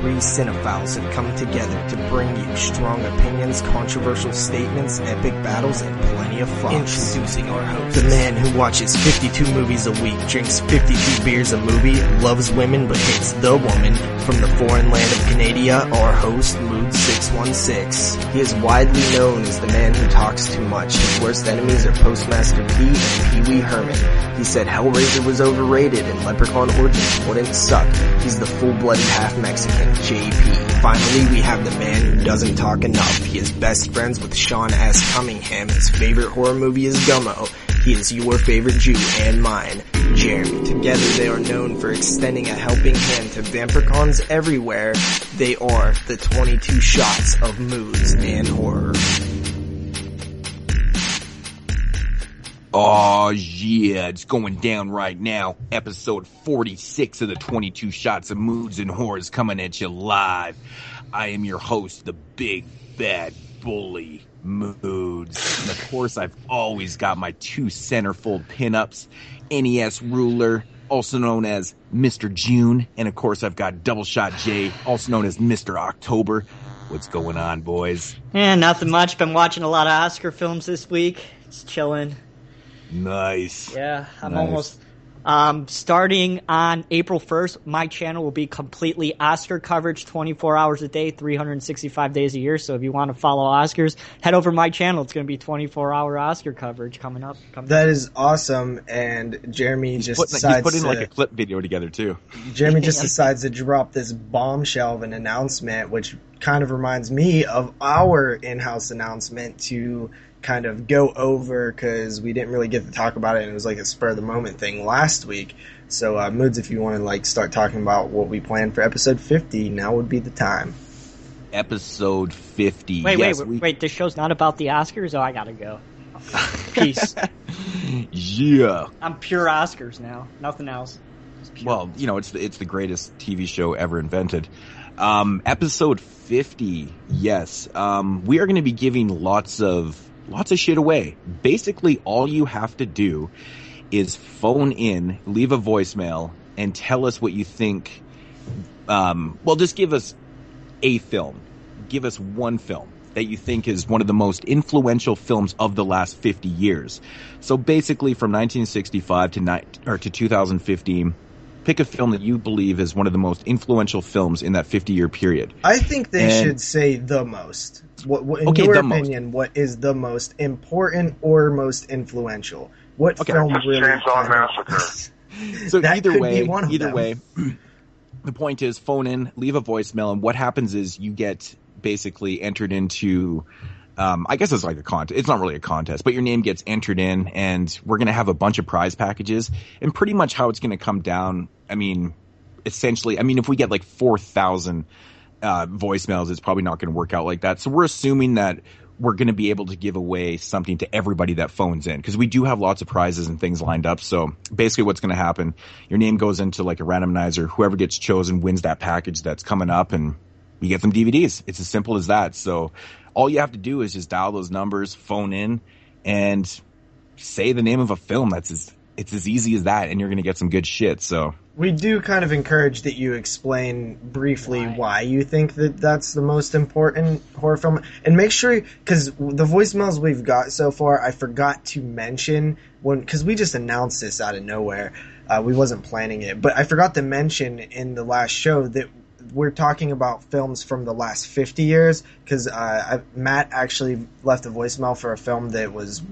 three cinephiles have come together to bring you strong opinions, controversial statements, epic battles, and plenty of fun. Introducing our host, the man who watches 52 movies a week, drinks 52 beers a movie, loves women but hates the woman, from the foreign land of Canada, our host, Moodz 616. He is widely known as the man who talks too much. His worst enemies are Postmaster P and Pee Wee Herman. He said Hellraiser was overrated and Leprechaun Origins wouldn't suck. He's the full-blooded half-Mexican, JP. Finally, we have the man who doesn't talk enough. He is best friends with Sean S. Cunningham. His favorite horror movie is Gummo. He is your favorite Jew and mine, Jeremy. Together they are known for extending a helping hand to vampircons everywhere. They are the 22 shots of Moodz and horror. Oh yeah, it's going down right now. Episode 46 of the 22 Shots of Moodz and Horrors coming at you live. I am your host, the big bad bully, Moodz. And of course, I've always got my two centerfold pinups, NES Ruler, also known as Mr. June, and of course, I've got Double Shot J, also known as Mr. October. What's going on, boys? Nothing much. Been watching a lot of Oscar films this week. Just chilling. Nice. Yeah, I'm almost starting on April 1st. My channel will be completely Oscar coverage, 24 hours a day, 365 days a year. So if you want to follow Oscars, head over to my channel. It's going to be 24-hour Oscar coverage coming up. That is awesome. And Jeremy He's decides putting like a clip video together too. Jeremy just decides to drop this bombshell of an announcement, which kind of reminds me of our in-house announcement to kind of go over, because we didn't really get to talk about it, and it was like a spur-of-the-moment thing last week. So, Moodz, if you want to like start talking about what we planned for episode 50, now would be the time. Episode 50. Wait, this show's not about the Oscars? Oh, I gotta go. Peace. Yeah. I'm pure Oscars now. Nothing else. Well, you know, it's the greatest TV show ever invented. Episode 50, yes. We are going to be giving lots of shit away. Basically, all you have to do is phone in, leave a voicemail, and tell us what you think. Well, just give us a film. Give us one film that you think is one of the most influential films of the last 50 years. So basically, from 1965 to 2015, pick a film that you believe is one of the most influential films in that 50-year period. I think they should say the most. In your opinion, what is the most important or most influential? What film really? Chainsaw Massacre. So either way, the point is, phone in, leave a voicemail, and what happens is you get basically entered into. I guess it's like a contest. It's not really a contest, but your name gets entered in, and we're going to have a bunch of prize packages. And pretty much how it's going to come down, essentially, if we get like 4,000 voicemails, it's probably not going to work out like that. So we're assuming that we're going to be able to give away something to everybody that phones in, because we do have lots of prizes and things lined up. So basically what's going to happen, your name goes into like a randomizer. Whoever gets chosen wins that package that's coming up, and you get some DVDs. It's as simple as that. So all you have to do is just dial those numbers, phone in, and say the name of a film. It's as easy as that, and you're going to get some good shit. So we do kind of encourage that you explain briefly why you think that that's the most important horror film. And make sure, because the voicemails we've got so far, I forgot to mention, because we just announced this out of nowhere. We wasn't planning it. But I forgot to mention in the last show that we're talking about films from the last 50 years, because Matt actually left a voicemail for a film that was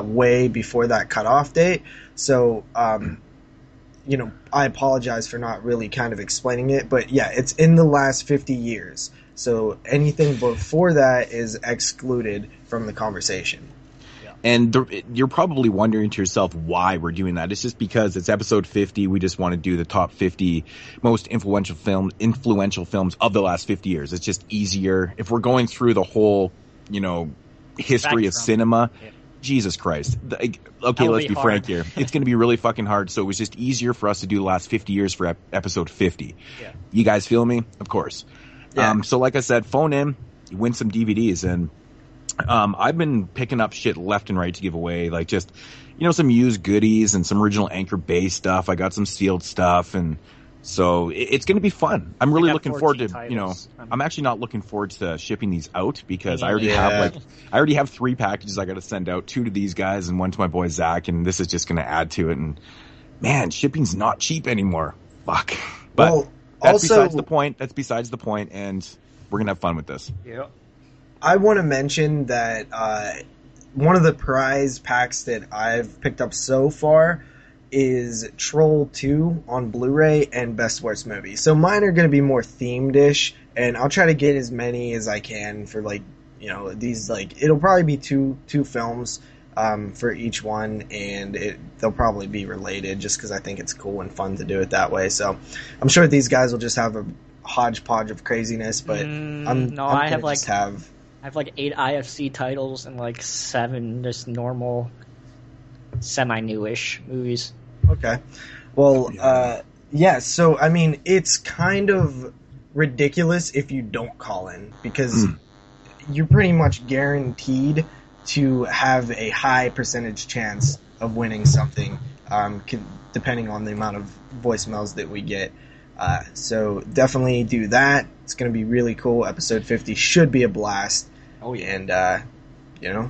way before that cutoff date. So, I apologize for not really kind of explaining it, but yeah, it's in the last 50 years. So anything before that is excluded from the conversation. And you're probably wondering to yourself why we're doing that. It's just because it's episode 50. We just want to do the top 50 most influential films of the last 50 years. It's just easier. If we're going through the whole, history of cinema, Jesus Christ. Okay, let's be frank here. It's going to be really fucking hard. So it was just easier for us to do the last 50 years for episode 50. Yeah. You guys feel me? Of course. Yeah. So like I said, phone in, you win some DVDs, and I've been picking up shit left and right to give away, like just, some used goodies and some original Anchor Bay stuff. I got some sealed stuff, and So it's going to be fun. I'm really looking forward to, titles. I'm actually not looking forward to shipping these out because I already have 3 packages I got to send out, 2 to these guys and 1 to my boy Zach, and this is just going to add to it. And man, shipping's not cheap anymore. Fuck. But that's besides the point. That's besides the point, and we're going to have fun with this. Yeah. I want to mention that one of the prize packs that I've picked up so far is Troll 2 on Blu-ray and Best Worst Movie. So mine are going to be more themed-ish, and I'll try to get as many as I can for, like, these, like, it'll probably be two films for each one, and they'll probably be related just because I think it's cool and fun to do it that way. So I'm sure these guys will just have a hodgepodge of craziness, but I have like 8 IFC titles and like 7 just normal semi-newish movies. Okay. Well, so, I mean, it's kind of ridiculous if you don't call in because you're pretty much guaranteed to have a high percentage chance of winning something, depending on the amount of voicemails that we get. So definitely do that. It's going to be really cool. Episode 50 should be a blast. Oh, yeah. And,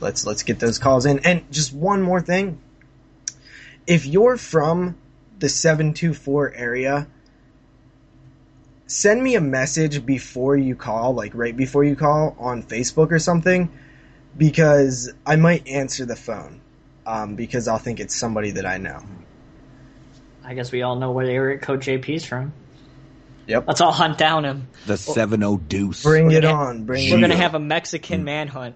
let's get those calls in. And just one more thing. If you're from the 724 area, send me a message before you call, like right before you call on Facebook or something, because I might answer the phone, because I'll think it's somebody that I know. I guess we all know where the area code JP's from. Yep. Let's all hunt down him. The 70 Deuce. Bring it on. We're going to have a Mexican manhunt.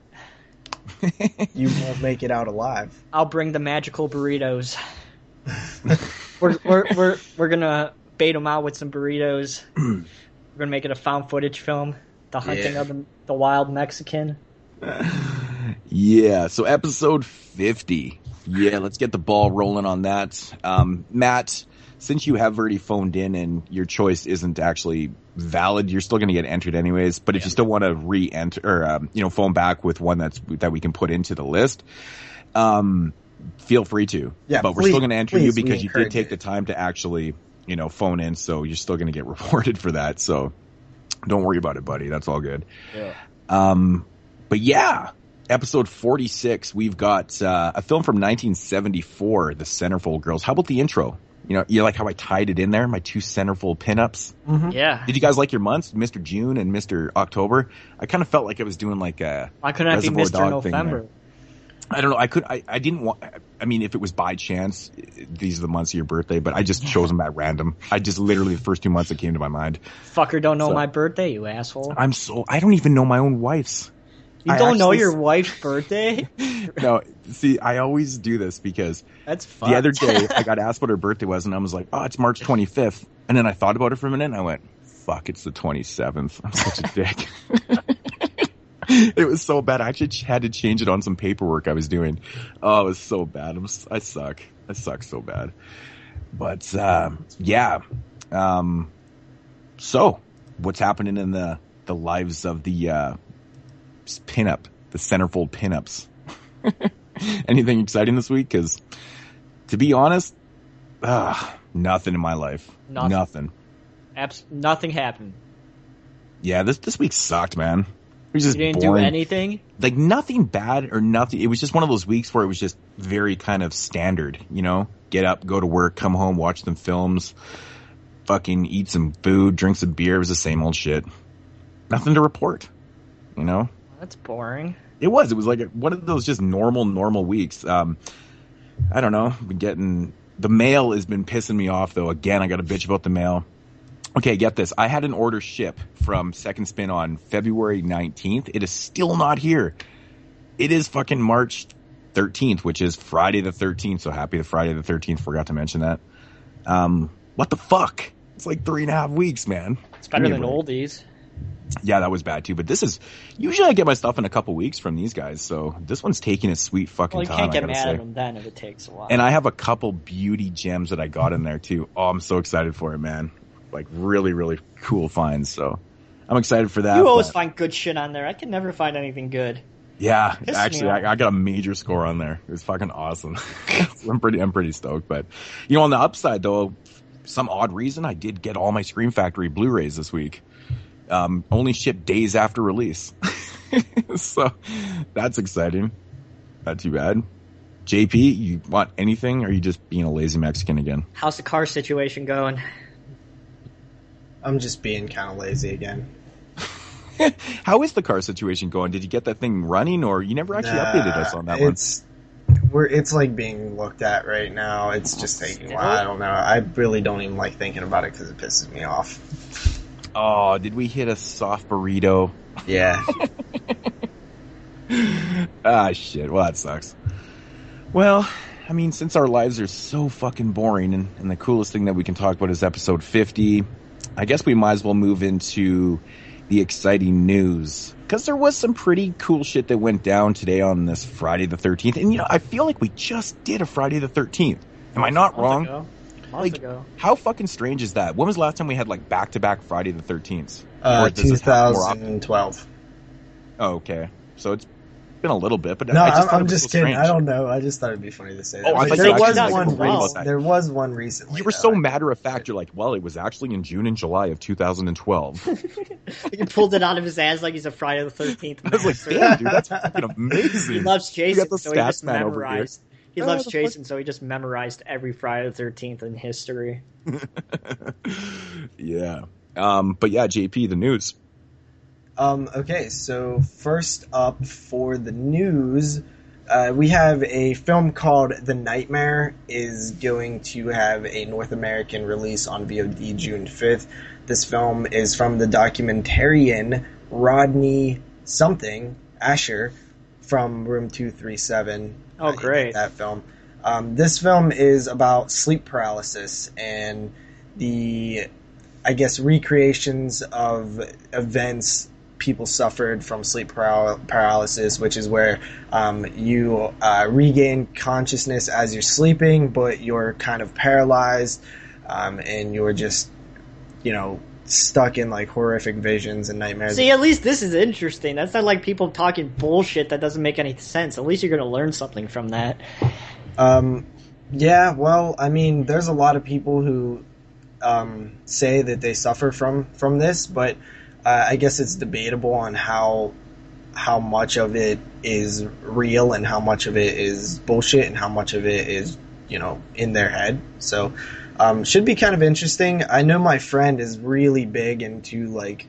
You won't make it out alive. I'll bring the magical burritos. we're gonna bait them out with some burritos. We're gonna make it a found footage film. The hunting of the wild Mexican. Yeah. So episode 50. Yeah, let's get the ball rolling on that. Matt, since you have already phoned in and your choice isn't actually valid, you're still going to get entered anyways. But if you still want to re-enter or phone back with one that we can put into the list, feel free to. Yeah, but we're still going to enter you because you did take the time to actually phone in, so you're still going to get rewarded for that. So don't worry about it, buddy. That's all good. Yeah. But yeah, episode 46, we've got a film from 1974, The Centerfold Girls. How about the intro? You like how I tied it in there, my 2 centerfold pinups? Mm-hmm. Yeah. Did you guys like your months, Mr. June and Mr. October? I kind of felt like I was doing like a Why couldn't I be Mr. November? I don't know. I didn't want. I mean, if it was by chance, these are the months of your birthday, but I just chose them at random. I just literally the first 2 months that came to my mind. Fucker, don't know my birthday, you asshole. I don't even know my own wife's. You don't know your wife's birthday? No, see, I always do this because that's fun. The other day I got asked what her birthday was, and I was like, "Oh, it's March 25th." And then I thought about it for a minute, and I went, "Fuck, it's the 27th." I'm such a dick. It was so bad. I actually had to change it on some paperwork I was doing. Oh, it was so bad. I suck. I suck so bad. But yeah. So, what's happening in the lives of the pinup, the centerfold pinups? Anything exciting this week? Because to be honest, nothing in my life. Nothing. Nothing happened. Yeah, this week sucked, man. It was just you didn't boring. Do anything? Like nothing bad or nothing. It was just one of those weeks where it was just very kind of standard, get up, go to work, come home, watch some films, fucking eat some food, drink some beer. It was the same old shit. Nothing to report, That's boring. It was like one of those just normal weeks. I don't know. The mail has been pissing me off though. Again, I got to bitch about the mail. Okay, get this. I had an order ship from Second Spin on February 19th. It is still not here. It is fucking March 13th, which is Friday the 13th. So happy the Friday the 13th. Forgot to mention that. What the fuck? It's like 3.5 weeks, man. It's better than oldies. Yeah, that was bad too. But this is usually I get my stuff in a couple weeks from these guys. So this one's taking its sweet fucking time. Well, you can't get mad at them then if it takes a while. And I have a couple beauty gems that I got in there too. Oh, I'm so excited for it, man. Like really, really cool finds. So I'm excited for that. You always find good shit on there. I can never find anything good. Yeah, actually, I got a major score on there. It was fucking awesome. I'm pretty stoked. But on the upside though, some odd reason, I did get all my Scream Factory Blu-rays this week. Only shipped days after release. So that's exciting. Not too bad. JP, you want anything, or are you just being a lazy Mexican again? How's the car situation going? I'm just being kind of lazy again. How is the car situation going? Did you get that thing running, or you never actually updated us on that one? It's like being looked at right now. It's just taking a while. I don't know. I really don't even like thinking about it because it pisses me off. Oh, did we hit a soft burrito? Yeah. Ah, shit. Well, that sucks. Well, I mean, since our lives are so fucking boring, and the coolest thing that we can talk about is episode 50, I guess we might as well move into the exciting news. Because there was some pretty cool shit that went down today on this Friday the 13th. And, you know, I feel like we just did a Friday the 13th. Am I not wrong? Months ago. How fucking strange is that? When was the last time we had, like, back-to-back Friday the 13th? 2012. Oh, okay. So it's been a little bit, but no, I'm just kidding. I don't know. I just thought it'd be funny to say that. Oh, I thought there was one recently. You were so matter of fact. You're like, well, it was actually in June and July of 2012. He pulled it out of his ass like he's a Friday the 13th. I was like, damn, dude, that's fucking amazing. He loves Jason, so he just memorized. He loves Jason, so he just memorized every Friday the 13th in history. Yeah. But yeah, JP, the news. Okay, so first up for the news, we have a film called The Nightmare is going to have a North American release on VOD June 5th. This film is from the documentarian Rodney something, Asher, from Room 237. Oh, great. That film. This film is about sleep paralysis and the, I guess, recreations of events people suffered from sleep paralysis, which is where you regain consciousness as you're sleeping, but you're kind of paralyzed, and you're just, you know, stuck in like horrific visions and nightmares. See, at least this is interesting. That's not like people talking bullshit that doesn't make any sense. At least you're going to learn something from that. Yeah, well, I mean, there's a lot of people who say that they suffer from this, but I guess it's debatable on how much of it is real and how much of it is bullshit and how much of it is, you know, in their head. So, should be kind of interesting. I know my friend is really big into like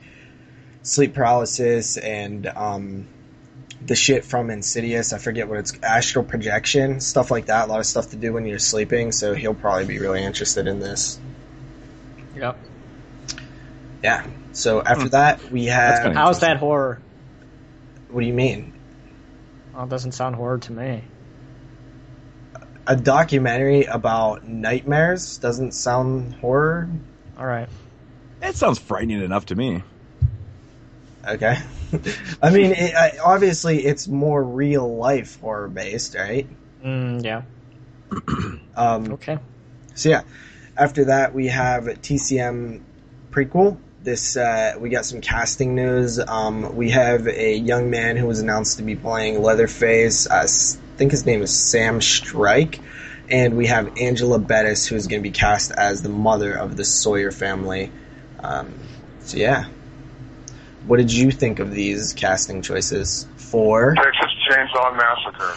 sleep paralysis and the shit from Insidious. I forget what it's, astral projection, stuff like that. A lot of stuff to do when you're sleeping. So he'll probably be really interested in this. Yep. Yeah. So after that, we have... How's that horror? What do you mean? Well, it doesn't sound horror to me. A documentary about nightmares doesn't sound horror? All right. It sounds frightening enough to me. Okay. I mean, obviously, it's more real-life horror-based, right? Yeah. Okay. So yeah, after that, we have TCM Prequel. This we got some casting news. We have a young man who was announced to be playing Leatherface. I think his name is Sam Strike. And we have Angela Bettis, who's going to be cast as the mother of the Sawyer family. So yeah. What did you think of these casting choices for Texas Chainsaw Massacre?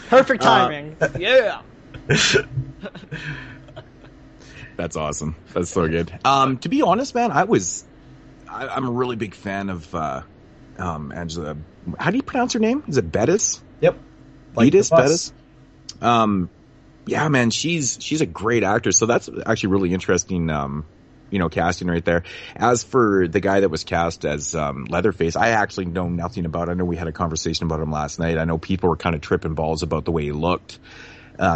Perfect timing. Yeah. That's awesome. That's so good. To be honest, man, I'm a really big fan of Angela. How do you pronounce her name? Is it Bettis? Yep. Bettis. Yeah, man, she's a great actress. So that's actually really interesting. Casting right there. As for the guy that was cast as Leatherface, I actually know nothing about it. I know we had a conversation about him last night. I know people were kind of tripping balls about the way he looked,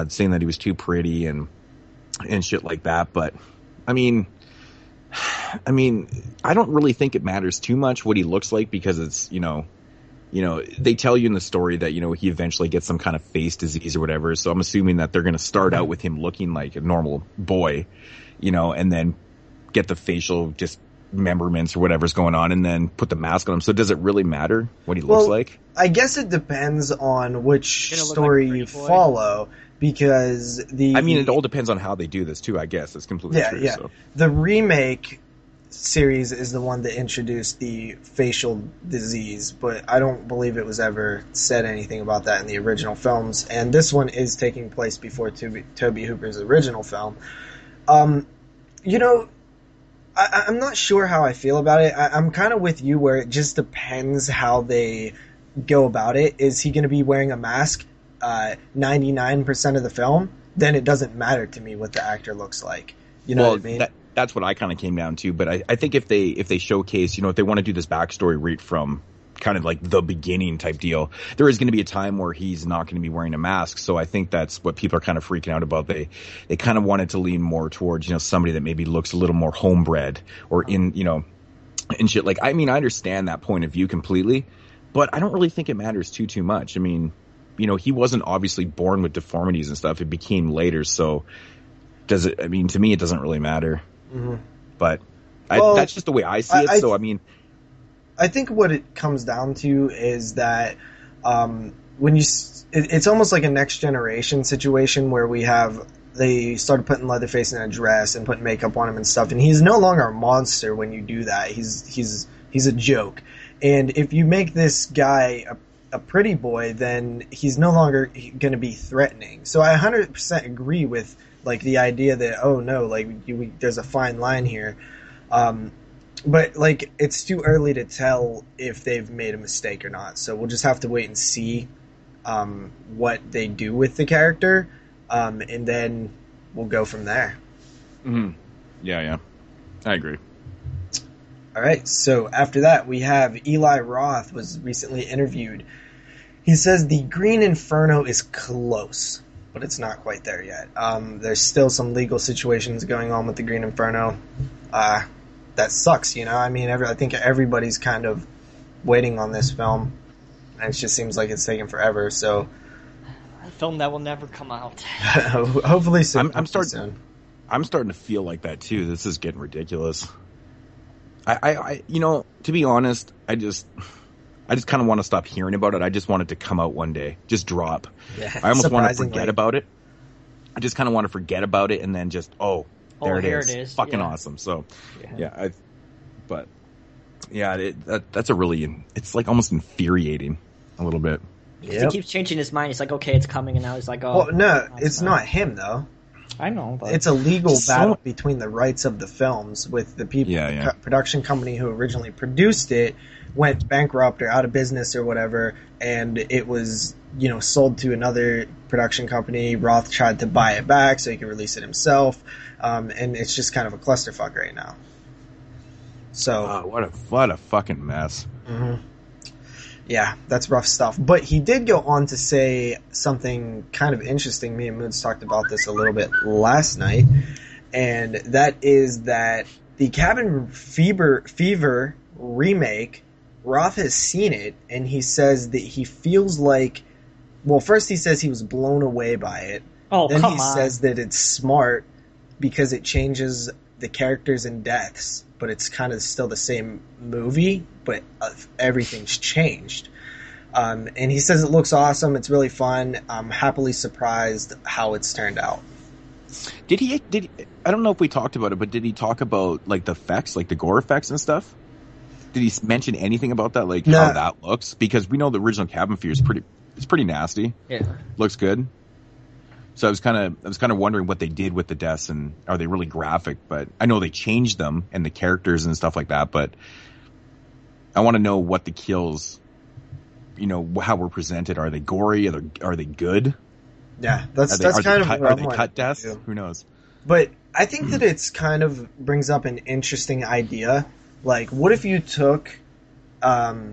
saying that he was too pretty and shit like that. But I mean, I don't really think it matters too much what he looks like, because it's, they tell you in the story that, he eventually gets some kind of face disease or whatever. So I'm assuming that they're going to start out with him looking like a normal boy, and then get the facial just dismemberments or whatever's going on, and then put the mask on him. So does it really matter what he looks like? I guess it depends on which story you follow, because it all depends on how they do this too. I guess that's completely true. Yeah. So. The remake series is the one that introduced the facial disease, but I don't believe it was ever said anything about that in the original films. And this one is taking place before Tobe Hooper's original film. I'm not sure how I feel about it. I'm kind of with you, where it just depends how they go about it. Is he going to be wearing a mask 99% of the film? Then it doesn't matter to me what the actor looks like. You know what I mean? That's what I kind of came down to. But I think if they showcase, if they want to do this backstory right from kind of like the beginning type deal, there is going to be a time where he's not going to be wearing a mask. So I think that's what people are kind of freaking out about. They kind of wanted to lean more towards, somebody that maybe looks a little more homebred or and shit. Like, I understand that point of view completely, but I don't really think it matters too much. He wasn't obviously born with deformities and stuff. It became later. So does it, to me, it doesn't really matter. Mm-hmm. But that's just the way I see it. I think what it comes down to is that it's almost like a next generation situation where they started putting Leatherface in a dress and putting makeup on him and stuff, and he's no longer a monster when you do that. He's a joke. And if you make this guy a pretty boy, then he's no longer going to be threatening. So I 100% agree with like the idea that, oh no, like there's a fine line here. But like, it's too early to tell if they've made a mistake or not. So we'll just have to wait and see what they do with the character, and then we'll go from there. Mm-hmm. Yeah, I agree. All right, so after that, we have Eli Roth was recently interviewed. He says the Green Inferno is close, but it's not quite there yet. There's still some legal situations going on with the Green Inferno. That sucks, I think everybody's kind of waiting on this film, and it just seems like it's taking forever. So, a film that will never come out. Hopefully soon. I'm starting to feel like that too. This is getting ridiculous. I to be honest, I just kind of want to stop hearing about it. I just want it to come out one day, just drop. Yeah, I almost want to forget about it. I just kind of want to forget about it and then just there it is. Fucking awesome. So, that's a really, it's like almost infuriating a little bit. Yep. He keeps changing his mind. He's like, okay, it's coming, and now he's like, oh. Well, no, it's not him though. I know, but it's a legal battle between the rights of the films with the people. Production company who originally produced it went bankrupt or out of business or whatever, and it was sold to another production company. Roth tried to buy it back so he could release it himself, and it's just kind of a clusterfuck right now. So what a fucking mess. Mm-hmm. Yeah, that's rough stuff. But he did go on to say something kind of interesting. Me and Moodz talked about this a little bit last night, and that is that the Cabin Fever remake, Roth has seen it, and he says that he feels like, well, first he says he was blown away by it. Then he says that it's smart because it changes the characters and deaths, but it's kind of still the same movie, but everything's changed. And he says it looks awesome. It's really fun. I'm happily surprised how it's turned out. Did he, I don't know if we talked about it, but did he talk about like the effects, like the gore effects and stuff? Did he mention anything about that, like how that looks? Because we know the original Cabin Fever is pretty nasty. Yeah. Looks good. So I was kind of wondering what they did with the deaths, and are they really graphic? But I know they changed them and the characters and stuff like that. But I want to know what the kills, how we're presented. Are they gory? Are they good? Yeah, that's kind of are they cut deaths? Who knows? But I think that it's kind of brings up an interesting idea. Like, what if you took a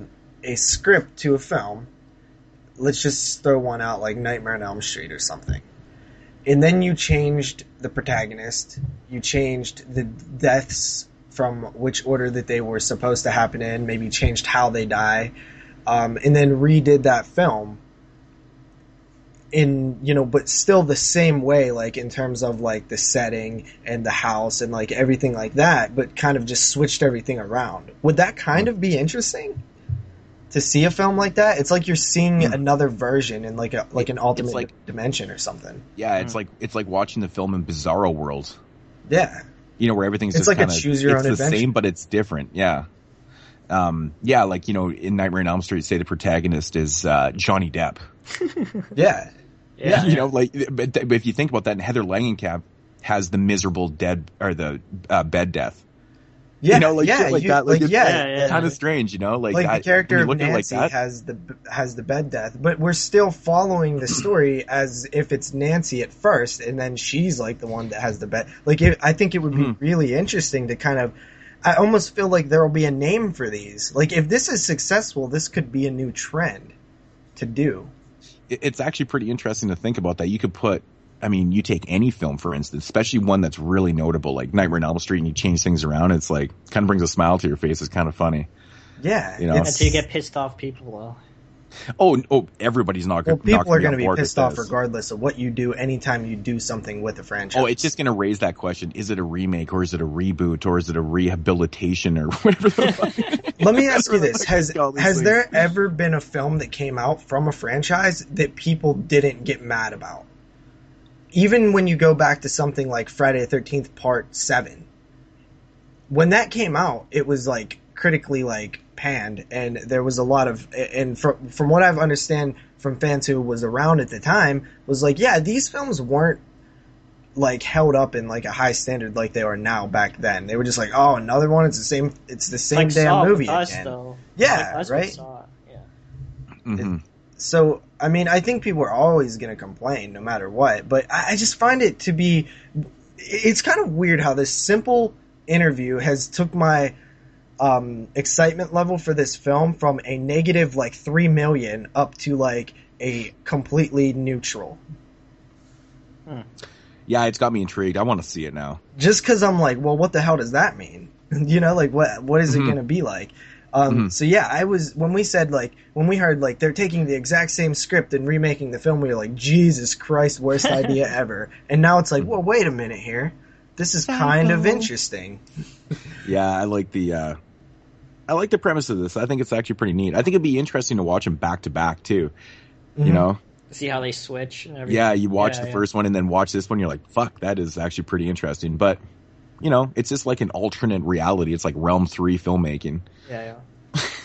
script to a film? Let's just throw one out, like Nightmare on Elm Street or something. And then you changed the protagonist. You changed the deaths from which order that they were supposed to happen in. Maybe changed how they die. And then redid that film. but still the same way, like in terms of like the setting and the house and like everything like that, but kind of just switched everything around. Would that kind of be interesting to see a film like that? It's like you're seeing another version in like an alternate dimension or something. Yeah, it's like watching the film in Bizarro World. Yeah, where everything's it's just like a choose your own adventure. It's the same, but it's different. Yeah. Like in Nightmare on Elm Street, say the protagonist is Johnny Depp. Yeah. But if you think about that, Heather Langenkamp has the miserable bed death. Yeah, that. Kind of strange, like that, the character of Nancy like has the bed death, but we're still following the story as if it's Nancy at first, and then she's like the one that has the bed. Like, I think it would be really interesting to kind of. I almost feel like there will be a name for these. Like, if this is successful, this could be a new trend to do. It's actually pretty interesting to think about that. You could you take any film, for instance, especially one that's really notable, like Nightmare on Elm Street, and you change things around. It's like, kind of brings a smile to your face. It's kind of funny. Yeah. Until you get pissed off people, though. Oh, everybody's not going to be on board. People are going to be pissed off regardless of what you do anytime you do something with a franchise. Oh, it's just going to raise that question. Is it a remake, or is it a reboot, or is it a rehabilitation, or whatever the fuck? Let me ask you this. Has there ever been a film that came out from a franchise that people didn't get mad about? Even when you go back to something like Friday the 13th Part 7. When that came out, it was like critically like panned, and there was a lot of, and from what I've understand from fans who was around at the time, was like, yeah, these films weren't like held up in like a high standard like they are now back then. They were just like, oh, another one, it's the same like damn movie again. Though. Yeah, like right? Yeah. Mm-hmm. So, I mean, I think people are always going to complain no matter what, but I just find it to be, it's kind of weird how this simple interview has took my excitement level for this film from a negative like 3 million up to like a completely neutral. Yeah, it's got me intrigued. I want to see it now. Just because I'm like, well, what the hell does that mean? Like what is it going to be like? So yeah, when we heard like they're taking the exact same script and remaking the film, we were like, Jesus Christ, worst idea ever. And now it's like, well, wait a minute here. This is kind of interesting. Yeah, I like the premise of this. I think it's actually pretty neat. I think it'd be interesting to watch them back to back too. See how they switch and everything. Yeah, you watch the first one and then watch this one, you're like, fuck, that is actually pretty interesting. But it's just like an alternate reality. It's like Realm 3 filmmaking. Yeah.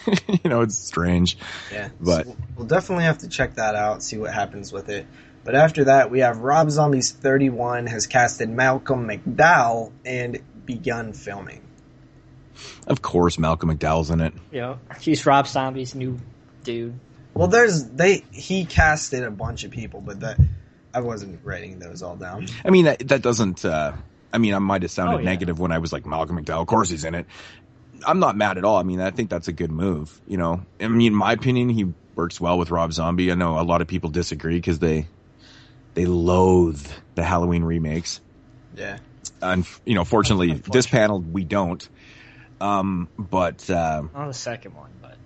It's strange. Yeah. But so we'll definitely have to check that out, see what happens with it. But after that, we have Rob Zombie's 31 has casted Malcolm McDowell and begun filming. Of course, Malcolm McDowell's in it. Yeah, he's Rob Zombie's new dude. Well, he casted a bunch of people, but I wasn't writing those all down. I mean, that doesn't. I might have sounded negative when I was like, Malcolm McDowell, of course he's in it. I'm not mad at all. I mean, I think that's a good move. In my opinion, he works well with Rob Zombie. I know a lot of people disagree because they loathe the Halloween remakes. Yeah. And fortunately, this panel we don't. But on the second one, but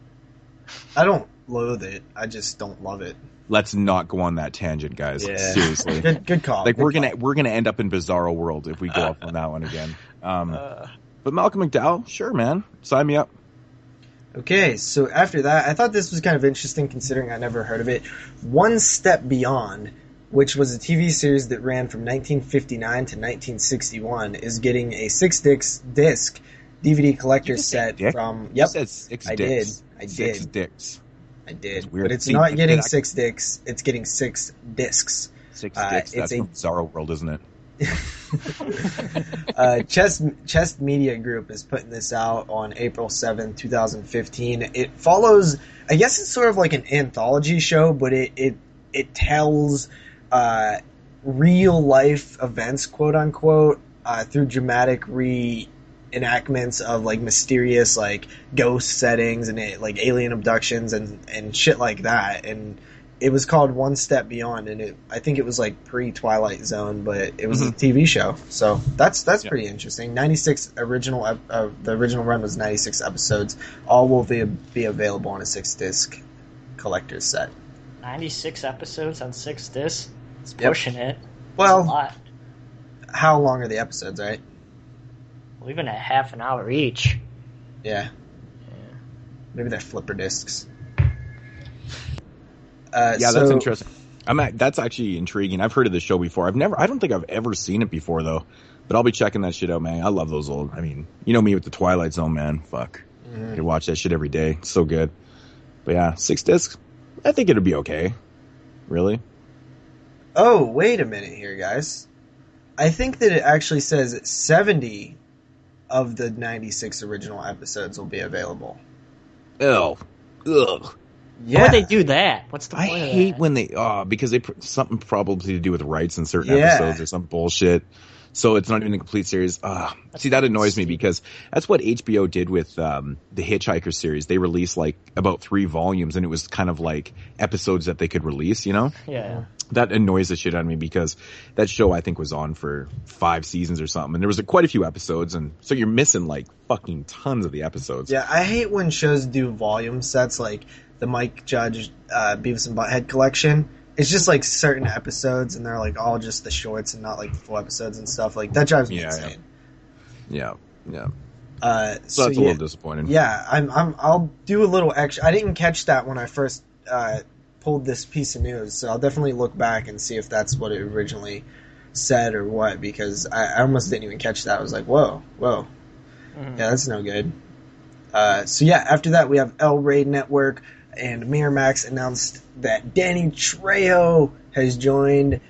I don't loathe it. I just don't love it. Let's not go on that tangent, guys. Yeah. Seriously. Good call. Like, we're gonna end up in Bizarro World if we go off on that one again. But Malcolm McDowell, sure, man, sign me up. Okay, so after that, I thought this was kind of interesting considering I never heard of it. One Step Beyond, which was a TV series that ran from 1959 to 1961, is getting a 6-disc DVD collector's set from. Yep, you said 6 dicks. I did. 6 dicks. I did. Weird. But it's not getting 6 dicks. It's getting 6 discs. 6 dicks. That's from Bizarro World, isn't it? Chest Media Group is putting this out on April 7th, 2015. It follows, I guess it's sort of like an anthology show, but it tells real life events, quote unquote, through dramatic reenactments of like mysterious like ghost settings and like alien abductions and shit like that. And it was called One Step Beyond, and I think it was like pre-Twilight Zone, but it was a TV show. So that's pretty interesting. 96 original. The original run was 96 episodes. All will be available on a 6-disc collector's set. 96 episodes on 6 discs. It's pushing it. Well, That's a lot. How long are the episodes, right? Well, even at half an hour each. Yeah. Maybe they're flipper discs. That's interesting. That's actually intriguing. I've heard of the show before. I don't think I've ever seen it before though. But I'll be checking that shit out, man. I love those old. I mean, you know me with the Twilight Zone, man. Fuck, I could watch that shit every day. It's so good. But yeah, 6 discs. I think it'll be okay. Really? Oh, wait a minute here, guys. I think that it actually says 70 of the 96 original episodes will be available. Ugh. Yeah. Why would they do that? What's the point I of hate that? when they because they put something probably to do with rights in certain episodes or some bullshit. So it's not even a complete series. See, that annoys me because that's what HBO did with the Hitchhiker series. They released like about 3 volumes, and it was kind of like episodes that they could release. You know? Yeah. That annoys the shit out of me because that show I think was on for 5 seasons or something, and there was quite a few episodes, and so you're missing like fucking tons of the episodes. Yeah, I hate when shows do volume sets like the Mike Judge Beavis and Butthead collection. It's just like certain episodes, and they're like all just the shorts and not like the full episodes and stuff. Like that drives me insane. Yeah. So that's a little disappointing. Yeah, I'll do a little extra. I didn't catch that when I first pulled this piece of news, so I'll definitely look back and see if that's what it originally said or what, because I almost didn't even catch that. I was like, whoa. Yeah, that's no good. So yeah, after that we have El Rey Network and Miramax announced that Danny Trejo has joined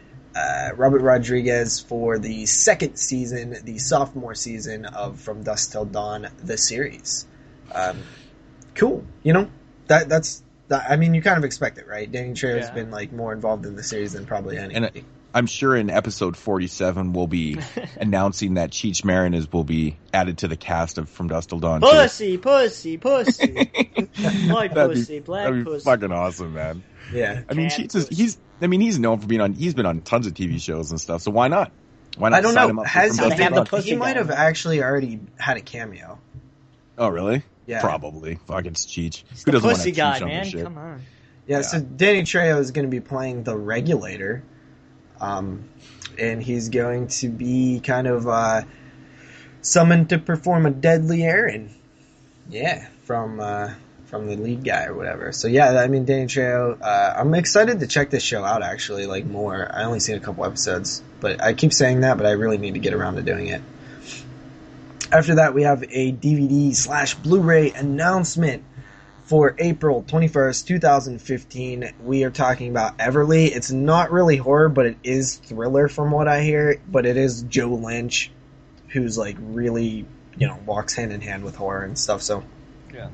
Robert Rodriguez for the 2nd season, the sophomore season of From Dusk Till Dawn, the series. Cool. You know, that's I mean, you kind of expect it, right? Danny Trejo's been like more involved in the series than probably anybody. And I'm sure in episode 47 we'll be announcing that Cheech Marin will be added to the cast of From Dusk Till Dawn. Pussy. Black pussy. That'd be fucking awesome, man. Yeah. I mean, he's known for he's been on tons of TV shows and stuff, so why not? Why not I don't sign know. him up Has for From Dusk Till Dawn? he might have actually already had a cameo. Oh, really? Yeah. Probably. Fuck, it's Cheech. He's Who the doesn't want pussy to guy, Cheech on man. this shit? Come on. Yeah, so Danny Trejo is going to be playing the Regulator. And he's going to be kind of summoned to perform a deadly errand. Yeah, from the lead guy or whatever. So yeah, I mean, Danny Trejo, I'm excited to check this show out actually, like more. I only seen a couple episodes, but I keep saying that, but I really need to get around to doing it. After that, we have a DVD/Blu-ray announcement for April 21st, 2015. We are talking about Everly. It's not really horror, but it is thriller from what I hear. But it is Joe Lynch, who's like really, walks hand in hand with horror and stuff. So Yeah.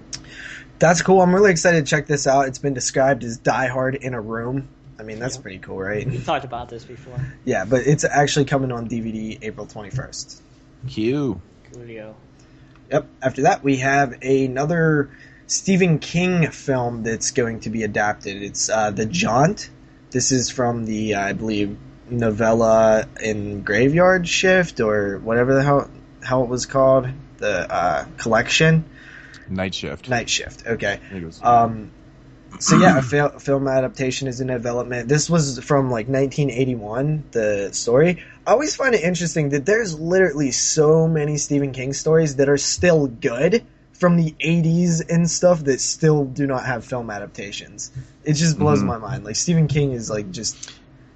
that's cool. I'm really excited to check this out. It's been described as Die Hard in a room. I mean, that's pretty cool, right? We've talked about this before. Yeah, but it's actually coming on DVD April 21st. Q. Coolio. Yep. After that, we have another Stephen King film that's going to be adapted. It's The Jaunt. This is from the, I believe, novella in Graveyard Shift or whatever the hell it was called. The collection. Night Shift. Night Shift. Okay. I So yeah, a film adaptation is in development. This was from like 1981, the story. I always find it interesting that there's literally so many Stephen King stories that are still good from the 80s and stuff that still do not have film adaptations. It just blows my mind. Like Stephen King is like just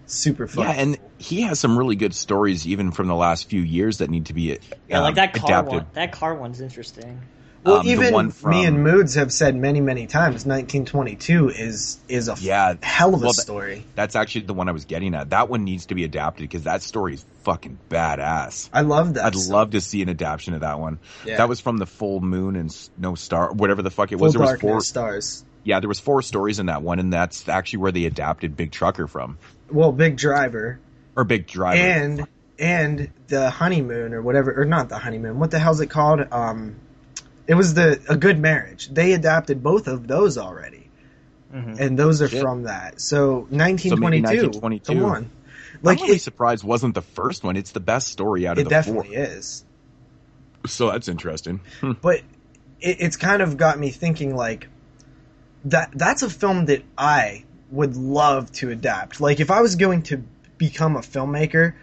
super fun. Yeah, and he has some really good stories even from the last few years that need to be Like that car adapted. one. That car one's interesting. Well, The even one from- me and Moodz have said many, many times, 1922 is a hell of a story. That's actually the one I was getting at. That one needs to be adapted because that story is fucking badass. I love that. I'd love to see an adaptation of that one. Yeah. That was from the Full Moon and No Star, whatever the fuck it was. Full There was Dark, No 4 Stars. Yeah, there was 4 stories in that one, and that's actually where they adapted Big Trucker from, Well, Big Driver. or Big Driver. And the Honeymoon or whatever, or not the Honeymoon. What the hell's it called? It was A Good Marriage. They adapted both of those already, and those are from that. So 1922. 1922. Come on, I'm really surprised wasn't the first one. It's the best story out of it the definitely 4. is. So that's interesting. But it's kind of got me thinking like that's a film that I would love to adapt. Like, if I was going to become a filmmaker,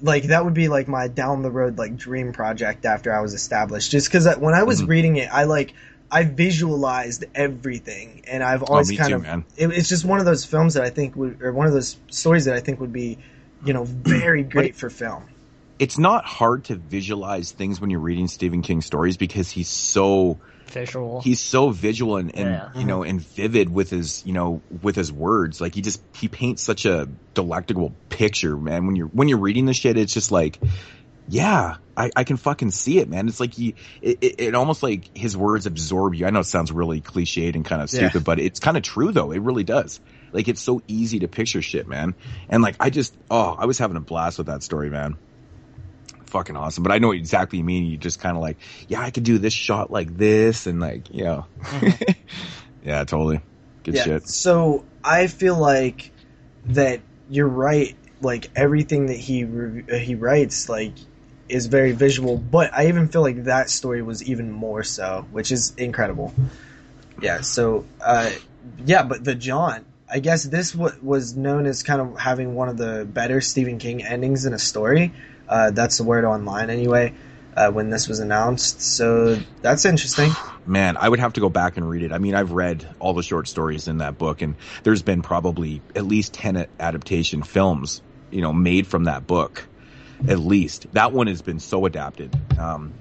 like, that would be, like, my down-the-road, like, dream project after I was established. Just because when I was reading it, I visualized everything, and I've always it's just one of those films that I think or one of those stories that I think would be, very great for film. It's not hard to visualize things when you're reading Stephen King stories because he's so visual. He's so visual and and vivid with his words. Like he paints such a delectable picture, man. When you're reading this shit, it's just like, yeah, I can fucking see it, man. It's like it almost like his words absorb you. I know it sounds really cliched and kind of stupid, but it's kind of true though. It really does. Like, it's so easy to picture shit, man. And like, I was having a blast with that story, man. Fucking awesome. But I know exactly what you mean. You just kind of like, yeah, I could do this shot like this, and like, yeah, totally. Good shit. So I feel like that you're right. Like, everything that he writes, like, is very visual. But I even feel like that story was even more so, which is incredible. Yeah. So, but the Jaunt, I guess this was known as kind of having one of the better Stephen King endings in a story. That's the word online anyway, when this was announced. So that's interesting. Man, I would have to go back and read it. I mean, I've read all the short stories in that book, and there's been probably at least 10 adaptation films, made from that book. At least. That one has been so adapted.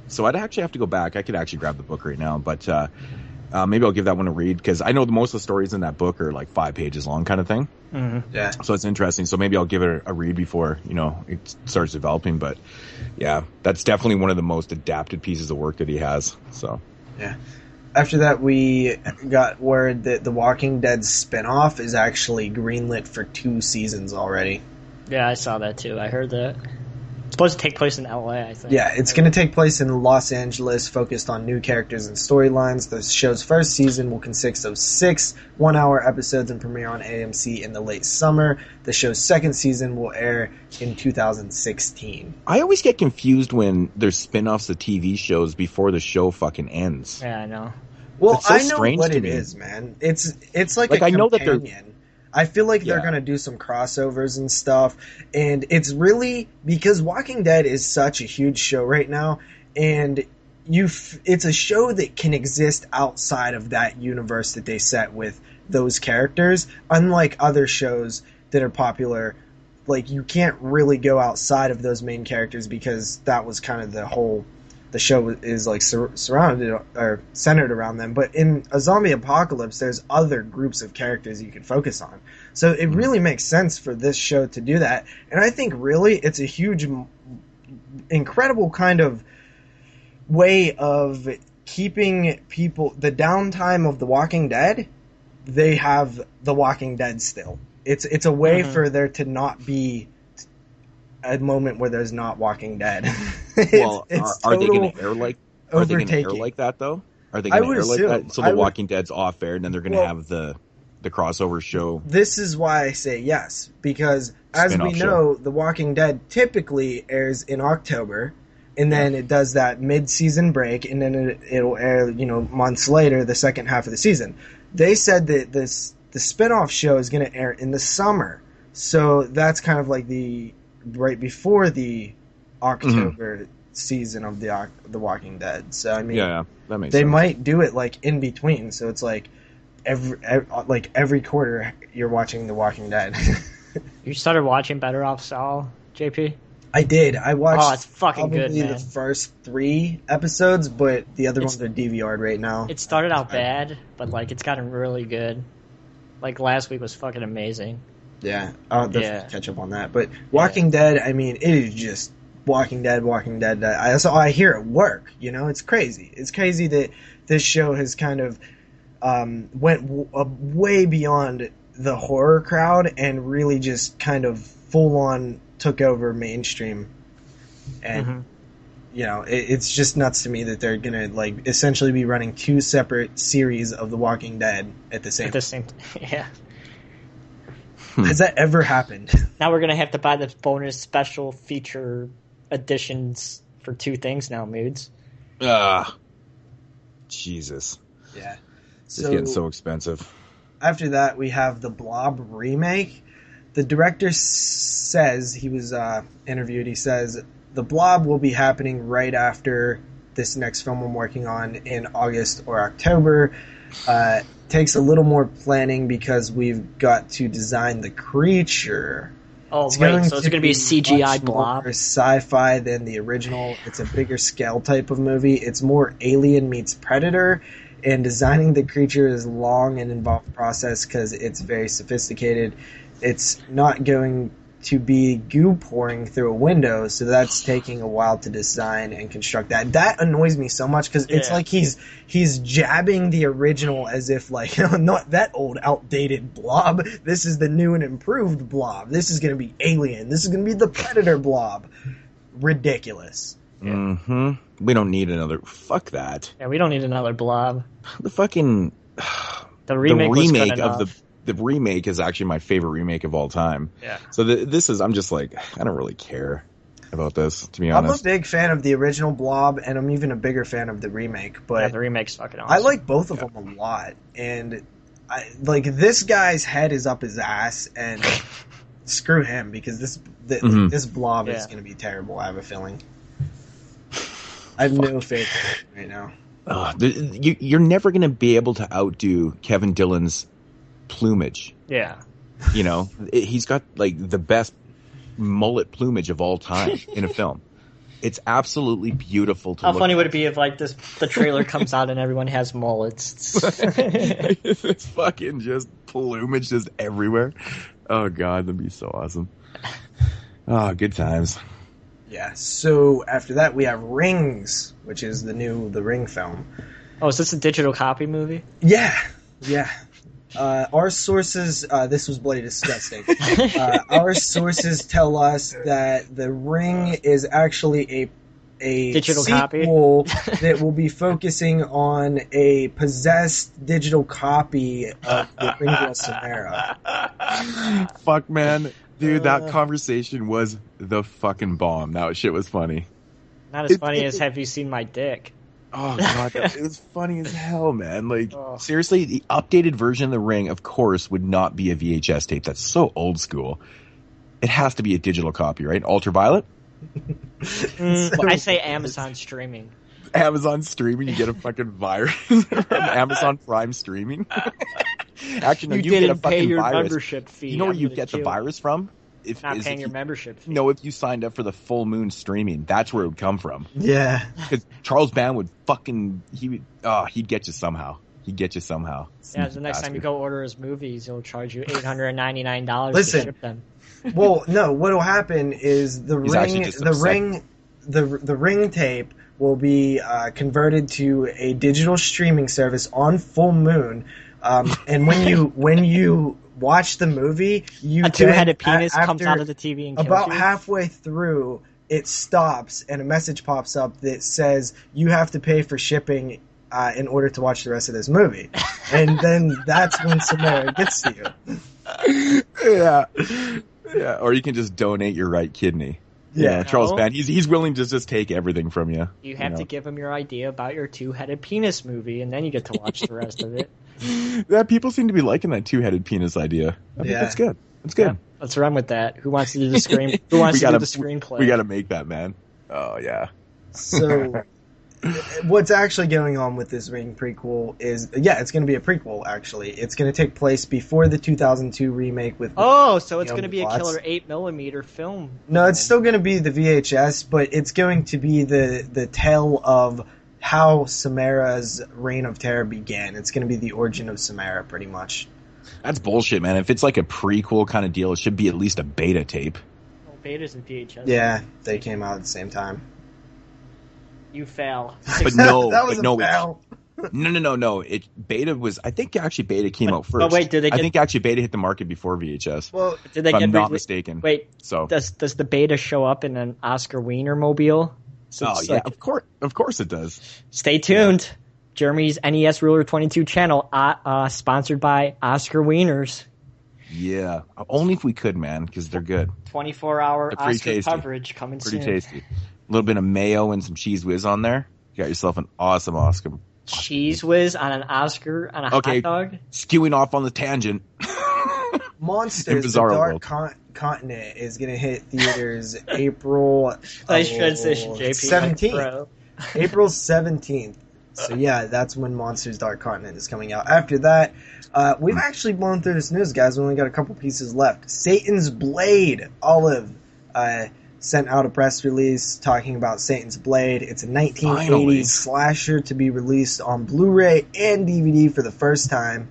So I'd actually have to go back. I could actually grab the book right now, but maybe I'll give that one a read, because I know most of the stories in that book are like 5 pages long kind of thing. Mm-hmm. Yeah. So it's interesting. So maybe I'll give it a read before, it starts developing. But yeah, that's definitely one of the most adapted pieces of work that he has. So yeah. After that, we got word that The Walking Dead spinoff is actually greenlit for 2 seasons already. Yeah, I saw that too. I heard that. It's supposed to take place in LA, I think. Yeah, it's going to take place in Los Angeles, focused on new characters and storylines. The show's first season will consist of 6 one-hour episodes and premiere on AMC in the late summer. The show's second season will air in 2016. I always get confused when there's spin-offs of TV shows before the show fucking ends. Yeah, I know. Well, so I know what it is, man. It's like a companion. I know that I feel like they're going to do some crossovers and stuff, and it's really because Walking Dead is such a huge show right now, and it's a show that can exist outside of that universe that they set with those characters, unlike other shows that are popular. Like, you can't really go outside of those main characters because that was kind of the show is like surrounded or centered around them. But in a zombie apocalypse, there's other groups of characters you can focus on. So it really makes sense for this show to do that. And I think really it's a huge, incredible kind of way of keeping people, the downtime of The Walking Dead, they have The Walking Dead still. It's a way for there to not be a moment where there's not Walking Dead. Well, are they going to air like that though? Are they going to air like that? So The Walking Dead's off air, and then they're going to have the crossover show. This is why I say yes, because as we know, The Walking Dead typically airs in October, and then it does that mid-season break, and then it'll air, months later, the second half of the season. They said that the spin-off show is going to air in the summer, so that's kind of like right before the October season of the Walking Dead. So I mean, that makes sense. They might do it like in between, so it's like every quarter you're watching The Walking Dead. You started watching Better Off Saul, JP? I did. I watched. Oh, it's fucking good, man. The first 3 episodes, but the other ones are DVR'd right now. It started out bad, but like it's gotten really good. Like last week was fucking amazing. Yeah, I'll definitely catch up on that. But Walking Dead, I mean, it is just Walking Dead. I hear it work. It's crazy. It's crazy that this show has kind of went way beyond the horror crowd and really just kind of full on took over mainstream. And it's just nuts to me that they're gonna like essentially be running 2 separate series of The Walking Dead at the same time. Yeah. Has that ever happened? Now we're going to have to buy the bonus special feature editions for 2 things now, Moodz. Jesus. Yeah. It's getting so expensive. after that, we have the Blob remake. The director says, he was interviewed, he says, the Blob will be happening right after this next film I'm working on in August or October. Takes a little more planning because we've got to design the creature. Oh, so it's going to be a CGI Blob? More sci-fi than the original. It's a bigger scale type of movie. It's more Alien meets Predator, and designing the creature is a long and involved process because it's very sophisticated. It's not going to be goo pouring through a window, so that's taking a while to design and construct that. That annoys me so much because it's like he's jabbing the original as if like, not that old outdated Blob. This is the new and improved Blob. This is going to be Alien. This is going to be the Predator Blob. Ridiculous. Mm-hmm. We don't need another. Fuck that. Yeah, we don't need another Blob. The fucking the remake was good enough. The remake is actually my favorite remake of all time. Yeah. So this is, I'm just like, I don't really care about this, to be honest. I'm a big fan of the original Blob, and I'm even a bigger fan of the remake. But yeah, the remake's fucking awesome. I like both of them a lot, and this guy's head is up his ass, and screw him because this Blob is going to be terrible. I have a feeling. I have no faith in it right now. You're never going to be able to outdo Kevin Dillon's plumage. Yeah. You know, he's got like the best mullet plumage of all time in a film. It's absolutely beautiful to How look funny at. would it be if like the trailer comes out and everyone has mullets? It's fucking just plumage just everywhere. Oh god, that'd be so awesome. Oh, good times. Yeah, so after that we have Rings, which is the Ring film. Oh, is this a digital copy movie? Yeah. Our sources, this was bloody disgusting. Our sources tell us that The Ring is actually a digital sequel that will be focusing on a possessed digital copy of the Ring Girl Samara. Fuck, man. Dude, that conversation was the fucking bomb. That shit was funny. Not as funny as Have You Seen My Dick? Oh, God. It was funny as hell, man. Like, seriously, the updated version of The Ring, of course, would not be a VHS tape. That's so old school. It has to be a digital copy, right? Ultraviolet? I say Amazon streaming. Amazon streaming, you get a fucking virus from Amazon Prime streaming. Actually, no, you get a didn't fucking pay your virus. Membership fee. You know where you get the virus from? Not paying your membership fee. No, if you signed up for the full moon streaming, that's where it would come from. Yeah. Because Charles Band would he'd get you somehow. He'd get you somehow. Yeah, the next time you go order his movies, he'll charge you $899 to ship them. Well, no, what'll happen is the Ring tape will be converted to a digital streaming service on full moon. And when you watch the movie, a two-headed penis comes out of the TV and kills about you. Halfway through, it stops and a message pops up that says you have to pay for shipping in order to watch the rest of this movie. And then that's when Samara gets to you. Yeah. Or you can just donate your right kidney. Yeah, Charles Band, he's willing to just take everything from you. You have to give him your idea about your two-headed penis movie, and then you get to watch the rest of it. Yeah, people seem to be liking that two-headed penis idea. I think that's good. That's good. Yeah, let's run with that. Who wants to do the screen? Who wants to do the screenplay? We got to make that, man. Oh yeah. So, what's actually going on with this Ring prequel is, it's going to be a prequel. Actually, it's going to take place before the 2002 remake with. So it's going to be a killer 8mm film. No, it's still going to be the VHS, but it's going to be the tale of how Samara's reign of terror began. It's going to be the origin of Samara, pretty much. That's bullshit, man. If it's like a prequel kind of deal, it should be at least a beta tape. Well, beta's and VHS. Yeah, they came out at the same time. You fail. But no, that was a fail. No. Beta was. I think actually beta came out first. But wait, I think actually beta hit the market before VHS. Well, did they if I'm not mistaken. Wait, so does the beta show up in an Oscar Wiener mobile? So of course it does. Stay tuned. Yeah. Jeremy's NES Ruler 22 channel, sponsored by Oscar Wieners. Yeah, only if we could, man, because they're good. 24-hour Oscar coverage coming pretty soon. Pretty tasty. A little bit of mayo and some cheese whiz on there. You got yourself an awesome Oscar Cheese Whiz on an Oscar on a hot dog? Skewing off on the tangent. Monsters, the Dark Continent is going to hit theaters April nice transition, JP. 17th. April 17th. So yeah, that's when Monsters Dark Continent is coming out. After that, we've actually blown through this news, guys. We only got a couple pieces left. Satan's Blade. Olive sent out a press release talking about Satan's Blade. It's a 1980s slasher to be released on Blu-ray and DVD for the first time.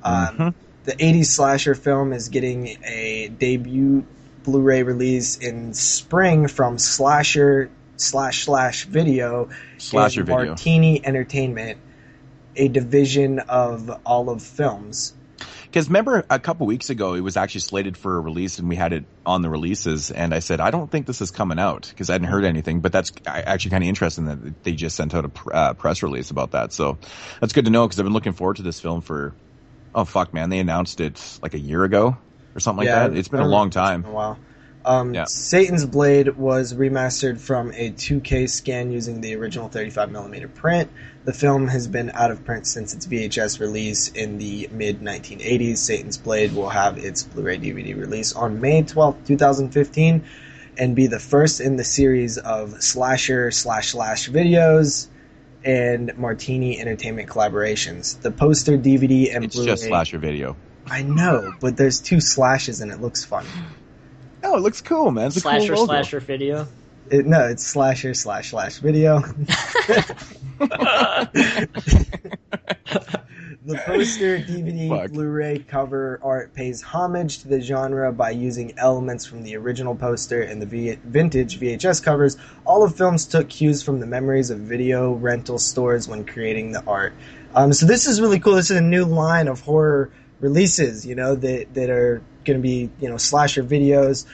The 80s slasher film is getting a debut Blu-ray release in spring from Slasher Video and Martini Entertainment, a division of Olive Films. Because remember, a couple weeks ago, it was actually slated for a release, and we had it on the releases, and I said, I don't think this is coming out, because I hadn't heard anything, but that's actually kind of interesting that they just sent out a press release about that, so that's good to know, because I've been looking forward to this film for, oh fuck man, they announced it like a year ago, or something like that. It's been a long time. It's been a while. Satan's Blade was remastered from a 2K scan using the original 35mm print. The film has been out of print since its VHS release in the mid-1980s. Satan's Blade will have its Blu-ray DVD release on May 12, 2015, and be the first in the series of slasher / videos and Martini Entertainment collaborations. The poster, DVD, and Blu-ray... It's just slasher video. I know, but there's 2 slashes and it looks fun. No, it looks cool, man. It's a cool logo. Slasher video. No, it's slasher / video. The poster, DVD, Blu-ray cover art pays homage to the genre by using elements from the original poster and the vintage VHS covers. All of films took cues from the memories of video rental stores when creating the art. So this is really cool. This is a new line of horror releases, you know, that are going to be, you know, slasher videos.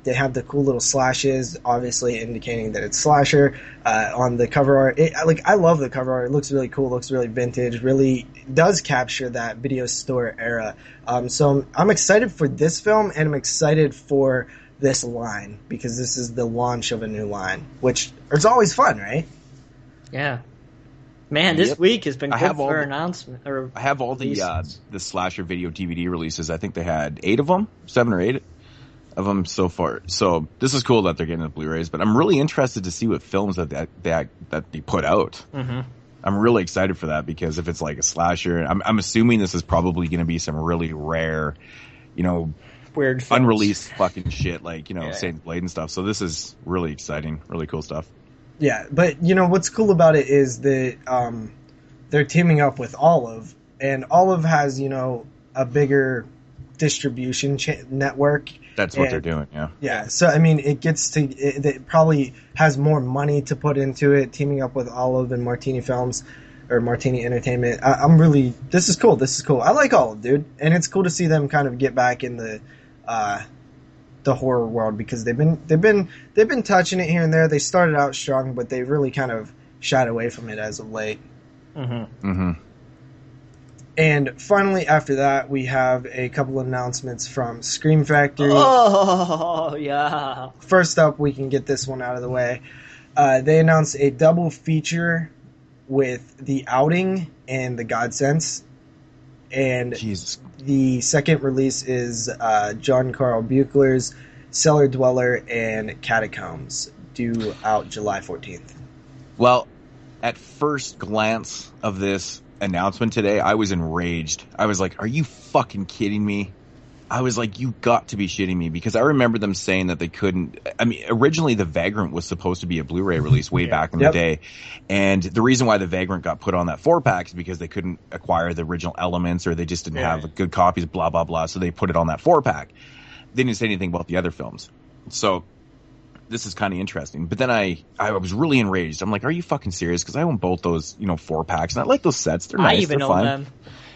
They have the cool little slashes, obviously indicating that it's slasher. On the cover art, I love the cover art. It looks really cool, looks really vintage, really does capture that video store era. So I'm excited for this film, and I'm excited for this line, because this is the launch of a new line, which is always fun, right? Yeah. Man, this week has been good for announcement. I have all the slasher video DVD releases. I think they had 8 of them, 7 or 8 of them so far. So this is cool that they're getting the Blu-rays, but I'm really interested to see what films that they put out. Mm-hmm. I'm really excited for that, because if it's like a slasher, I'm assuming this is probably going to be some really rare, you know, weird films. Unreleased fucking shit, like, you know, Satan's Blade and stuff. So this is really exciting, really cool stuff. Yeah, but you know what's cool about it is that they're teaming up with Olive, and Olive has, you know, a bigger distribution network. That's what they're doing, yeah. Yeah, so I mean, it probably has more money to put into it, teaming up with Olive and Martini Films or Martini Entertainment. This is cool. I like Olive, dude, and it's cool to see them kind of get back in the horror world, because they've been touching it here and there. They started out strong, but they really kind of shied away from it as of late. Mm-hmm. Mm-hmm. And finally, after that, we have a couple of announcements from Scream Factory. Oh, yeah. First up, we can get this one out of the way. They announced a double feature with The Outing and The Godsense. And the second release is John Carl Buechler's Cellar Dweller and Catacombs, due out July 14th. Well, at first glance of this announcement today, I was enraged. I was like, are you fucking kidding me? I was like, you got to be shitting me, because I remember them saying that they couldn't. I mean, originally the Vagrant was supposed to be a Blu-ray release way back in the day, and the reason why the Vagrant got put on that 4-pack is because they couldn't acquire the original elements, or they just didn't have good copies, blah blah blah, so they put it on that 4-pack. They didn't say anything about the other films. So this is kind of interesting. But then I was really enraged. I'm like, are you fucking serious? Because I own both those, you know, 4-packs, and I like those sets. They're nice. I even they're own fun. them.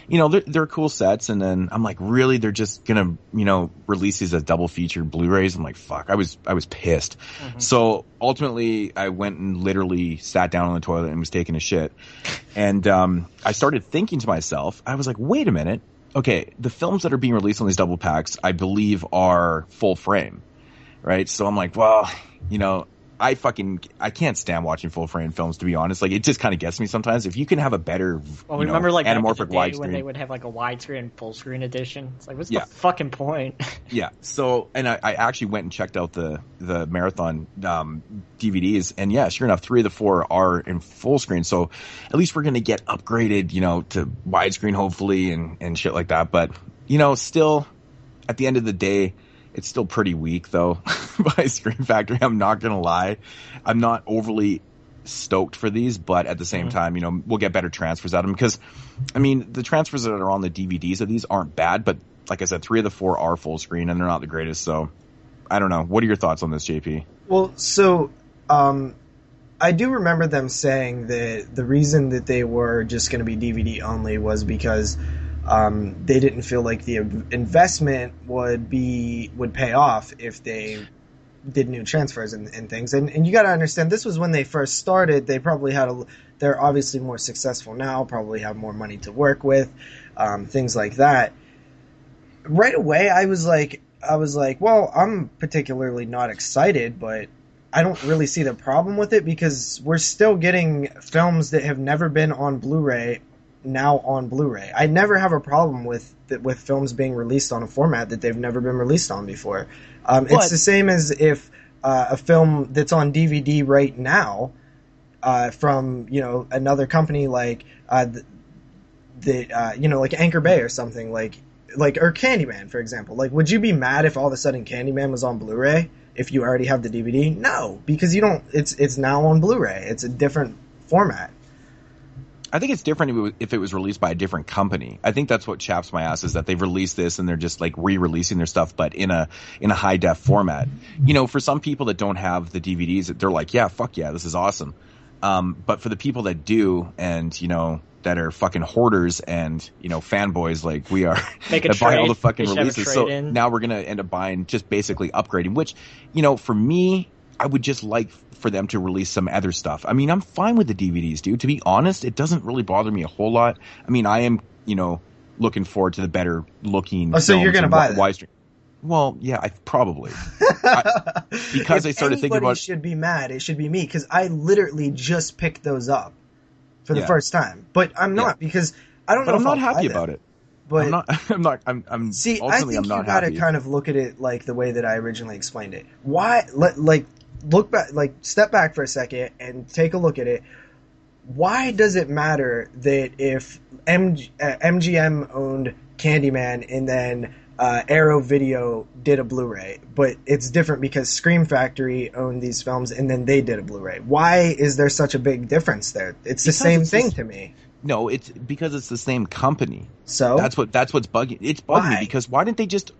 You know, they're cool sets. And then I'm like, really? They're just gonna, you know, release these as double feature Blu-rays? I'm like, fuck. I was pissed. Mm-hmm. So ultimately, I went and literally sat down on the toilet and was taking a shit. And I started thinking to myself, I was like, wait a minute. Okay, the films that are being released on these double packs, I believe, are full frame, right? So I'm like, well, you know, I can't stand watching full frame films, to be honest. Like, it just kind of gets me sometimes. If you can have a better, remember like anamorphic widescreen when they widescreen. would have like a widescreen and full screen edition. It's like, what's Yeah. the fucking point? Yeah. So, and I actually went and checked out the marathon DVDs, and yeah, sure enough, 3 of the 4 are in full screen. So at least we're gonna get upgraded, to widescreen hopefully and shit like that. But still, at the end of the day, it's still pretty weak though by Scream Factory. I'm not gonna lie, I'm not overly stoked for these, but at the same time, we'll get better transfers out of them, because the transfers that are on the DVDs of these aren't bad, but like I said, 3 of the 4 are full screen and they're not the greatest. So I don't know. What are your thoughts on this, JP? Well, so I do remember them saying that the reason that they were just going to be DVD only was because they didn't feel like the investment would pay off if they did new transfers and things. And you got to understand, this was when they first started. They probably they're obviously more successful now, probably have more money to work with, things like that. Right away, I was like, well, I'm particularly not excited, but I don't really see the problem with it, because we're still getting films that have never been on Blu-ray now on Blu-ray. I never have a problem with films being released on a format that they've never been released on before. It's the same as if a film that's on DVD right now from another company like like Anchor Bay or something like or Candyman, for example. Like, would you be mad if all of a sudden Candyman was on Blu-ray if you already have the DVD? No, because you don't. It's now on Blu-ray. It's a different format. I think it's different if it was released by a different company. I think that's what chaps my ass, is that they've released this and they're just like re-releasing their stuff, but in a high def format. For some people that don't have the DVDs, they're like, yeah, fuck yeah, this is awesome. But for the people that do, and that are fucking hoarders and fanboys like we are, that buy all the fucking releases. So now we're gonna end up buying, just basically upgrading. Which, for me, I would just like for them to release some other stuff. I'm fine with the DVDs, dude. To be honest, it doesn't really bother me a whole lot. I am, looking forward to the better looking. Oh, so you're gonna buy that? Widescreen. Well, yeah, I probably because I started thinking about. Should be mad. It should be me, because I literally just picked those up for the first time. But I'm not, because I don't know. But I'm if not I'll happy buy about them. it. But I'm see, ultimately, I think I'm not you gotta happy. kind of look at it like the way that I originally explained it. Why, look back, step back for a second and take a look at it. Why does it matter that if MGM owned Candyman and then Arrow Video did a Blu-ray, but it's different because Scream Factory owned these films and then they did a Blu-ray? Why is there such a big difference there? It's the same thing to me. No, it's because it's the same company. So that's what's bugging. It's bugging me, because why didn't they just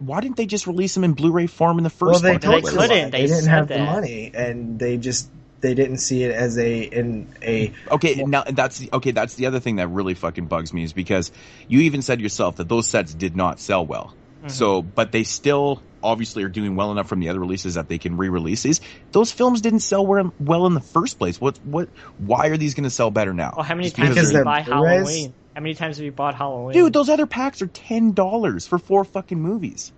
release them in Bluray form in the first place? They couldn't. They didn't have the money, and they didn't see it as that's the other thing that really fucking bugs me, is because you even said yourself that those sets did not sell well. Mm-hmm. So, but they still obviously are doing well enough from the other releases that they can re-release these. Those films didn't sell well in the first place. Why are these going to sell better now? Well, how many times have you buy Halloween? How many times have you bought Halloween? Dude, those other packs are $10 for 4 fucking movies.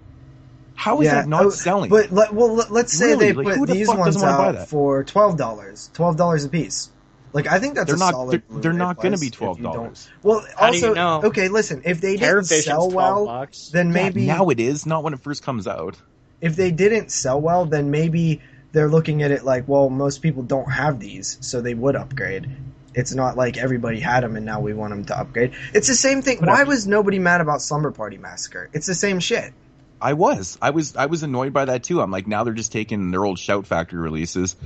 How is that not selling? But let's say they put these ones out for $12 a piece. I think that's solid. They're not going to be $12. Well, how do you know? Okay, listen. If they didn't sell well, then maybe now it is not when it first comes out. If they didn't sell well, then maybe they're looking at it like, well, most people don't have these, so they would upgrade. It's not like everybody had them and now we want them to upgrade. It's the same thing. Why was nobody mad about Slumber Party Massacre? It's the same shit. I was annoyed by that too. I'm like, now they're just taking their old Shout Factory releases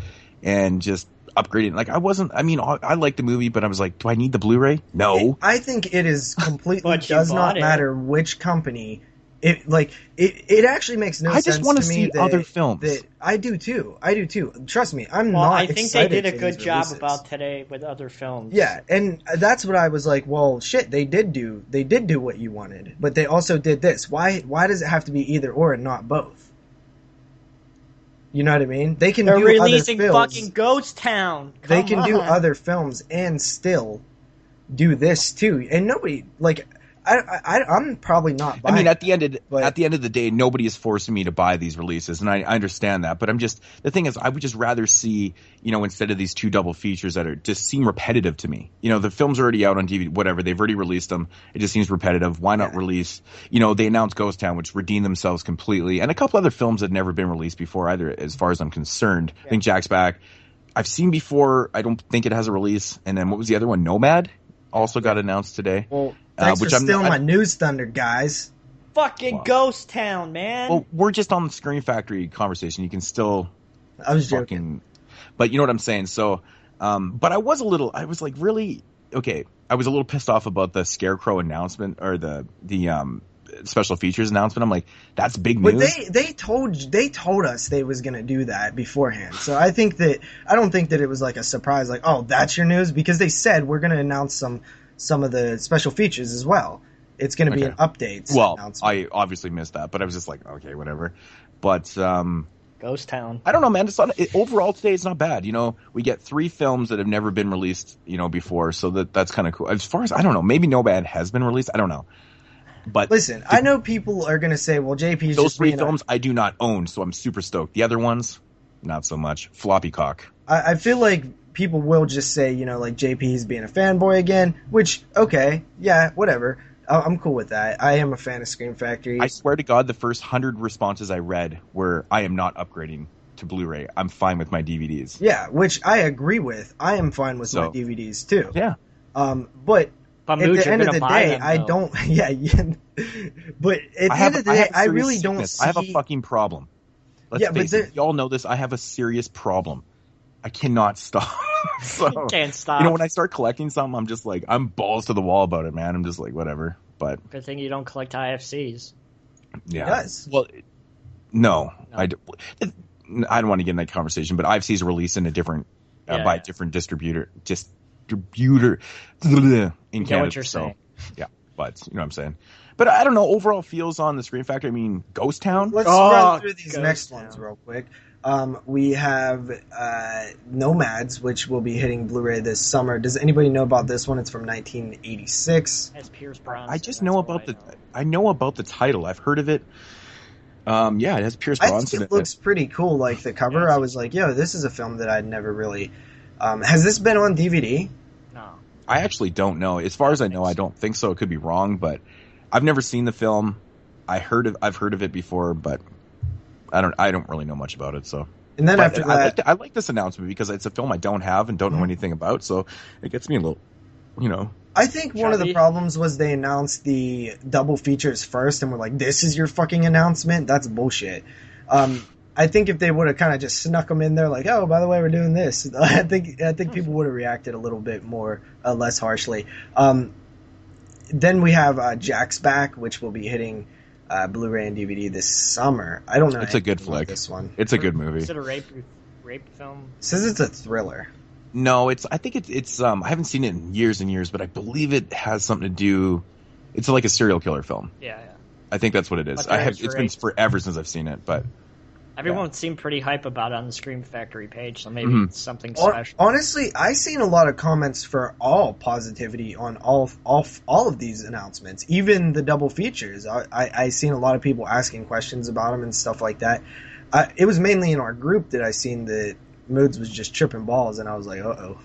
and just upgrading. I liked the movie, but I was like, do I need the Blu-ray? No. I think it is completely does not matter which company. It actually makes no sense to me. I just want to see other films. I do too. Trust me, I think they did a good job about today with other films. Yeah, and that's what I was like, well, shit, they did do what you wanted, but they also did this. Why does it have to be either or and not both? You know what I mean? They're releasing fucking Ghost Town. They can do other films and still do this too. And nobody, I'm probably not buying. I mean, at the end of the day, nobody is forcing me to buy these releases, and I understand that. But the thing is, I would just rather see, instead of these 2 double features that are just seem repetitive to me. The film's already out on DVD, whatever. They've already released them. It just seems repetitive. Why not release? They announced Ghost Town, which redeemed themselves completely, and a couple other films that had never been released before either, as far as I'm concerned. Yeah. I think Jack's Back. I've seen before. I don't think it has a release. And then what was the other one? Nomad also got announced today. Well, thanks for stealing my news thunder, guys. Fucking Ghost Town, man. Well, we're just on the Screen Factory conversation. You can still. I was joking. But you know what I'm saying. So, but I was a little pissed off about the Scarecrow announcement or the special features announcement. I'm like, that's big news. But they told us they was gonna do that beforehand. So I don't think that it was like a surprise, like, oh, that's your news, because they said we're gonna announce some of the special features as well. It's gonna be an update. Well, I obviously missed that, but I was just like, okay, whatever. But Ghost Town. I don't know, man. Overall today, it's not bad. We get 3 films that have never been released, before, so that's kind of cool. As far as I don't know, maybe Nomad has been released. I don't know. But listen, I know people are going to say, well, JP's those 3 films I do not own, so I'm super stoked. The other ones, not so much. Floppy cock. I feel like people will just say, like JP's being a fanboy again, which, okay, yeah, whatever. I'm cool with that. I am a fan of Scream Factory. I swear to God, the first 100 responses I read were, I am not upgrading to Blu-ray. I'm fine with my DVDs. Yeah, which I agree with. I am fine with my DVDs too. Yeah. But at the end of the day, I don't. Yeah. But at the end of the day, I really don't see. I have a fucking problem. Let's face it. Y'all know this. I have a serious problem. I cannot stop. You can't stop. When I start collecting something, I'm just like, I'm balls to the wall about it, man. I'm just like, whatever. But good thing you don't collect IFCs. Yeah. He does. Well, no. I don't want to get in that conversation, but IFCs are released in a different by a different distributor in Canada. What you're saying. Yeah, but you know what I'm saying. But I don't know. Overall feels on the Screen Factory. I mean, Ghost Town. Let's run through these next ones real quick. We have Nomads, which will be hitting Blu-ray this summer. Does anybody know about this one? It's from 1986. Has Pierce Brosnan. I just know about I know about the title. I've heard of it. Yeah, it has Pierce Brosnan. I think it looks pretty cool. Like the cover, I was like, yo, this is a film that I'd never really. Has this been on DVD? No. I actually don't know. As far as I know, I don't think so. It could be wrong, but I've never seen the film. I've heard of it before, but I don't really know much about it. So, and then after that, I like this announcement because it's a film I don't have and don't know anything about. So it gets me a little, I think one of the problems was they announced the double features first, and we're like, "This is your fucking announcement." That's bullshit. I think if they would have kind of just snuck them in there, like, "Oh, by the way, we're doing this," I think people would have reacted a little bit more less harshly. Then we have Jack's Back, which will be hitting Blu-ray and DVD this summer. I don't know. It's a good flick. This one. It's a good movie. Is it a rape film? It says it's a thriller. No, I think it's I haven't seen it in years and years, but I believe it has something to do. It's like a serial killer film. Yeah. I think that's what it is. It's been forever since I've seen it, but everyone seemed pretty hype about it on the Scream Factory page, so maybe it's something special. Honestly, I seen a lot of comments for all positivity on all of these announcements, even the double features. I seen a lot of people asking questions about them and stuff like that. It was mainly in our group that I seen that Moodz was just tripping balls, and I was like, uh-oh.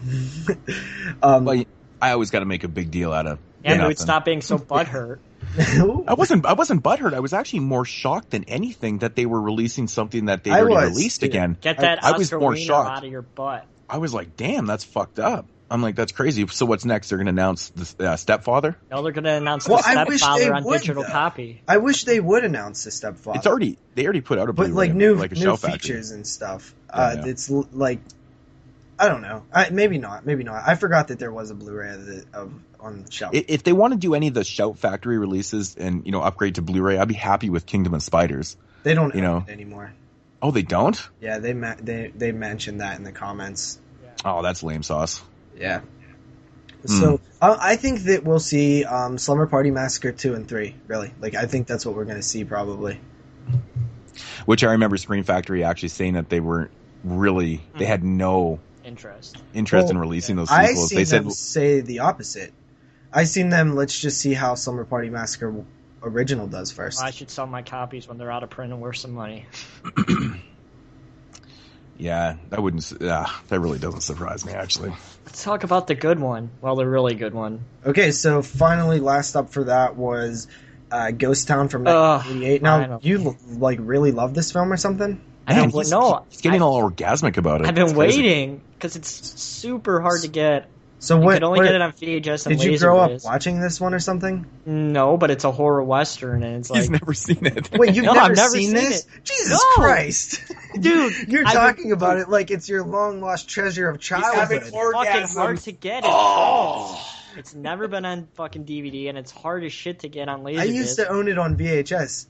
Well, I always got to make a big deal out of Moodz stop being so butthurt. I wasn't butthurt. I was actually more shocked than anything that they were releasing something that they already released again. Get that Oscar wiener out of your butt. I was like, damn, that's fucked up. I'm like, that's crazy. So what's next? They're going to announce the Stepfather? No, they're going to announce the Stepfather on digital copy. I wish they would announce the Stepfather. They already put out a Blu-ray, but like new features factory and stuff. It's like, I don't know. Maybe not. I forgot that there was a Blu-ray on the shelf. If they want to do any of the Shout Factory releases and upgrade to Blu-ray, I'd be happy with Kingdom of Spiders. They don't own it anymore. Oh, they don't? Yeah, they mentioned that in the comments. Yeah. Oh, that's lame sauce. Yeah. So I think that we'll see Slumber Party Massacre 2 and 3. Really, I think that's what we're going to see probably. Which I remember Screen Factory actually saying that they weren't really. They had no interest in releasing those sequels. They said them say the opposite. I seen them. Let's just see how Slumber Party Massacre original does first. I should sell my copies when they're out of print and worth some money. Yeah, that really doesn't surprise me, actually. Let's talk about the good one. Well, the really good one. Okay, so finally, last up for that was Ghost Town from 1988. Now, you really love this film or something? Man, he's getting all orgasmic about it. I've been waiting because it's super hard to get. So you could only get it on VHS and Did you grow up watching this one or something? No, but it's a horror western, and it's like he's never seen it. Wait, you've never seen this? Jesus Christ, dude! You're talking about it like it's your long lost treasure of childhood. It's fucking hard to get. It's never been on fucking DVD, and it's hard as shit to get on Laserdisc. I used to own it on VHS.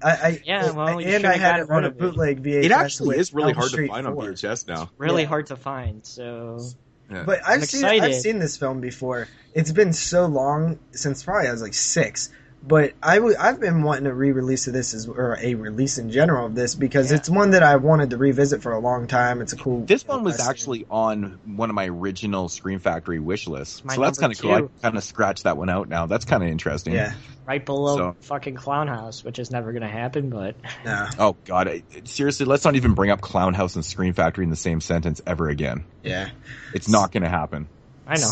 I had it on a bootleg VHS. It actually is really hard to find on VHS now. Really hard to find. So. Yeah. But I've seen this film before. It's been so long since probably I was like 6. But I've been wanting a re-release of this or a release in general of this because it's one that I wanted to revisit for a long time. It's a cool. This one was actually on one of my original Scream Factory wish lists, so that's kind of cool. I kind of scratched that one out now. That's kind of interesting. Yeah, right below fucking Clown House, which is never gonna happen. But oh god, seriously, let's not even bring up Clown House and Scream Factory in the same sentence ever again. Yeah, it's not gonna happen. I know.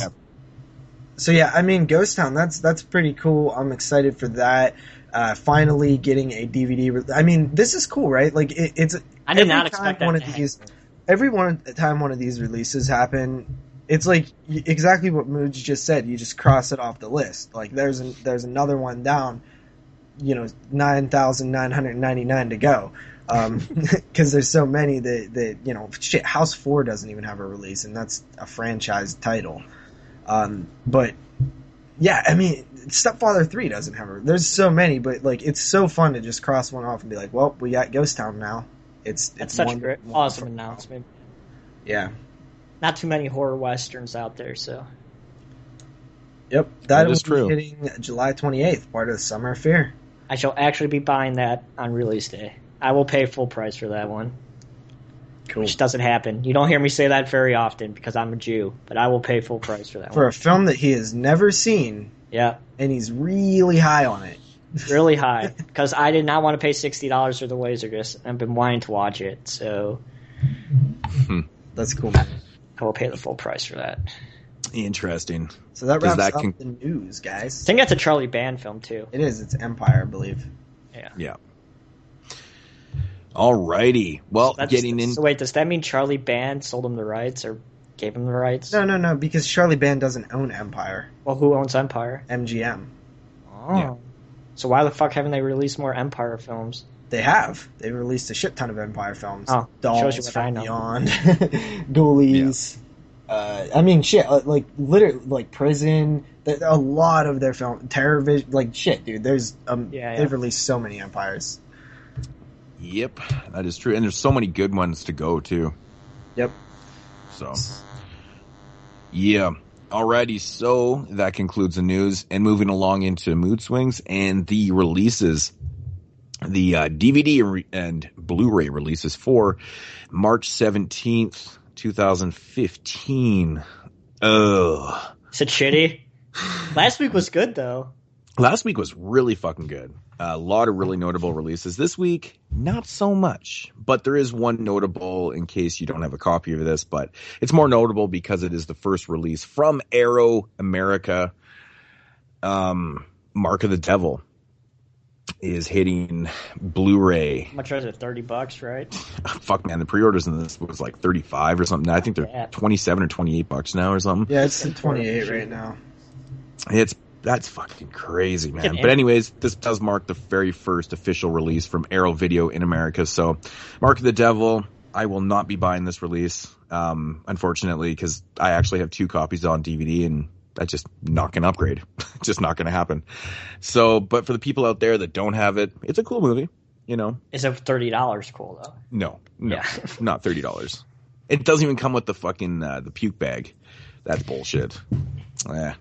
So yeah, I mean, Ghost Town, that's pretty cool. I'm excited for that. Finally getting a DVD. I mean, this is cool, right? Like it's. I did not expect that. Every time one of these releases happen, it's like exactly what Moodz just said. You just cross it off the list. Like there's another one down. 9,999 to go. Because there's so many that House 4 doesn't even have a release, and that's a franchise title. But yeah, I mean, Stepfather 3 doesn't have there's so many, but it's so fun to just cross one off and be like, well, we got Ghost Town now. It's such an awesome announcement. Yeah. Not too many horror westerns out there, so. Yep, that is true. Hitting July 28th, part of the Summer of Fear. I shall actually be buying that on release day. I will pay full price for that one. Cool. Which doesn't happen. You don't hear me say that very often because I'm a Jew, but I will pay full price for that one. For a film that he has never seen. Yeah. And he's really high on it. Really high. Because I did not want to pay $60 for the Laserdisc. I've been wanting to watch it, so. That's cool, man. I will pay the full price for that. Interesting. So that wraps up the news, guys. I think that's a Charlie Band film, too. It is. It's Empire, I believe. Yeah. Alrighty. Well, So wait, does that mean Charlie Band sold him the rights or gave him the rights? No, because Charlie Band doesn't own Empire. Well, who owns Empire? MGM. Oh. Yeah. So why the fuck haven't they released more Empire films? They have. They released a shit ton of Empire films. Oh, Dolls from Beyond, Ghoulies. Yeah. I mean, shit, literally, Prison. A lot of their film, Terror Vision, shit, dude. There's they've released so many Empires. Yep, that is true. And there's so many good ones to go, too. Yep. So, yeah. Alrighty, so that concludes the news. And moving along into Mood Swings and the releases. The DVD and Blu-ray releases for March 17th, 2015. Ugh. Is it shitty? Last week was good, though. Last week was really fucking good. A lot of really notable releases. This week, not so much. But there is one notable, in case you don't have a copy of this, but it's more notable because it is the first release from Arrow America. Mark of the Devil is hitting Blu-ray. How much was it? $30, right? Fuck, man. The pre-orders in this was like 35 or something. I think they're 27 or $28 now or something. Yeah, it's 28 right now. That's fucking crazy, man. But anyways, this does mark the very first official release from Arrow Video in America. So, Mark of the Devil, I will not be buying this release, unfortunately, because I actually have 2 copies on DVD, and that's just not going to upgrade. Just not going to happen. So, but for the people out there that don't have it, it's a cool movie, you know. Is it $30 cool, though? No, not $30. It doesn't even come with the fucking, the puke bag. That's bullshit. Yeah.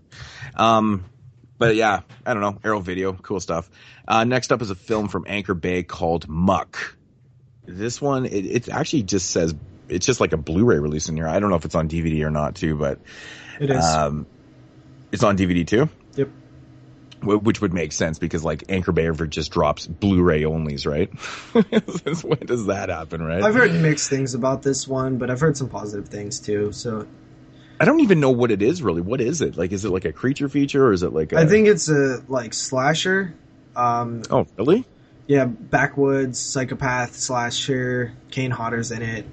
But yeah, I don't know. Arrow Video, cool stuff. Next up is a film from Anchor Bay called Muck. This one, it actually just says, it's just like a Blu-ray release in here. I don't know if it's on DVD or not, too, but it is. It's on DVD too? Yep. Which would make sense because like Anchor Bay River just drops Blu-ray onlys, right? When does that happen, right? I've heard mixed things about this one, but I've heard some positive things too. So I don't even know what it is really. What is it? Like, is it like a creature feature or is it like I think it's a like slasher. Oh, really? Yeah, backwoods, psychopath, slasher, Kane Hodder's in it.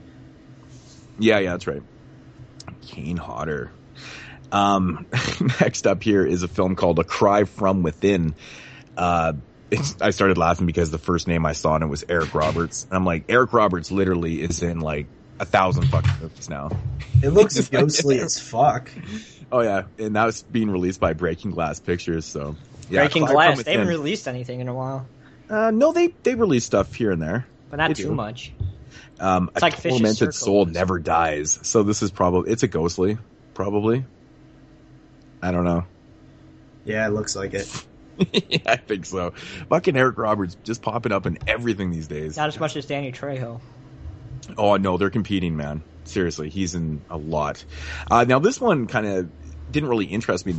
Yeah, that's right. Kane Hodder. Next up here is a film called A Cry from Within. I started laughing because the first name I saw in it was Eric Roberts. And I'm like, Eric Roberts literally is in like 1,000 fucking movies now. It looks ghostly as fuck. Oh yeah, and that was being released by Breaking Glass Pictures. So yeah, Breaking Glass. They haven't released anything in a while. No, they release stuff here and there, but not too much. It's like a tormented soul never dies. So this is it's a ghostly, probably. I don't know. Yeah, it looks like it. Yeah, I think so. Fucking Eric Roberts just popping up in everything these days. Not as much as Danny Trejo. Oh, no, they're competing, man. Seriously, he's in a lot. Now, this one kind of didn't really interest me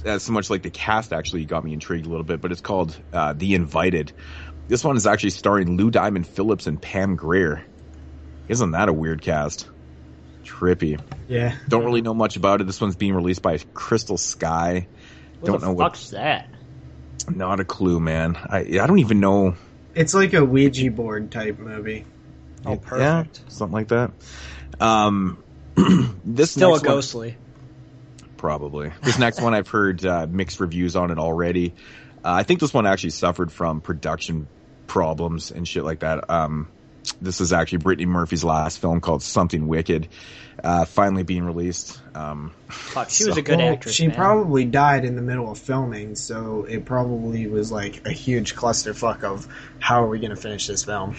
as so much. Like the cast actually got me intrigued a little bit, but it's called The Invited. This one is actually starring Lou Diamond Phillips and Pam Grier. Isn't that a weird cast? Trippy. Yeah. Don't really know much about it. This one's being released by Crystal Sky. What the fuck's that? Not a clue, man. I don't even know. It's like a Ouija board type movie. Oh, perfect. Yeah, something like that. This still next a ghostly. Probably. This next one I've heard mixed reviews on it already. I think this one actually suffered from production problems and shit like that. This is actually Brittany Murphy's last film called Something Wicked, finally being released. Fuck, she was a good actress. She man. probably died in the middle of filming, so it probably was like a huge clusterfuck of how are we going to finish this film.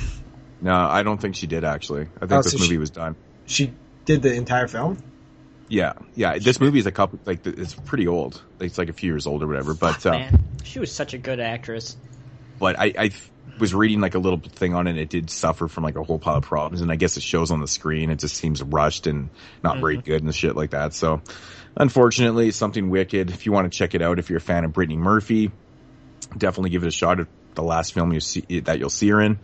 No, I don't think she did actually. I think this movie was done. She did the entire film? Yeah. This movie is a couple, like, it's pretty old. It's like a few years old or whatever. But man, she was such a good actress. But I was reading like a little thing on it. It did suffer from like a whole pile of problems, and I guess it shows on the screen. It just seems rushed and not very good and shit like that. So, unfortunately, Something Wicked. If you want to check it out, if you're a fan of Brittany Murphy, definitely give it a shot. At the last film you'll see her in.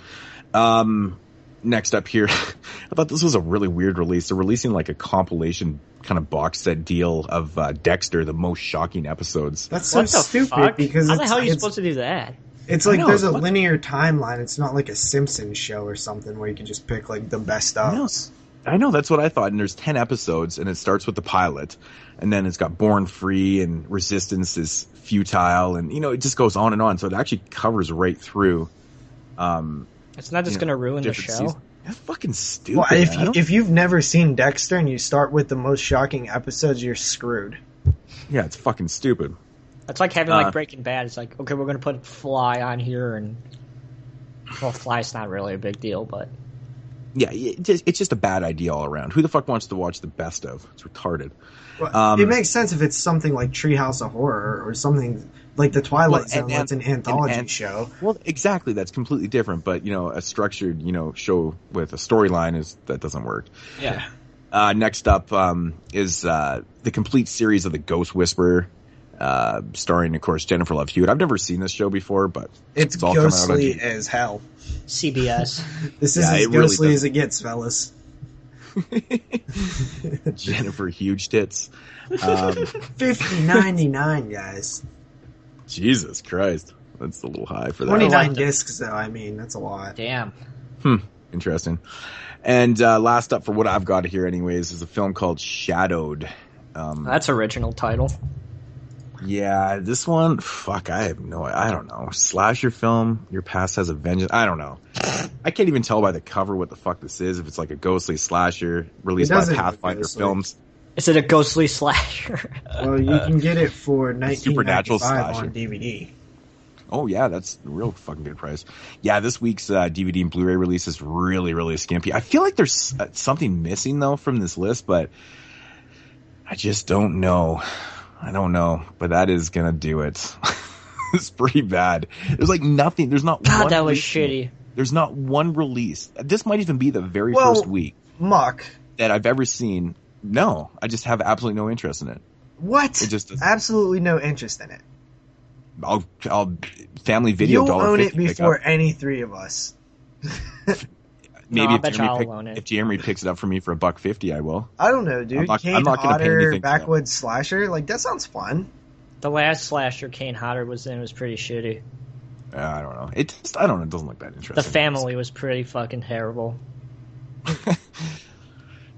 Next up here, I thought this was a really weird release. They're releasing like a compilation kind of box set deal of Dexter, the most shocking episodes. That's so stupid. Fuck? Because how the hell are you supposed to do that? It's like there's a linear timeline. It's not like a Simpsons show or something where you can just pick like the best of. I know, that's what I thought. And there's 10 episodes, and it starts with the pilot, and then it's got Born Free and Resistance is Futile, and it just goes on and on. So it actually covers right through. It's not just going to ruin the show. Seasons. That's fucking stupid. Well, if you've never seen Dexter and you start with the most shocking episodes, you're screwed. Yeah, it's fucking stupid. It's like having like Breaking Bad. It's like, okay, we're going to put Fly on here, and Fly's not really a big deal, but yeah, it's just a bad idea all around. Who the fuck wants to watch the best of? It's retarded. Well, it makes sense if it's something like Treehouse of Horror or something like The Twilight Zone. That's an anthology show. Well, exactly. That's completely different. But a structured show with a storyline that doesn't work. Yeah. Next up is the complete series of The Ghost Whisperer. Starring, of course, Jennifer Love Hewitt. I've never seen this show before, but it's all ghostly coming out on as hell. CBS. This is as ghostly as it gets, fellas. Jennifer Huge Tits. $50.99, guys. Jesus Christ, that's a little high for that. 29 discs, though. I mean, that's a lot. Damn. Interesting. And last up for what I've got here, anyways, is a film called Shadowed. That's original title. Yeah, this one, fuck, I don't know. Slasher film, Your Past Has a Vengeance. I don't know. I can't even tell by the cover what the fuck this is. If it's like a ghostly slasher released by Pathfinder Films. Is it a ghostly slasher? Well, you can get it for Supernatural $19.95 slasher on DVD. Oh yeah, that's a real fucking good price. Yeah, this week's DVD and Blu-ray release is really, really skimpy. I feel like there's something missing though from this list, but I just don't know. I don't know, but that is gonna do it. It's pretty bad. There's like nothing. There's not. God, one that was release. shitty. There's not one release. This might even be the very first week that I've ever seen. No, I just have absolutely no interest in it. What? It just absolutely no interest in it. I'll family video You'll $1.50 own it before pickup. any three of us. Maybe No, I if bet you I'll own it. Jeremy picks it up for me for $1.50, I will. I don't know, dude. I'm not going to pay anything. Backwoods slasher, like that sounds fun. The last slasher Kane Hodder was in was pretty shitty. I don't know. It doesn't look that interesting. The family was pretty fucking terrible.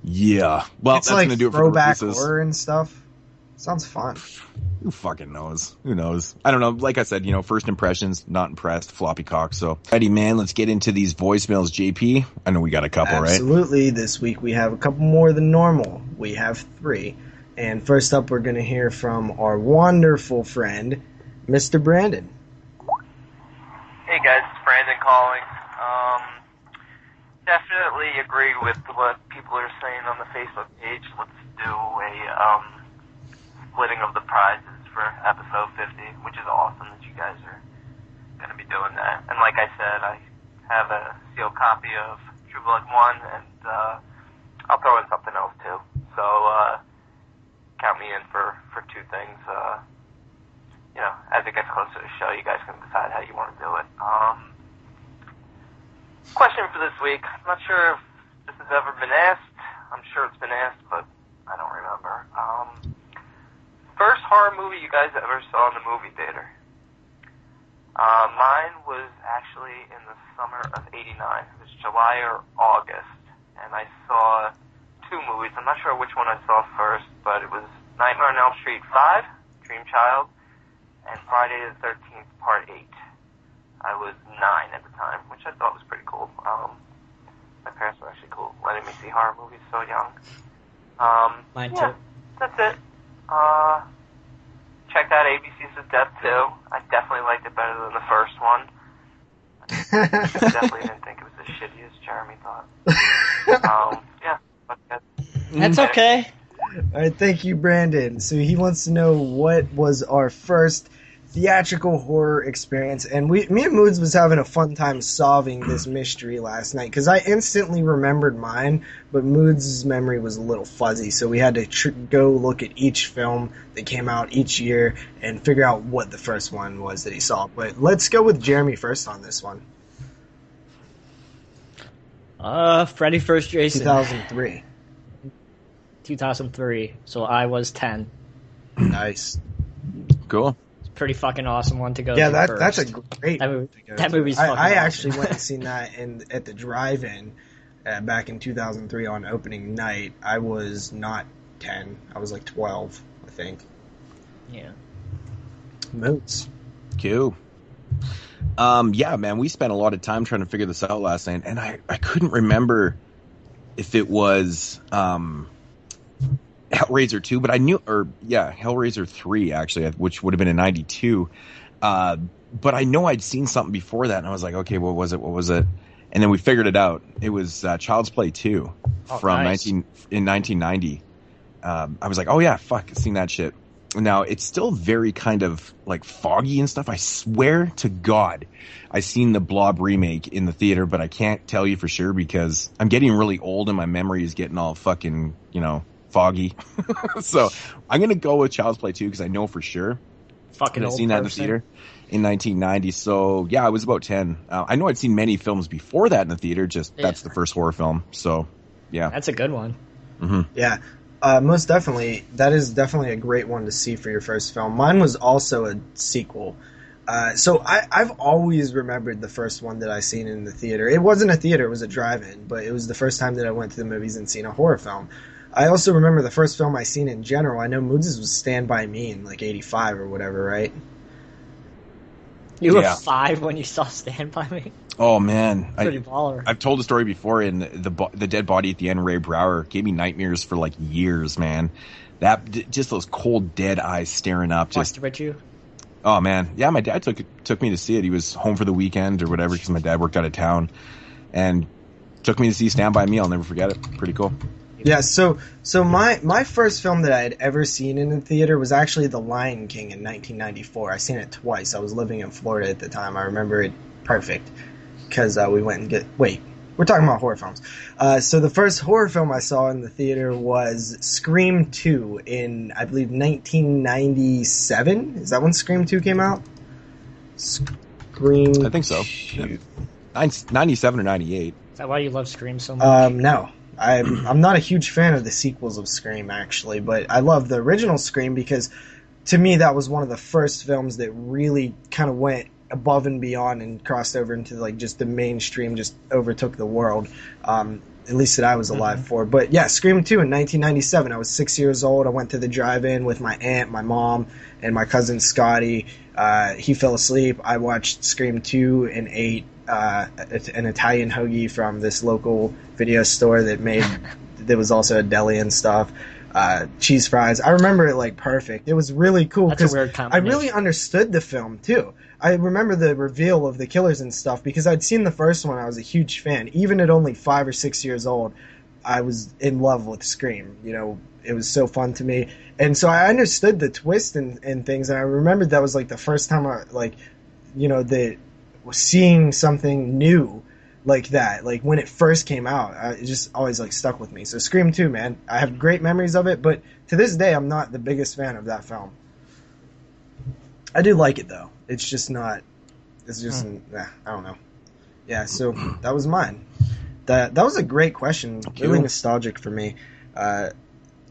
Yeah. Well, It's that's like going to do it for the throwback releases. horror and stuff. Sounds fun. Who fucking knows? Who knows? I don't know. Like I said, first impressions, not impressed, floppy cock. So, ready, man, let's get into these voicemails, JP. I know we got a couple, right? Absolutely. This week we have a couple more than normal. We have 3. And first up, we're going to hear from our wonderful friend, Mr. Brandon. Hey guys, it's Brandon calling. Definitely agree with what people are saying on the Facebook page. Let's do a splitting of the prizes for episode 50, which is awesome that you guys are going to be doing that. And like I said, I have a sealed copy of True Blood 1, and I'll throw in something else too. So count me in for 2 things. As it gets closer to the show, you guys can decide how you want to do it. Question for this week. I'm not sure if this has ever been asked. I'm sure it's been asked, but I don't remember. First horror movie you guys ever saw in the movie theater? Mine was actually in the summer of '89. It was July or August, and I saw 2 movies. I'm not sure which one I saw first, but it was Nightmare on Elm Street 5, Dream Child, and Friday the 13th, Part 8. I was 9 at the time, which I thought was pretty cool. My parents were actually cool, letting me see horror movies so young. Mine too. That's it. Checked out ABC's of Death 2. I definitely liked it better than the first one. I definitely didn't think it was as shitty as Jeremy thought. That's okay. All right, thank you, Brandon. So he wants to know what was our first theatrical horror experience, and me and Moodz was having a fun time solving this mystery last night because I instantly remembered mine, but Moodz's memory was a little fuzzy, so we had to go look at each film that came out each year and figure out what the first one was that he saw. But let's go with Jeremy first on this one. Freddy vs. Jason. 2003. 2003. So I was 10. Nice. Cool. Pretty fucking awesome one to go. Yeah, to that's a first. great. That movie's fucking I awesome. actually went and seen that at the drive-in back in 2003 on opening night. I was not 10. I was like 12, I think. Yeah. Moodz. Cool. Yeah, man, we spent a lot of time trying to figure this out last night, and I couldn't remember if it was Hellraiser 2, but I knew, Hellraiser 3 actually, which would have been in 92. But I know I'd seen something before that, and I was like, okay, what was it? And then we figured it out. It was Child's Play 2 from nice. 1990. I was like, oh yeah, fuck, I've seen that shit. Now, it's still very kind of like foggy and stuff. I swear to God, I seen the Blob remake in the theater, but I can't tell you for sure because I'm getting really old and my memory is getting all fucking, foggy. So I'm going to go with Child's Play 2 because I know for sure. Fucking I've old seen that in the theater in 1990. So yeah, I was about 10. I know I'd seen many films before that in the theater. That's the first horror film. So yeah. That's a good one. Mm-hmm. Yeah. Most definitely. That is definitely a great one to see for your first film. Mine was also a sequel. So I've always remembered the first one that I seen in the theater. It wasn't a theater, it was a drive-in, but it was the first time that I went to the movies and seen a horror film. I also remember the first film I seen in general. I know Moodz was Stand By Me in like 85 or whatever, right? You were 5 when you saw Stand By Me? Oh man, Pretty baller. I've told the story before. In the dead body at the end, Ray Brower gave me nightmares for like years, man. That just those cold dead eyes staring up. Just Watched it with you? Oh man, yeah. My dad took me to see it. He was home for the weekend or whatever because my dad worked out of town, and took me to see Stand By Me. I'll never forget it. Pretty cool. Yeah, so my first film that I had ever seen in the theater was actually The Lion King in 1994. I seen it twice. I was living in Florida at the time. I remember it perfect because we went and we're talking about horror films. So the first horror film I saw in the theater was Scream 2 in, I believe, 1997. Is that when Scream 2 came out? Scream. I think so. Shoot. 97 or 98. Is that why you love Scream so much? No. I'm not a huge fan of the sequels of Scream, actually, but I love the original Scream because, to me, that was one of the first films that really kind of went above and beyond and crossed over into like just the mainstream, just overtook the world. At least that I was alive for. But yeah, Scream 2 in 1997. I was 6 years old. I went to the drive-in with my aunt, my mom, and my cousin Scotty. He fell asleep. I watched Scream 2 and ate an Italian hoagie from this local video store that was also a deli and stuff. Cheese fries. I remember it like perfect. It was really cool because I really understood the film too. I remember the reveal of the killers and stuff because I'd seen the first one. I was a huge fan. Even at only 5 or 6 years old, I was in love with Scream. You know, it was so fun to me. And so I understood the twist and things. And I remembered that was like the first time I, like, you know, seeing something new like that. Like when it first came out, it just always like stuck with me. So Scream 2, man, I have great memories of it. But to this day, I'm not the biggest fan of that film. I do like it though. It's just not. It's just. I don't know. Yeah. So that was mine. That was a great question. Really nostalgic for me. Oh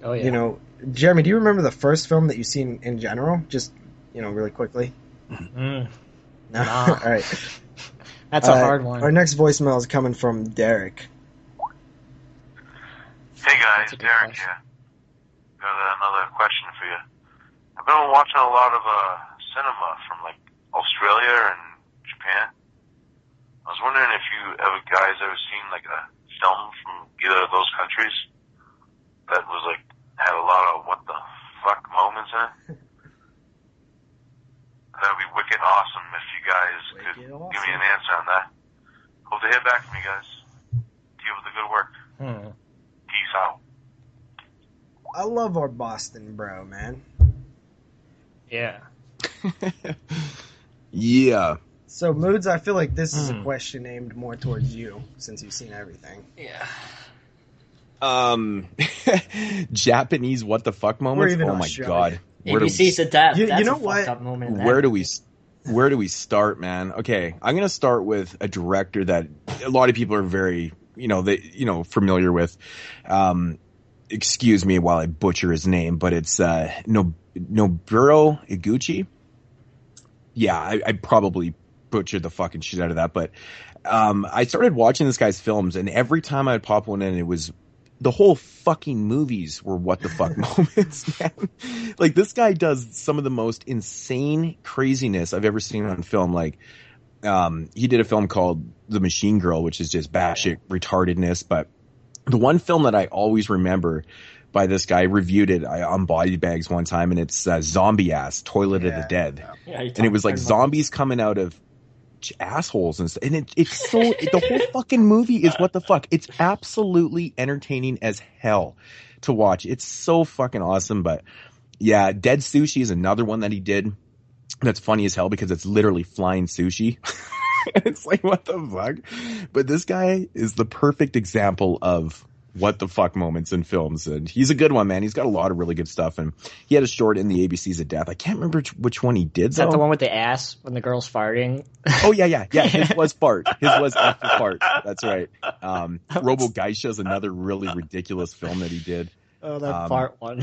yeah. You know, Jeremy, do you remember the first film that you've seen in general? Just really quickly. No. Nah. All right. That's a hard one. Our next voicemail is coming from Derek. Hey guys, Derek here. Got another question for you. I've been watching a lot of cinema from like Australia and Japan. I was wondering if you guys ever seen like a film from either of those countries that was like had a lot of what the fuck moments in it. That would be wicked awesome if you guys could give me an answer on that. Hope to hear back from you guys. Keep up the good work. Peace out. I love our Boston bro, man. Yeah. Yeah. So, Moodz, I feel like this is a question aimed more towards you, since you've seen everything. Yeah. Japanese what the fuck moments? Oh my god. ABC's of Death. You That's know a what? fucked up moment. Where do we start, man? Okay, I'm gonna start with a director that a lot of people are very, familiar with. Excuse me while I butcher his name, but it's Nobuo Iguchi. Yeah, I probably butchered the fucking shit out of that, but I started watching this guy's films, and every time I'd pop one in, it was the whole fucking movies were what the fuck moments, man. Like, this guy does some of the most insane craziness I've ever seen on film. Like, he did a film called The Machine Girl, which is just batshit retardedness, but the one film that I always remember by this guy, reviewed it on Body Bags one time, and it's Zombie Ass, Toilet of the Dead. Yeah, and it was like zombies coming out of assholes and stuff. And it's so, the whole fucking movie is what the fuck. It's absolutely entertaining as hell to watch. It's so fucking awesome. But yeah, Dead Sushi is another one that he did. That's funny as hell because it's literally flying sushi. It's like, what the fuck? But this guy is the perfect example of what the fuck moments in films, and he's a good one, man. He's got a lot of really good stuff, and he had a short in the ABCs of Death. I can't remember which one he did. Is that the one with the ass when the girl's farting? Oh yeah. His was fart. His was F for fart. That's right. Robo Geisha is another really ridiculous film that he did. Oh, that fart one.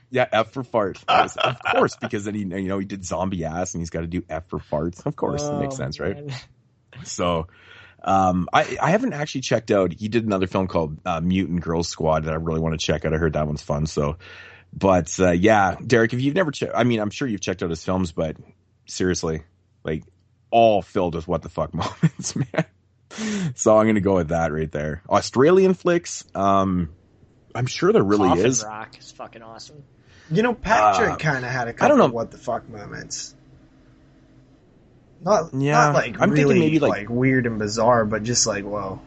Yeah, F for fart. Of course, because then he did Zombie Ass, and he's got to do F for farts. Of course, it makes sense, right? Man. So, I haven't actually checked out. He did another film called Mutant Girls Squad that I really want to check out. I heard that one's fun. So, but yeah, Derek, if you've never checked, I mean, I'm sure you've checked out his films, but seriously, like, all filled with what the fuck moments, man. So I'm gonna go with that right there. Australian flicks, I'm sure there really Coffin is. Rock is fucking awesome. Patrick kind of had a couple I don't know. of what the fuck moments. Not like I'm really thinking maybe like weird and bizarre, but just like, whoa.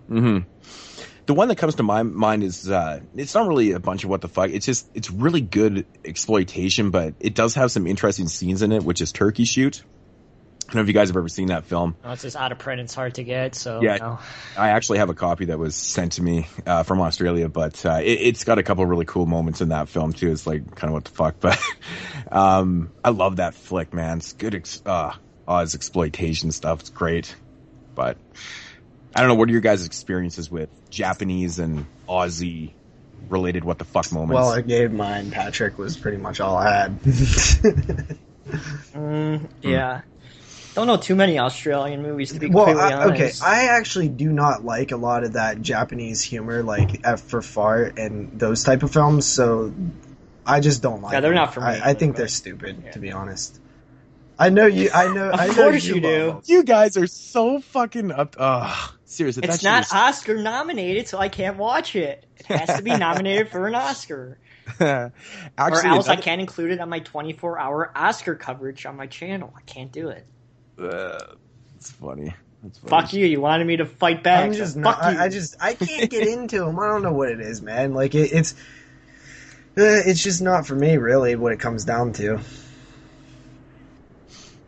Mm-hmm. The one that comes to my mind is it's not really a bunch of what the fuck. It's really good exploitation, but it does have some interesting scenes in it, which is Turkey Shoot. don't know if you guys have ever seen that film. Well, it's just out of print. It's hard to get. So Yeah, no. I actually have a copy that was sent to me from Australia, but it's got a couple of really cool moments in that film too. It's like kind of what the fuck, but I love that flick, man. It's good. Oz exploitation stuff. It's great, but I don't know. What are your guys' experiences with Japanese and Aussie related what the fuck moments? Well, I gave mine. Patrick was pretty much all I had. Yeah. Don't know too many Australian movies, to be completely honest. Okay, I actually do not like a lot of that Japanese humor, like F for Fart and those type of films, so I just don't like Yeah, they're them. not for me. I think they're stupid, to be honest. I know you. Of course you do. You guys are so fucking up. Seriously, It's not Oscar nominated, so I can't watch it. It has to be nominated for an Oscar. Actually, or else I can't include it on my 24-hour Oscar coverage on my channel. I can't do it. It's funny. Fuck you. You wanted me to fight back. I'm just so not. fuck you. I can't get into them. I don't know what it is, man. Like it's just not for me, really. What it comes down to.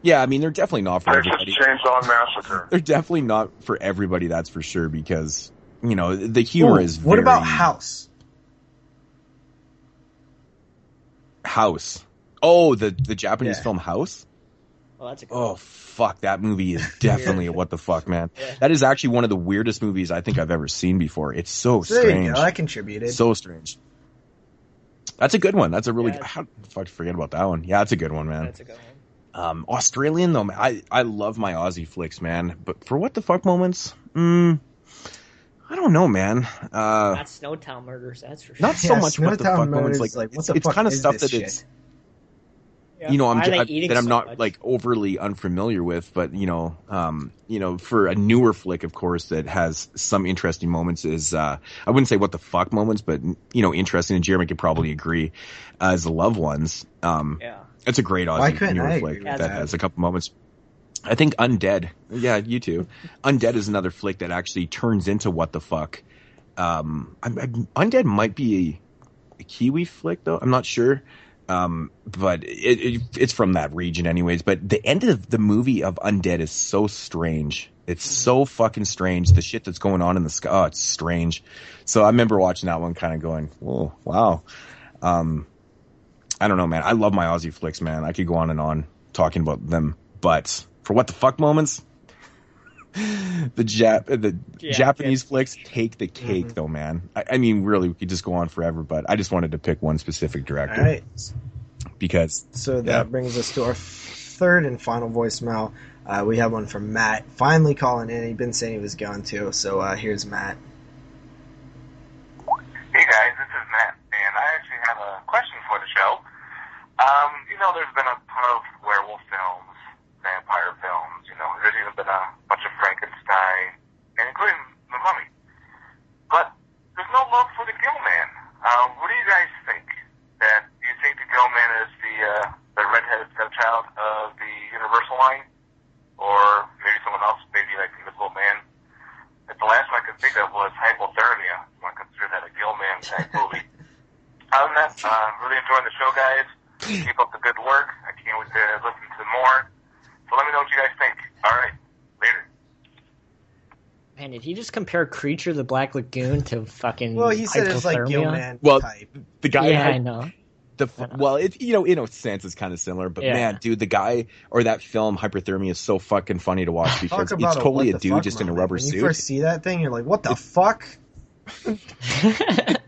Yeah, I mean, they're definitely not for everybody. Texas Chainsaw Massacre. They're definitely not for everybody, that's for sure, because, you know, the humor is very... What about House? House. Oh, the Japanese film House? Oh, that's a good Oh, fuck, that movie is definitely a what the fuck, man. Yeah. That is actually one of the weirdest movies I think I've ever seen before. It's so strange. There you go, I contributed. So strange. That's a good one. That's a really... How the fuck forget about that one? Yeah, that's a good one, man. That's a good one. Australian though, man, I love my Aussie flicks, man. But for what the fuck moments, I don't know, man. Not Snowtown Murders, that's for sure. Not so much what the fuck moments. Like what the it's fuck kind of is stuff this that shit? it's. You know, that I'm not much? like overly unfamiliar with, but you know, for a newer flick, of course, that has some interesting moments is I wouldn't say what the fuck moments, but you know, interesting. And Jeremy could probably agree as the Loved Ones. Yeah. It's a great Aussie newer flick that has a couple moments. I think Undead. Yeah, you too. Undead is another flick that actually turns into what the fuck. Undead might be a Kiwi flick though. I'm not sure. But it's from that region anyways. But the end of the movie of Undead is so strange. It's so fucking strange. The shit that's going on in the sky. Oh, it's strange. So I remember watching that one kind of going, oh, wow. I don't know, man. I love my Aussie flicks, man. I could go on and on talking about them. But for what the fuck moments, the Japanese flicks take the cake, though, man. I mean, really, we could just go on forever, but I just wanted to pick one specific director. All right. Because so that brings us to our third and final voicemail. We have one from Matt, finally calling in. He'd been saying he was going to, so here's Matt. Hey guys, this is Matt, and I actually have a question for the show. You know, there's been a ton of werewolf films, vampire films, you know, there's even been a bunch of Frankenstein, and including The Mummy. But there's no love for the Gill Man. What do you guys think? Do you think the Gill Man is the redheaded stepchild of the Universal line? Or maybe someone else, maybe like the Invisible Man? The last one I could think of was Hypothermia. You want to consider that a Gill Man type movie. Other than that, really enjoying the show, guys. Keep up the good work. I can't wait to listen to more. So let me know what you guys think. All right. Later. Man, did he just compare Creature the Black Lagoon to fucking Well, he said it's like Hypothermia? Gilman type. The guy... Yeah, I know. Well, it, you know, in a sense, it's kind of similar, but man, dude, the guy or that film Hypothermia is so fucking funny to watch because it's totally a dude just in a rubber suit. When you first see that thing, you're like, what the fuck?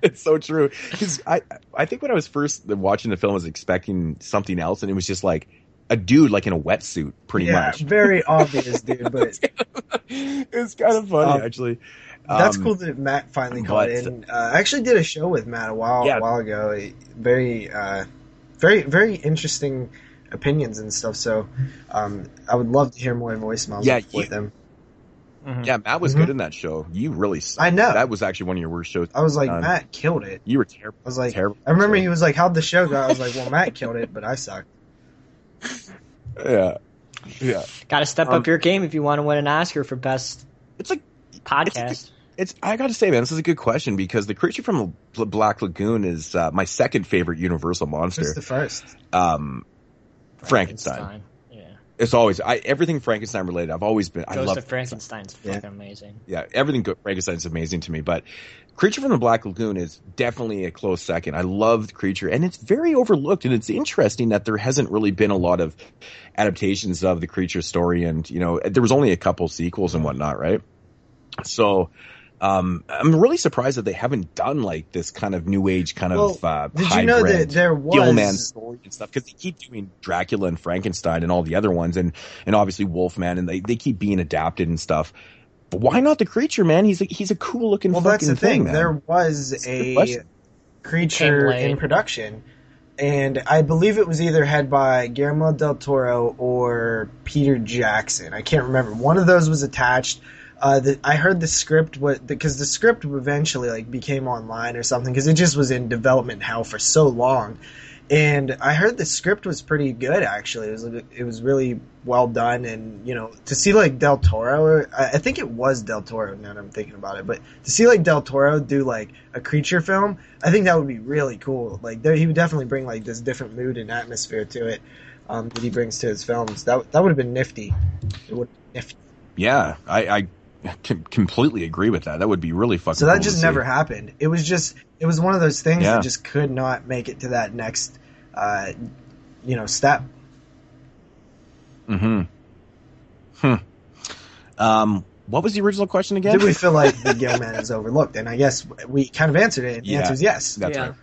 It's so true. Because I think when I was first watching the film, I was expecting something else, and it was just like a dude like in a wetsuit, pretty much. Yeah, very obvious, dude. But it's kind of funny, actually. That's cool that Matt finally called in. I actually did a show with Matt a while ago. Very, very interesting opinions and stuff. So, I would love to hear more voicemails with them. Mm-hmm. Yeah, Matt was good in that show. You really sucked. I know. That was actually one of your worst shows. I was like, Matt killed it. You were terrible. I was like, terrible. I remember he was like, how'd the show go? I was like, well, Matt killed it, but I sucked. Yeah. Got to step up your game if you want to win an Oscar for best podcast. I got to say, man, this is a good question because the creature from the Black Lagoon is my second favorite Universal monster. Who's the first? Frankenstein. It's always everything Frankenstein related. I've always been. I Ghost love of Frankenstein's fucking amazing. Yeah, everything Frankenstein's amazing to me. But Creature from the Black Lagoon is definitely a close second. I love the Creature, and it's very overlooked. And it's interesting that there hasn't really been a lot of adaptations of the Creature story. And there was only a couple sequels and whatnot, right? So. I'm really surprised that they haven't done like this kind of new age kind of did you know that there was Gilman story and stuff, because they keep doing Dracula and Frankenstein and all the other ones and obviously Wolfman, and they keep being adapted and stuff. But why not the Creature, man? He's a cool looking fucking that's the thing, man. There was a Creature in production, and I believe it was either head by Guillermo del Toro or Peter Jackson. I can't remember. One of those was attached. I heard the script because the script eventually became online or something, because it just was in development hell for so long, and I heard the script was pretty good actually. It was really well done, and to see Del Toro, I think it was Del Toro now that I'm thinking about it, but to see Del Toro do a Creature film, I think that would be really cool. He would definitely bring this different mood and atmosphere to it that he brings to his films. That would have been nifty. It would have been nifty. Yeah, I completely agree with that. That would be really fucking. So that cool just never happened. It was one of those things that just could not make it to that next, step. What was the original question again? Did we feel like the Gilman is overlooked? And I guess we kind of answered it. And the answer is yes. That's right.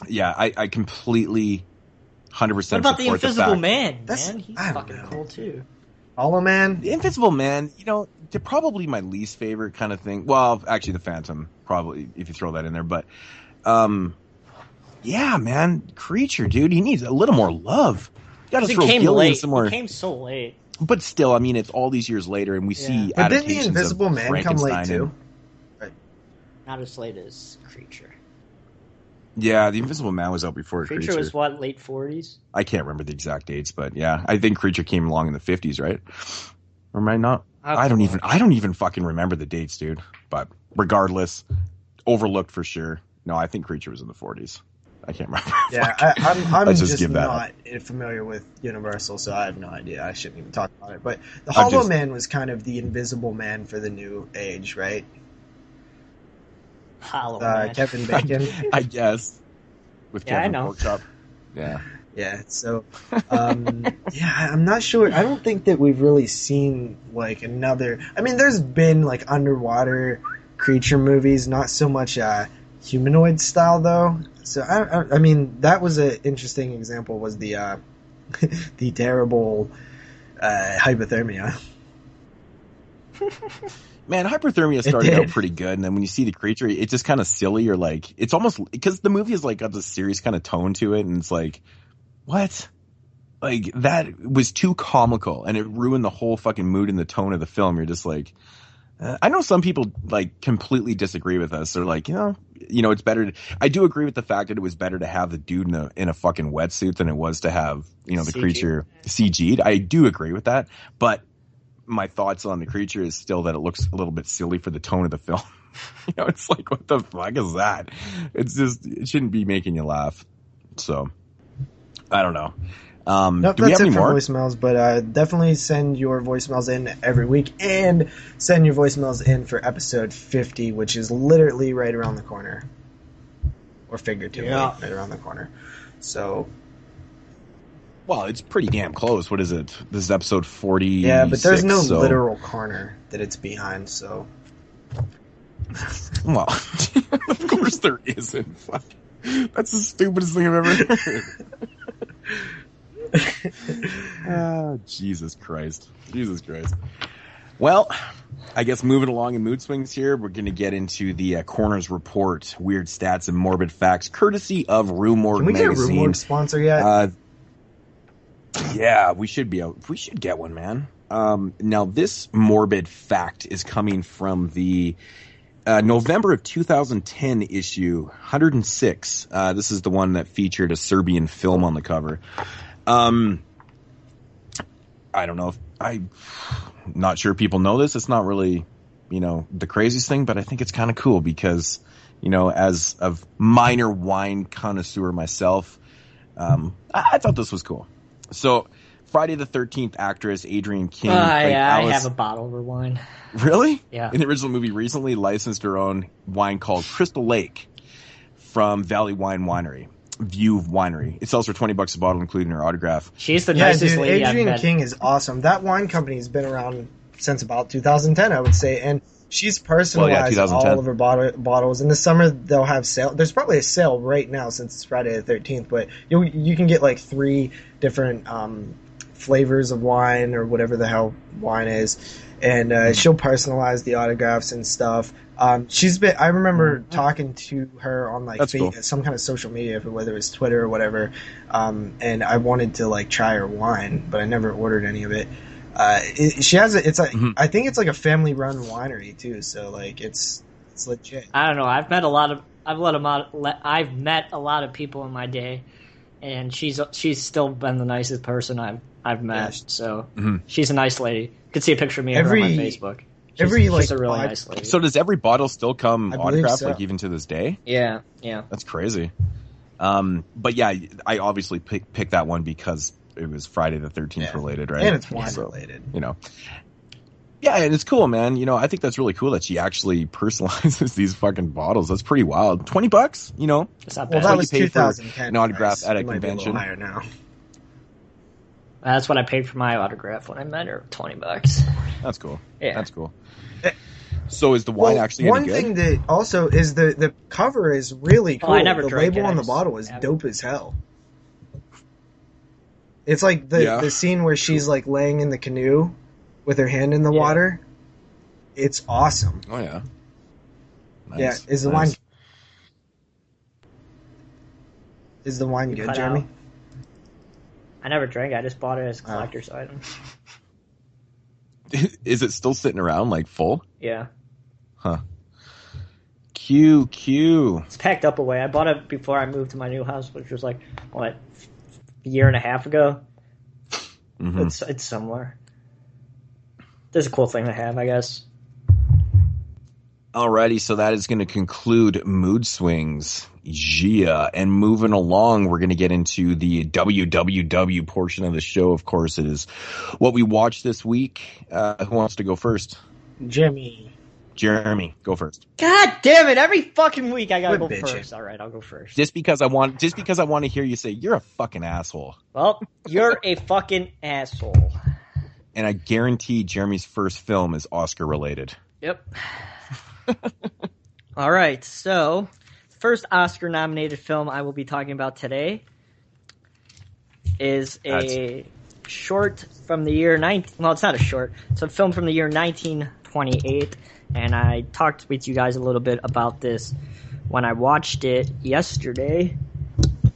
Yeah, I completely 100%. What about the Invisible Man? Man? He's fucking cool too. Hollow Man? The Invisible Man, they're probably my least favorite kind of thing. Well, actually, the Phantom, probably, if you throw that in there. But, yeah, man, Creature, dude, he needs a little more love. You gotta throw Gillian some more. It came so late. But still, it's all these years later, and we see but adaptations didn't the Invisible Man come late, too? Right. Not as late as Creature. Yeah, the Invisible Man was out before Creature. Creature was what, late 40s? I can't remember the exact dates, but yeah, I think Creature came along in the 50s, right? Or am I not? I don't even fucking remember the dates, dude. But regardless, overlooked for sure. No, I think Creature was in the 40s. I can't remember. Yeah, I'm just not familiar with Universal, so I have no idea. I shouldn't even talk about it. But the Hollow Man was kind of the Invisible Man for the new age, right? Hollow Man. Kevin Bacon. I guess. With Kevin Porkchop. Yeah. Yeah, so, I'm not sure. I don't think that we've really seen, another... there's been, underwater creature movies, not so much humanoid style, though. So, that was an interesting example, was the the terrible Hypothermia. Man, Hypothermia started out pretty good, and then when you see the Creature, it's just kind of silly, or it's almost... Because the movie has, got this serious kind of tone to it, and it's what? That was too comical, and it ruined the whole fucking mood and the tone of the film. You're just I know some people completely disagree with us. They're it's better. I do agree with the fact that it was better to have the dude in a fucking wetsuit than it was to have the Creature CG'd. I do agree with that, but my thoughts on the Creature is still that it looks a little bit silly for the tone of the film. It's what the fuck is that? It shouldn't be making you laugh. So. I don't know. Nope, do we have any more voicemails? But definitely send your voicemails in every week, and send your voicemails in for episode 50, which is literally right around the corner, or figuratively right around the corner. So, well, it's pretty damn close. What is it? This is episode 40. Yeah, but there's no literal corner that it's behind. So, well, of course there isn't. Fuck. That's the stupidest thing I've ever heard. Oh, Jesus Christ. Well, I guess moving along in mood swings here, we're going to get into the Corners Report, weird stats and morbid facts, courtesy of Rue Morgue Magazine. Can we get a Rue Morgue sponsor yet? Yeah, we should get one, man. Now, this morbid fact is coming from the November of 2010 issue 106. This is the one that featured a Serbian film on the cover. I don't know if I'm not sure people know this. It's not really, the craziest thing, but I think it's kind of cool because, as a minor wine connoisseur myself, I thought this was cool. So Friday the 13th actress Adrienne King. I Alice. have a bottle of her wine. Really? Yeah. In the original movie, recently licensed her own wine called Crystal Lake from Valley Wine Winery. View Winery. It sells for $20 a bottle, including her autograph. She's the nicest lady I've Adrienne met. King is awesome. That wine company has been around since about 2010, I would say, and she's personalized all of her bottles. In the summer, they'll have sale. There's probably a sale right now since it's Friday the 13th, but you can get like 3 different flavors of wine or whatever the hell wine is, and she'll personalize the autographs and stuff. I remember talking to her on like some kind of social media, whether it was Twitter or whatever, and I wanted to like try her wine, but I never ordered any of it. She has I think it's like a family run winery too, so like it's legit. I don't know. I've met a lot of people in my day, and she's still been the nicest person I've met. Yeah. So she's a nice lady. You can see a picture of me of her on my Facebook. She's a really nice lady. So does every bottle still come autographed, like even to this day? Yeah. That's crazy. But yeah, I obviously picked that one because it was Friday the 13th related, right? And it's wine related. Yeah, and it's cool, man. I think that's really cool that she actually personalizes these fucking bottles. That's pretty wild. $20, It's not bad. Well, that was 2010. An autograph at a convention. Be a little higher now. That's what I paid for my autograph when I met her. $20. That's cool. Yeah, that's cool. So is the wine actually one any good? thing that also is the cover is really cool. I never the drank label it. on the bottle is dope as hell. It's like the scene where she's like laying in the canoe with her hand in the water. It's awesome. Oh yeah. Nice. Yeah, is the wine good, Jeremy? Out. I never drank. I just bought it as a collector's item. Is it still sitting around like full? Yeah. Huh. Q. It's packed up away. I bought it before I moved to my new house, which was like a year and a half ago. Mm-hmm. It's somewhere. That's a cool thing to have, I guess. Alrighty, so that is going to conclude Mood Swings. Yeah, and moving along, we're going to get into the WWW portion of the show. Of course, it is what we watched this week. Who wants to go first? Jeremy, go first. God damn it! Every fucking week I gotta go first. All right, I'll go first. Just because I want to hear you say you're a fucking asshole. Well, you're a fucking asshole. And I guarantee Jeremy's first film is Oscar related. Yep. All right, so first Oscar-nominated film I will be talking about today is a short from the year well, it's not a short. It's a film from the year 1928, and I talked with you guys a little bit about this when I watched it yesterday,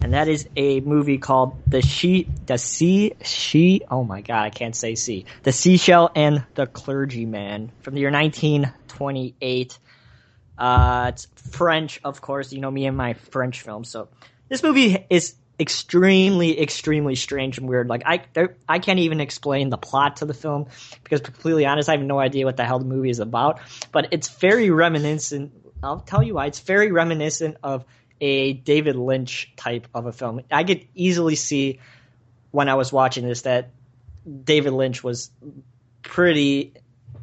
and that is a movie called The Seashell and the Clergyman from the year 1928. It's French, of course. You know me and my French films. So this movie is extremely, extremely strange and weird. Like I can't even explain the plot to the film because, to be completely honest, I have no idea what the hell the movie is about. But it's very reminiscent. I'll tell you why. It's very reminiscent of a David Lynch type of a film. I could easily see when I was watching this that David Lynch was pretty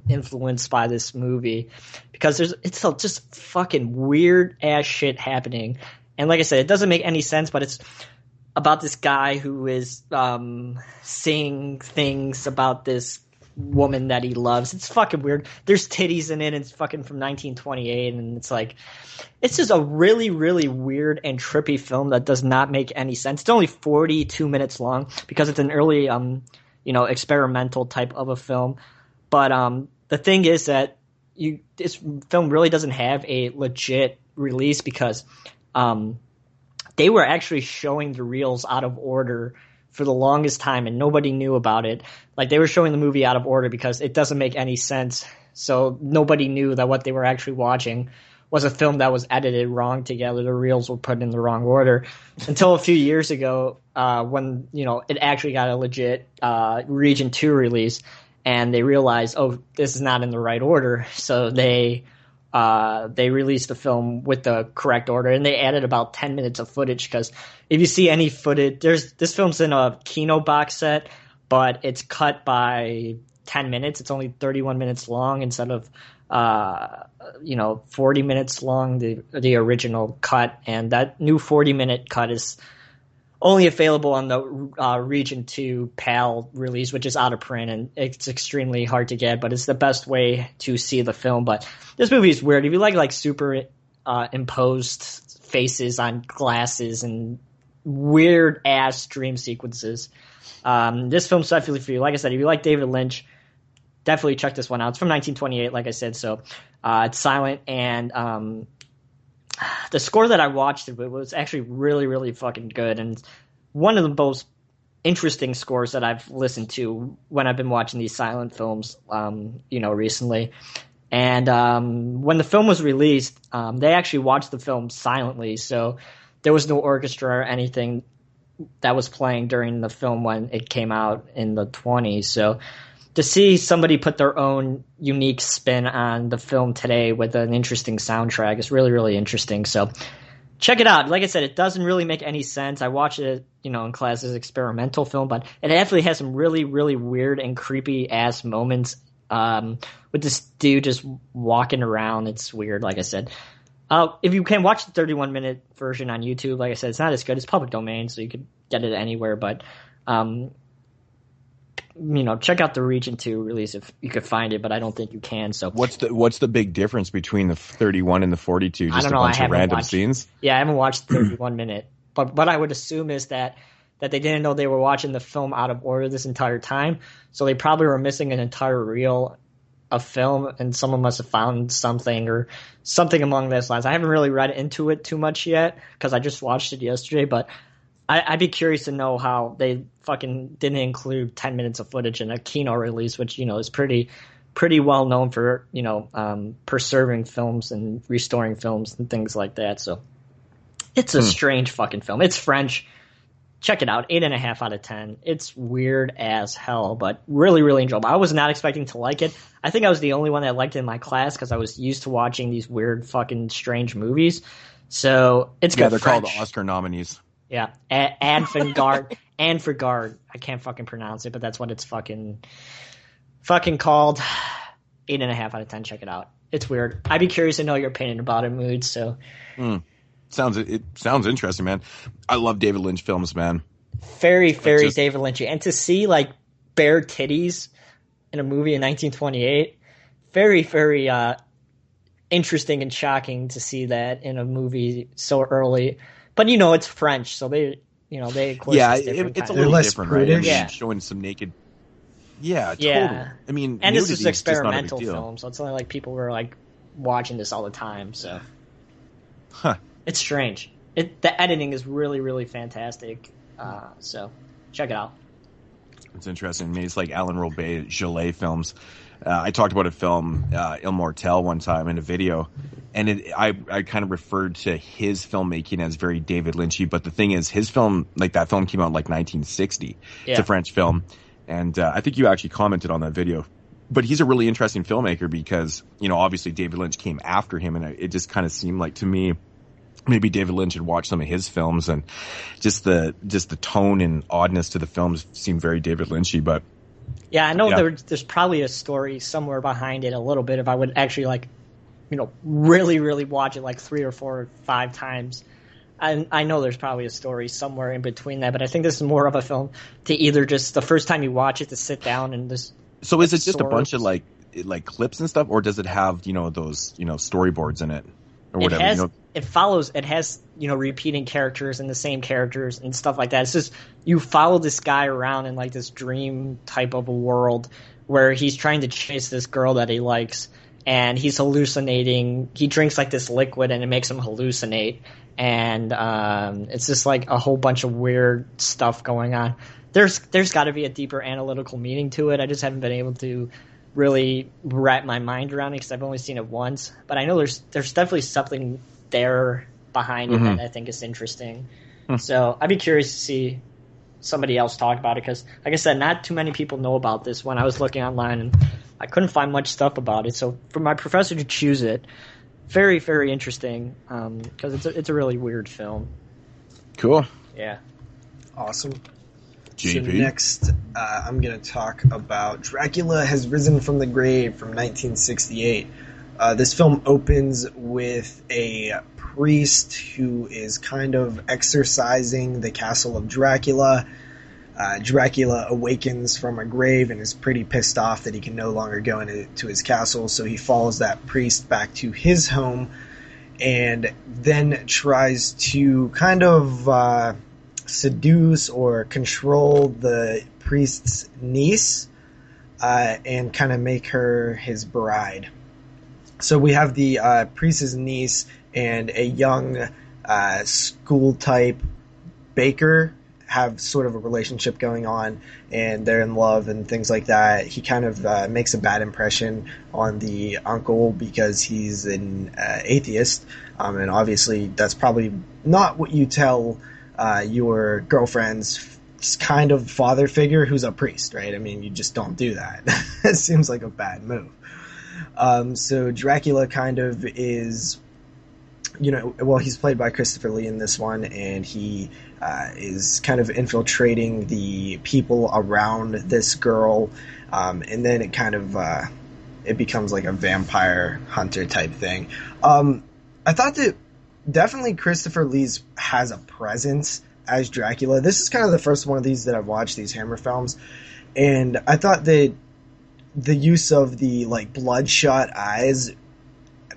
influenced by this movie because it's just fucking weird ass shit happening. And like I said, it doesn't make any sense, but it's about this guy who is saying things about this woman that he loves. It's fucking weird. There's titties in it, and it's fucking from 1928, and it's just a really, really weird and trippy film that does not make any sense. It's only 42 minutes long because it's an early experimental type of a film. But the thing is that this film really doesn't have a legit release because they were actually showing the reels out of order for the longest time, and nobody knew about it. Like, they were showing the movie out of order because it doesn't make any sense. So nobody knew that what they were actually watching was a film that was edited wrong together. The reels were put in the wrong order until a few years ago when it actually got a legit Region 2 release. And they realized, oh, this is not in the right order. So they released the film with the correct order, and they added about 10 minutes of footage because if you see any footage, this film's in a Kino box set, but it's cut by 10 minutes. It's only 31 minutes long instead of 40 minutes long, the original cut, and that new 40-minute cut is only available on the Region 2 PAL release, which is out of print, and it's extremely hard to get, but it's the best way to see the film. But this movie is weird. If you like super imposed faces on glasses and weird-ass dream sequences, this film's definitely for you. Like I said, if you like David Lynch, definitely check this one out. It's from 1928, like I said, so it's silent, and the score that I watched it was actually really, really fucking good, and one of the most interesting scores that I've listened to when I've been watching these silent films, recently. And when the film was released, they actually watched the film silently, so there was no orchestra or anything that was playing during the film when it came out in the 20s. So to see somebody put their own unique spin on the film today with an interesting soundtrack is really, really interesting. So check it out. Like I said, it doesn't really make any sense. I watched it, in class as experimental film, but it definitely has some really, really weird and creepy ass moments with this dude just walking around. It's weird, like I said. If you can watch the 31-minute version on YouTube, like I said, it's not as good. It's public domain, so you could get it anywhere, but check out the Region 2 release if you could find it, but I don't think you can. So what's the big difference between the 31 and the 42? Just I don't know. A bunch of random scenes? Yeah, I haven't watched the 31-minute, but what I would assume is that they didn't know they were watching the film out of order this entire time, so they probably were missing an entire reel of film, and someone must have found something or something along those lines. I haven't really read into it too much yet because I just watched it yesterday, but I'd be curious to know how they fucking didn't include 10 minutes of footage in a Kino release, which, is pretty well known for, preserving films and restoring films and things like that. So it's a strange fucking film. It's French. Check it out. 8.5 out of 10. It's weird as hell, but really, really enjoyable. I was not expecting to like it. I think I was the only one that liked it in my class because I was used to watching these weird fucking strange movies. So it's good. Yeah, they're French. called the Oscar nominees. Yeah, Anfangard. Anfangard. I can't fucking pronounce it, but that's what it's fucking called. 8.5 out of 10. Check it out. It's weird. I'd be curious to know your opinion about it, Moodz. So, it sounds interesting, man. I love David Lynch films, man. Very, very David Lynchy, and to see like bare titties in a movie in 1928, very, very interesting and shocking to see that in a movie so early. But it's French, so they of course, it's a little different, right? I mean, showing some naked. Yeah, totally. Yeah. I mean, and this is experimental film, so it's only like people were like watching this all the time. So, it's strange. The editing is really, really fantastic. So check it out. It's interesting. I mean, it's like Alain Robbe-Gillet films. I talked about a film, Il Mortel, one time in a video, and I kind of referred to his filmmaking as very David Lynchy. But the thing is, his film, like that film came out in like 1960. Yeah. It's a French film, and I think you actually commented on that video. But he's a really interesting filmmaker because, obviously David Lynch came after him, and it just kind of seemed like to me, maybe David Lynch had watched some of his films, and just the tone and oddness to the films seemed very David Lynchy. But yeah, I know there's probably a story somewhere behind it a little bit if I would actually really, really watch it like 3 or 4 or 5 times. I know there's probably a story somewhere in between that, but I think this is more of a film to either just the first time you watch it to sit down and just. So is it just a bunch of like clips and stuff, or does it have those storyboards in it or whatever? It has repeating characters and the same characters and stuff like that. It's just you follow this guy around in like this dream type of a world where he's trying to chase this girl that he likes, and he's hallucinating. He drinks like this liquid and it makes him hallucinate, and it's just like a whole bunch of weird stuff going on. There's got to be a deeper analytical meaning to it. I just haven't been able to really wrap my mind around it because I've only seen it once. But I know there's definitely something there behind it that I think is interesting. So I'd be curious to see somebody else talk about it because, like I said, not too many people know about this. When I was looking online, and I couldn't find much stuff about it. So for my professor to choose it, very, very interesting because it's a really weird film. Cool. Yeah. Awesome. GP. So next I'm going to talk about Dracula Has Risen from the Grave from 1968. This film opens with a priest who is kind of exorcising the castle of Dracula. Dracula awakens from a grave and is pretty pissed off that he can no longer go into his castle, so he follows that priest back to his home and then tries to kind of seduce or control the priest's niece and kind of make her his bride. So we have the priest's niece and a young school-type baker have sort of a relationship going on, and they're in love and things like that. He kind of makes a bad impression on the uncle because he's an atheist, and obviously that's probably not what you tell your girlfriend's kind of father figure who's a priest, right? I mean, you just don't do that. It seems like a bad move. So Dracula kind of is, he's played by Christopher Lee in this one, and he is kind of infiltrating the people around this girl, and then it kind of it becomes like a vampire hunter type thing. I thought that definitely Christopher Lee has a presence as Dracula. This is kind of the first one of these that I've watched, these Hammer films, and I thought that the use of the bloodshot eyes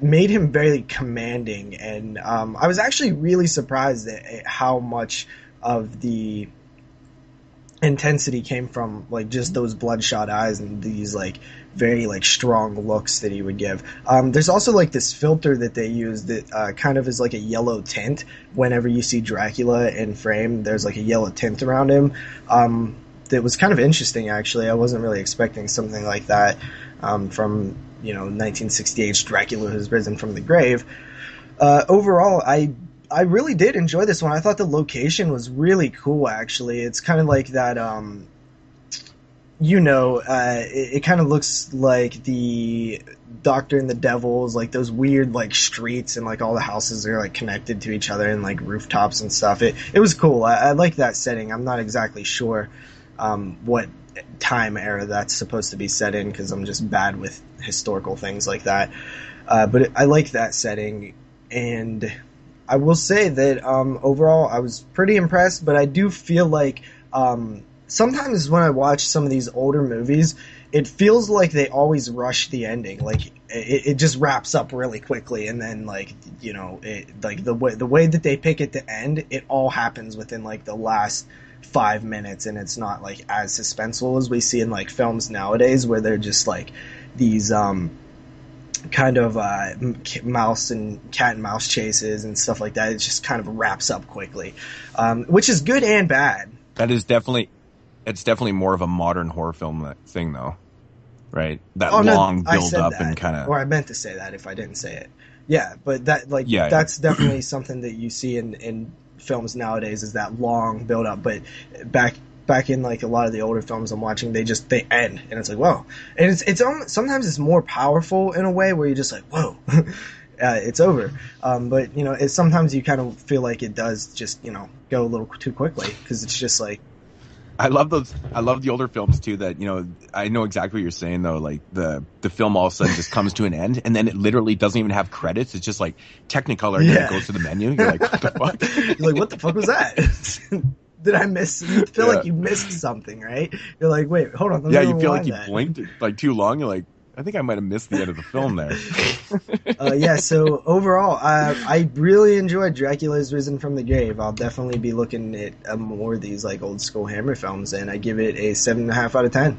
made him very commanding, and I was actually really surprised at how much of the intensity came from just those bloodshot eyes and these very strong looks that he would give. There's also this filter that they use that kind of is like a yellow tint. Whenever you see Dracula in frame, there's a yellow tint around him. That was kind of interesting, actually. I wasn't really expecting something like that from 1968's Dracula Has Risen from the Grave. Overall, I really did enjoy this one. I thought the location was really cool, actually. It's kind of like that, it kind of looks like the Doctor and the Devils, those weird, streets, and, all the houses are, connected to each other, and, rooftops and stuff. It was cool. I like that setting. I'm not exactly sure what time era that's supposed to be set in, because I'm just bad with historical things like that. But I like that setting, and I will say that overall I was pretty impressed, but I do feel like sometimes when I watch some of these older movies, it feels like they always rush the ending. It just wraps up really quickly, and then the way that they pick it to end, it all happens within the last 5 minutes, and it's not as suspenseful as we see in films nowadays, where they're just these kind of mouse and cat and mouse chases and stuff like that. It just kind of wraps up quickly, which is good and bad. It's definitely more of a modern horror film thing, though, right? That long build up and kind of. Or I meant to say that if I didn't say it. Yeah, but that that's definitely something that you see in films nowadays, is that long build up. But back in a lot of the older films I'm watching, they end, and it's whoa. And it's sometimes it's more powerful in a way where you're just whoa. It's over. But sometimes you kind of feel like it does just go a little too quickly, because it's just I love those. I love the older films too. That I know exactly what you're saying though. The film all of a sudden just comes to an end, and then it literally doesn't even have credits. It's just Technicolor, and then it goes to the menu. You're like, what the fuck? You're what the fuck was that? Did I miss? You feel like you missed something, right? You're like, wait, hold on. Yeah, you feel like you blinked too long. You're like, I think I might have missed the end of the film there. So overall, I really enjoyed Dracula Has Risen from the Grave. I'll definitely be looking at more of these old school Hammer films, and I give it a 7.5 out of 10.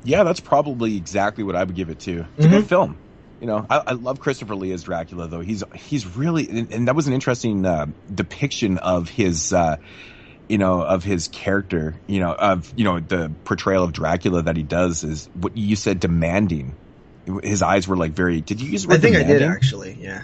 Yeah, that's probably exactly what I would give it to. It's a good film. I love Christopher Lee as Dracula, though. He's really, and that was an interesting depiction of his. Of his character, the portrayal of Dracula that he does is what you said, demanding. His eyes were very. Did you use the word demanding? I think I did, actually. Yeah.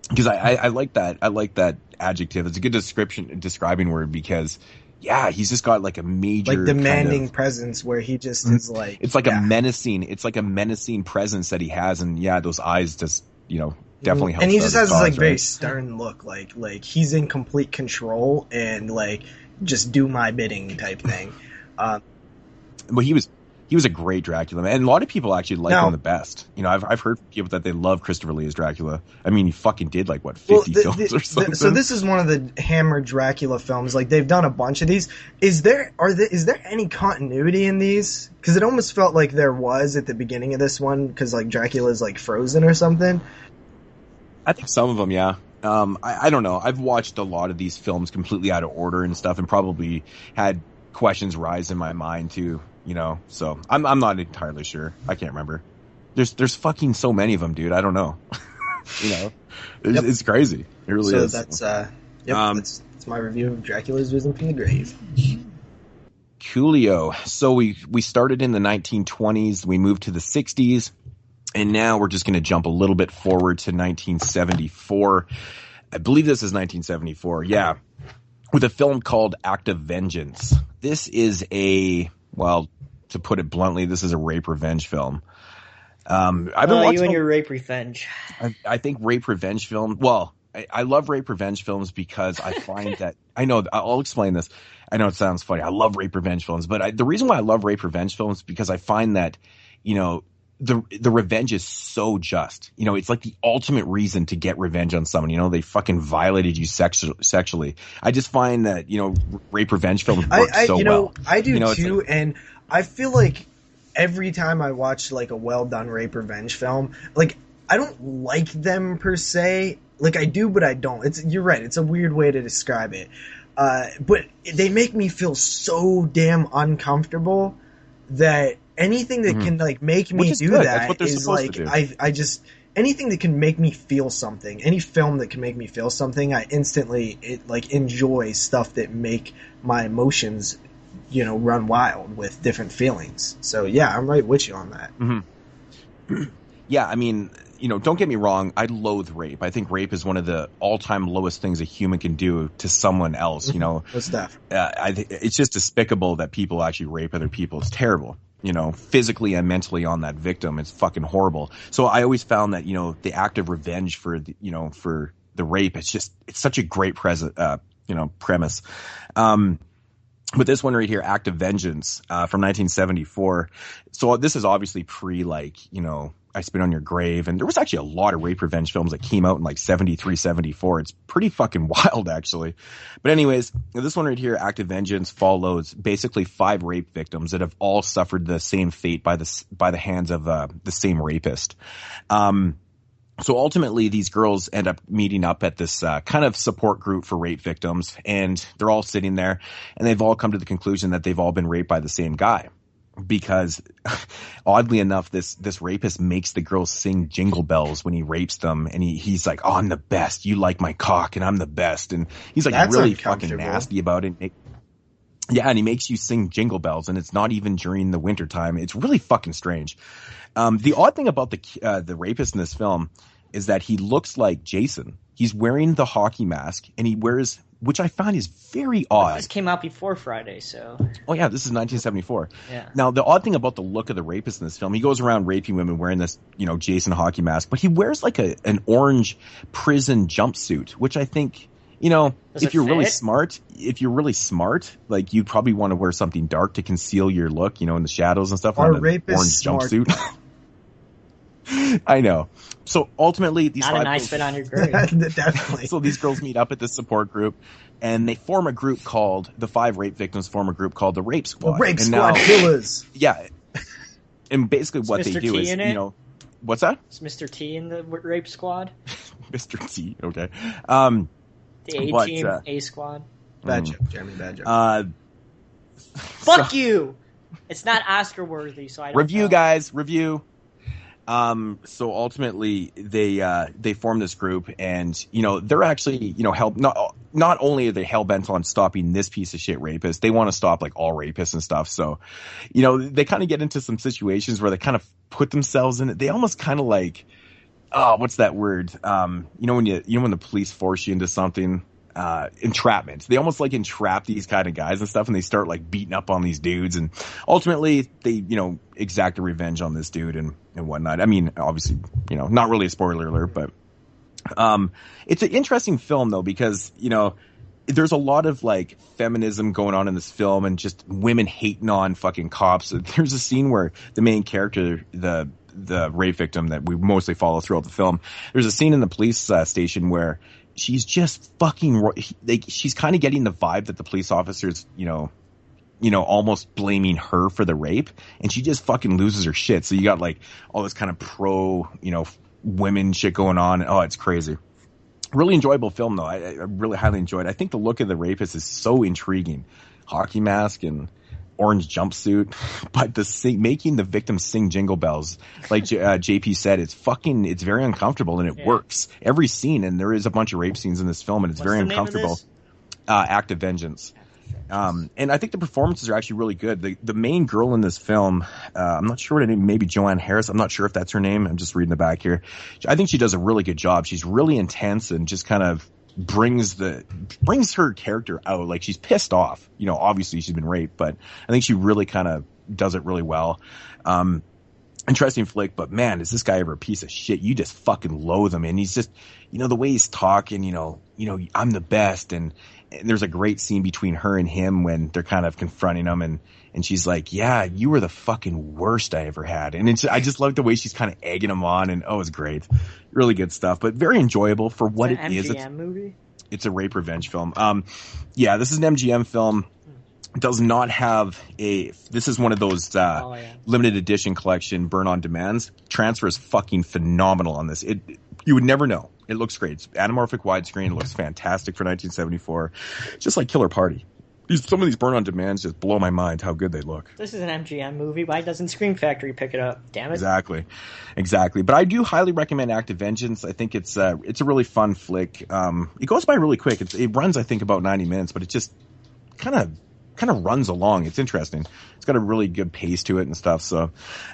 Because I like that. I like that adjective. It's a good describing word, because he's just got a major demanding presence where he just is it's a menacing presence that he has, and those eyes just definitely helps. And he just has this very stern look, like he's in complete control, and just do my bidding type thing. Well, he was a great Dracula, man. And a lot of people actually like him the best. You know, I've heard from people that they love Christopher Lee as Dracula. I mean, he fucking did 50 films or something. So this is one of the Hammer Dracula films. Like, they've done a bunch of these. Is there any continuity in these? Because it almost felt like there was at the beginning of this one, because like Dracula's like frozen or something. I think some of them, yeah. I don't know. I've watched a lot of these films completely out of order and stuff, and probably had questions rise in my mind too. You know, so I'm not entirely sure. I can't remember. There's fucking so many of them, dude. I don't know. You know, it's crazy. It really is. So that's my review of Dracula's Risen from the Grave. Coolio. So we started in the 1920s. We moved to the 60s. And now we're just going to jump a little bit forward to 1974. I believe this is 1974. Yeah. With a film called Act of Vengeance. This is well, to put it bluntly, this is a rape revenge film. I've been watching you and your rape revenge. I think rape revenge film. Well, I love rape revenge films because I find that I know I'll explain this. I know it sounds funny. I love rape revenge films, but the reason why I love rape revenge films is because I find that, you know, the revenge is so just. You know, it's like the ultimate reason to get revenge on someone. You know, they fucking violated you sexually. I just find that, you know, rape revenge films work so well. I do too, like, and I feel like every time I watch like a well done rape revenge film, like I don't like them per se. Like I do, but I don't. You're right. It's a weird way to describe it. But they make me feel so damn uncomfortable that anything that can like make me do that is like I just anything that can make me feel something. Any film that can make me feel something, I instantly enjoy stuff that make my emotions, you know, run wild with different feelings. So yeah, I'm right with you on that. Mm-hmm. Yeah, I mean, you know, don't get me wrong. I loathe rape. I think rape is one of the all-time lowest things a human can do to someone else. You know, what's that? It's just despicable that people actually rape other people. It's terrible. You know, physically and mentally on that victim. It's fucking horrible. So I always found that, you know, the act of revenge for the rape, it's such a great premise. But this one right here, Act of Vengeance, from 1974. So this is obviously I Spit on Your Grave. And there was actually a lot of rape revenge films that came out in like 73, 74. It's pretty fucking wild, actually. But anyways, this one right here, Act of Vengeance, follows basically 5 rape victims that have all suffered the same fate by the hands of the same rapist. So ultimately, these girls end up meeting up at this kind of support group for rape victims, and they're all sitting there, and they've all come to the conclusion that they've all been raped by the same guy. Because oddly enough, this rapist makes the girls sing Jingle Bells when he rapes them, and he's like, "Oh, I'm the best. You like my cock, and I'm the best." And he's like really fucking nasty about it. And he makes you sing Jingle Bells, and it's not even during the wintertime. It's really fucking strange. The odd thing about the rapist in this film is that he looks like Jason. He's wearing the hockey mask, and he wears, which I find is very odd. This came out before Friday, so. Oh yeah, this is 1974. Yeah. Now the odd thing about the look of the rapist in this film, he goes around raping women wearing this, you know, Jason hockey mask, but he wears like an orange prison jumpsuit, which I think, you know, if you're really smart, like you'd probably want to wear something dark to conceal your look, you know, in the shadows and stuff. Our rapist orange jumpsuit. I know. So ultimately, these not a nice fit on your grave. Definitely. So these girls meet up at this support group, and they form a group called the 5 rape victims form a group called the Rape Squad. The Rape Squad Killers. Yeah, and basically what they do is, you know, what's that? Is Mr. T in the Rape Squad? Mr. T. Okay. The A team, A Squad. Bad joke, Jeremy. Bad joke. Fuck you. It's not Oscar worthy, so I don't review, know. guys. Review. So ultimately they form this group, and, you know, they're actually, you know, not only are they hell bent on stopping this piece of shit rapist, they want to stop like all rapists and stuff. So, you know, they kind of get into some situations where they kind of put themselves in it. They almost kind of like, what's that word? You know, when the police force you into something, entrapment. They almost like entrap these kind of guys and stuff, and they start like beating up on these dudes, and ultimately they, you know, exact a revenge on this dude and whatnot. I mean, obviously, you know, not really a spoiler alert, but it's an interesting film though, because, you know, there's a lot of like feminism going on in this film and just women hating on fucking cops. There's a scene where the main character, the rape victim that we mostly follow throughout the film, there's a scene in the police station where she's just fucking like, she's kind of getting the vibe that the police officers, almost blaming her for the rape, and she just fucking loses her shit. So you got like all this kind of pro, women shit going on. Oh, it's crazy. Really enjoyable film though. I really highly enjoyed it. I think the look of the rapist is so intriguing. Hockey mask and orange jumpsuit, but making the victim sing Jingle Bells, like JP said, it's very uncomfortable, and it works every scene. And there is a bunch of rape scenes in this film, and it's very uncomfortable. Act of Vengeance. And I think the performances are actually really good. The main girl in this film, I'm not sure what her name, maybe Joanne Harris. I'm not sure if that's her name. I'm just reading the back here. I think she does a really good job. She's really intense and just kind of brings her character out. Like, she's pissed off. Obviously she's been raped, but I think she really kind of does it really well. Interesting flick, but man, is this guy ever a piece of shit? You just fucking loathe him. And he's just, the way he's talking, I'm the best. And there's a great scene between her and him when they're kind of confronting him, and she's like, yeah, you were the fucking worst I ever had. And I just love the way she's kind of egging him on, and it's great. Really good stuff, but very enjoyable for what it is. It's an MGM movie? It's a rape revenge film. Yeah, this is an MGM film. Does not have this is one of those limited edition collection burn on demands. Transfer is fucking phenomenal on this. You would never know. It looks great. It's anamorphic widescreen. It looks fantastic for 1974. Just like Killer Party. Some of these burn on demands just blow my mind how good they look. This is an MGM movie. Why doesn't Scream Factory pick it up? Damn it. Exactly. But I do highly recommend Act of Vengeance. I think it's a really fun flick. It goes by really quick. It runs, I think, about 90 minutes, but it just kind of runs along. It's interesting. It's got a really good pace to it and stuff. So,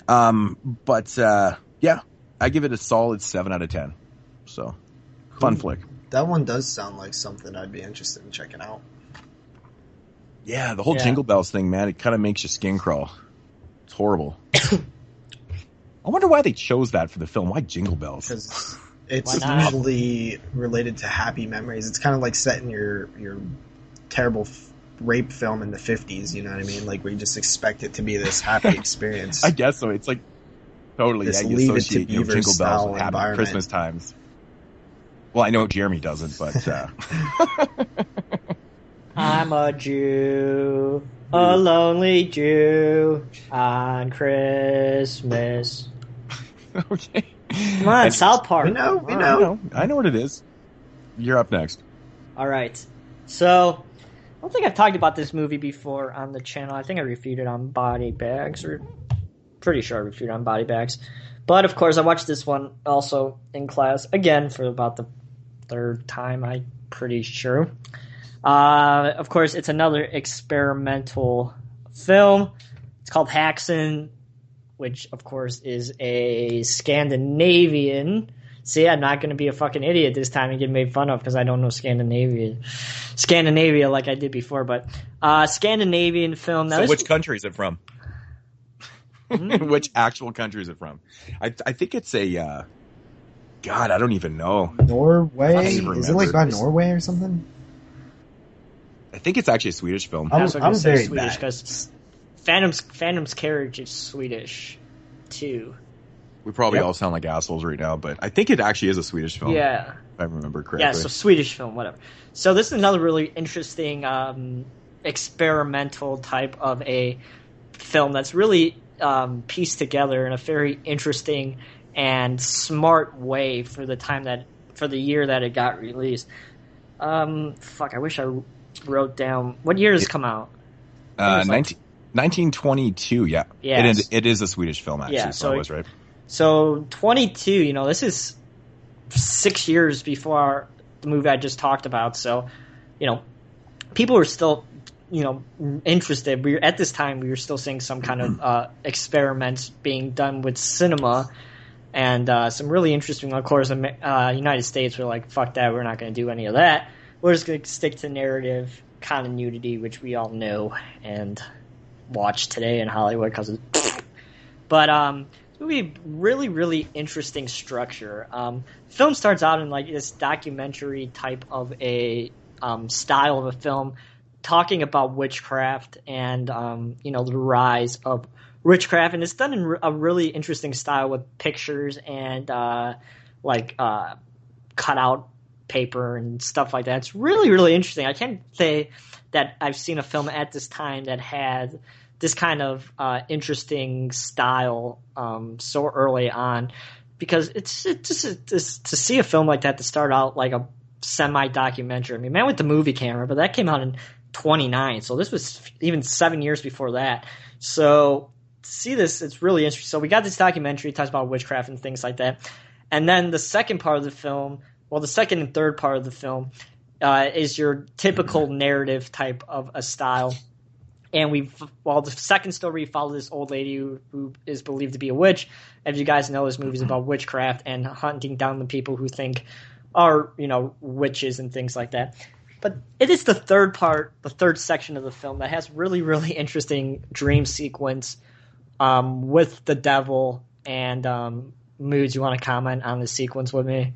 yeah, I give it a solid 7 out of 10. So, fun flick. That one does sound like something I'd be interested in checking out. Yeah, the whole Jingle Bells thing, man, it kind of makes your skin crawl. It's horrible. I wonder why they chose that for the film. Why Jingle Bells? Because it's usually related to happy memories. It's kind of like setting your terrible rape film in the 50s, you know what I mean? Like, where you just expect it to be this happy experience. I guess so. It's like, totally, this you Leave associate It to Beaver Jingle Bells with happy environment. Christmas times. Well, I know Jeremy doesn't, but... I'm a Jew, a lonely Jew on Christmas. Okay. Come on, South Park. We know. I know what it is. You're up next. All right. So, I don't think I've talked about this movie before on the channel. I think I reviewed it on Body Bags, or pretty sure I reviewed it on Body Bags. But, of course, I watched this one also in class, again, for about the third time, I'm pretty sure. Of course, it's another experimental film. It's called Häxan, which, of course, is a Scandinavian. See, I'm not going to be a fucking idiot this time and get made fun of because I don't know Scandinavia like I did before. But Scandinavian film. Now, so which country is it from? Which actual country is it from? I think it's a... God, I don't even know. Norway? Is it like by Norway or something? I think it's actually a Swedish film. I'm very Swedish bad. because Phantom's Carriage is Swedish too. We probably all sound like assholes right now, but I think it actually is a Swedish film. Yeah, if I remember correctly. Yeah, so Swedish film, whatever. So this is another really interesting experimental type of a film that's really pieced together in a very interesting and smart way for the year that it got released. I wish I wrote down what year does it come out. 1922. Yeah. It is a Swedish film actually. Yeah, so I was right. So 22. This is 6 years before the movie I just talked about. So, people were still, interested. At this time we were still seeing some kind of experiments being done with cinema. And some really interesting, of course, United States were like, fuck that, we're not going to do any of that. We're just going to stick to narrative continuity, which we all know and watch today in Hollywood. But it's going to be really, really interesting structure. Film starts out in like this documentary type of a style of a film, talking about witchcraft and the rise of witchcraft, and it's done in a really interesting style with pictures and cutout paper and stuff like that. It's really, really interesting. I can't say that I've seen a film at this time that had this kind of interesting style so early on, because it's just to see a film like that to start out like a semi-documentary. I mean, Man with the Movie Camera, but that came out in 29, so this was even 7 years before that. So to see this, it's really interesting. So we got this documentary, it talks about witchcraft and things like that. And then the second part of the film, well, the second and third part of the film is your typical narrative type of a style. And the second story, we follow this old lady who is believed to be a witch. As you guys know, this movie's about witchcraft and hunting down the people who think are, witches and things like that. But it is the third section of the film that has really, really interesting dream sequence with the devil. And Moodz, you want to comment on the sequence with me?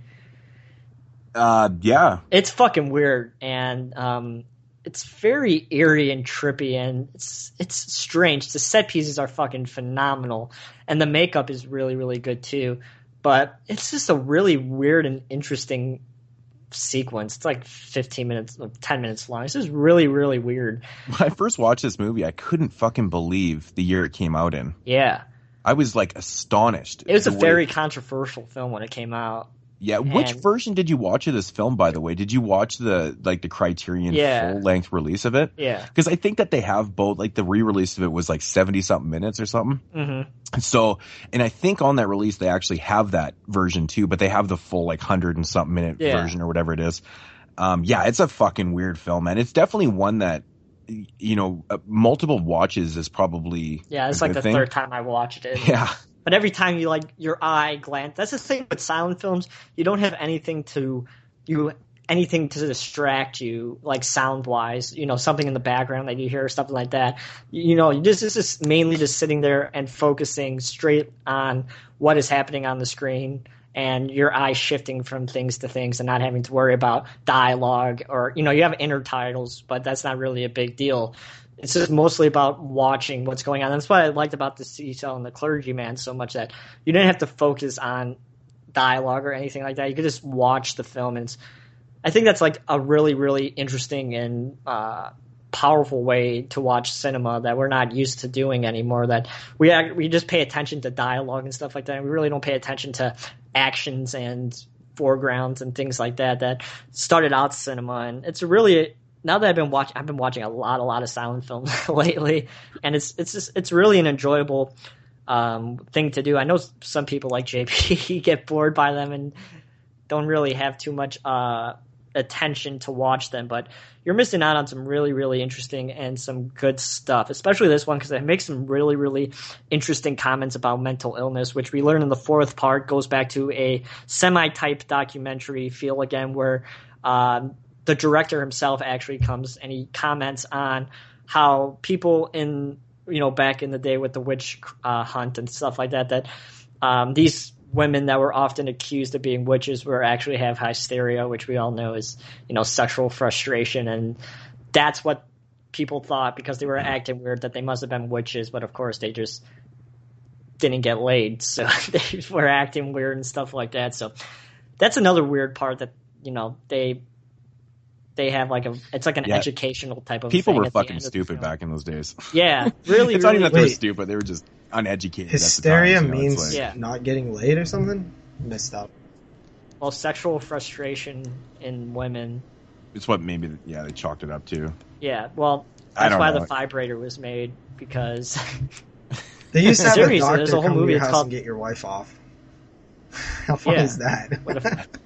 Yeah. It's fucking weird, and it's very eerie and trippy, and it's strange. The set pieces are fucking phenomenal, and the makeup is really, really good too. But it's just a really weird and interesting sequence. It's like 15 minutes, 10 minutes long. It's just really, really weird. When I first watched this movie, I couldn't fucking believe the year it came out in. Yeah. I was like astonished. It was a very controversial film when it came out. Yeah, which version did you watch of this film, by the way? Did you watch the Criterion full-length release of it? Yeah. Because I think that they have both, like the re-release of it was like 70-something minutes or something. Mm-hmm. So, and I think on that release they actually have that version too, but they have the full like 100-and-something minute version or whatever it is. Yeah, it's a fucking weird film, man. It's definitely one that, multiple watches is probably it's like the third time I watched it. Yeah. But every time you your eye glance, that's the thing with silent films. You don't have anything to distract you, like sound wise. Something in the background that you hear, or something like that. It's just mainly just sitting there and focusing straight on what is happening on the screen, and your eye shifting from things to things, and not having to worry about dialogue or you have intertitles, but that's not really a big deal. It's just mostly about watching what's going on. That's what I liked about the Seashell and the Clergyman so much, that you didn't have to focus on dialogue or anything like that. You could just watch the film. And I think that's like a really, really interesting and powerful way to watch cinema that we're not used to doing anymore, that we just pay attention to dialogue and stuff like that. And we really don't pay attention to actions and foregrounds and things like that started out cinema. And it's really... Now that I've been watching a lot of silent films lately, and it's really an enjoyable thing to do. I know some people like JP get bored by them and don't really have too much attention to watch them, but you're missing out on some really, really interesting and some good stuff, especially this one, because it makes some really, really interesting comments about mental illness, which we learn in the fourth part goes back to a semi-type documentary feel again, where the director himself actually comes and he comments on how people in, back in the day with the witch hunt and stuff like that these women that were often accused of being witches were actually have hysteria, which we all know is, sexual frustration. And that's what people thought, because they were acting weird, that they must have been witches. But of course they just didn't get laid. So they were acting weird and stuff like that. So that's another weird part that, they have it's like an educational type of people thing. Were fucking stupid back in those days. Yeah, really. It's not even that they were stupid; they were just uneducated. Hysteria at the time, means not getting laid or something. Messed up. Well, sexual frustration in women. It's what maybe they chalked it up to. Yeah, well, that's why the vibrator was made, because they used to have a doctor there's a whole come movie to your house and get your wife off. How fun is that?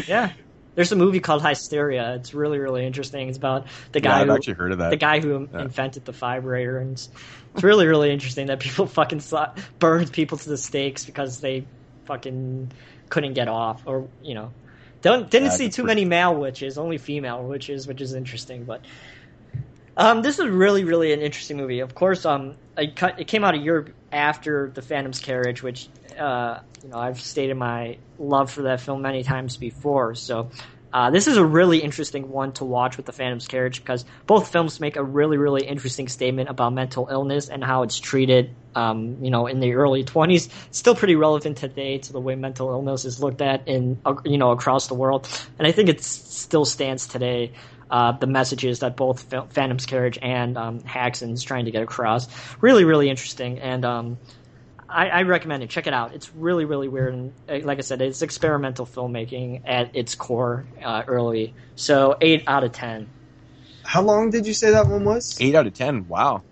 Yeah. There's a movie called Hysteria. It's really, really interesting. It's about the guy I've actually heard of that. The guy who invented the vibrator, and it's really, really interesting that people fucking burned people to the stakes because they fucking couldn't get off, or didn't see too many male witches, only female witches, which is interesting. But this is really, really an interesting movie. Of course, it came out a year after The Phantom's Carriage, which I've stated my love for that film many times before. So This is a really interesting one to watch with The Phantom's Carriage because both films make a really, really interesting statement about mental illness and how it's treated, in the early 20s. It's still pretty relevant today to the way mental illness is looked at across the world. And I think it still stands today. The messages that both Phantom's Carriage and Häxan is trying to get across. Really, really interesting. And I recommend it. Check it out. It's really, really weird. And like I said, it's experimental filmmaking at its core early. So 8 out of 10. How long did you say that one was? 8 out of 10. Wow.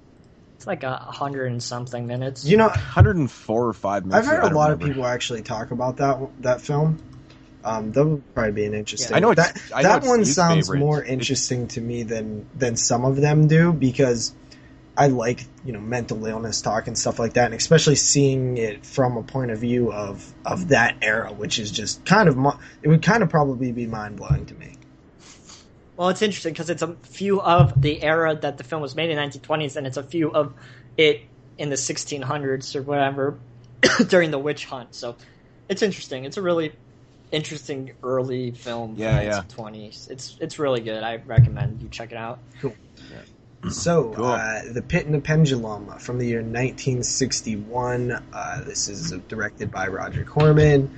It's like 100 and something minutes. 104 or 5 minutes. I've heard a lot of people actually talk about that film. That would probably be an interesting. I know that one sounds favorite. more interesting to me than some of them do because I like mental illness talk and stuff like that, and especially seeing it from a point of view of that era, which is just it would probably be mind blowing to me. Well, it's interesting because it's a few of the era that the film was made in the 1920s, and it's a few of it in the 1600s or whatever during the witch hunt. So it's interesting. It's a really interesting early film from the 1920s. It's really good. I recommend you check it out. Cool. Yeah. So, The Pit and the Pendulum from the year 1961. This is directed by Roger Corman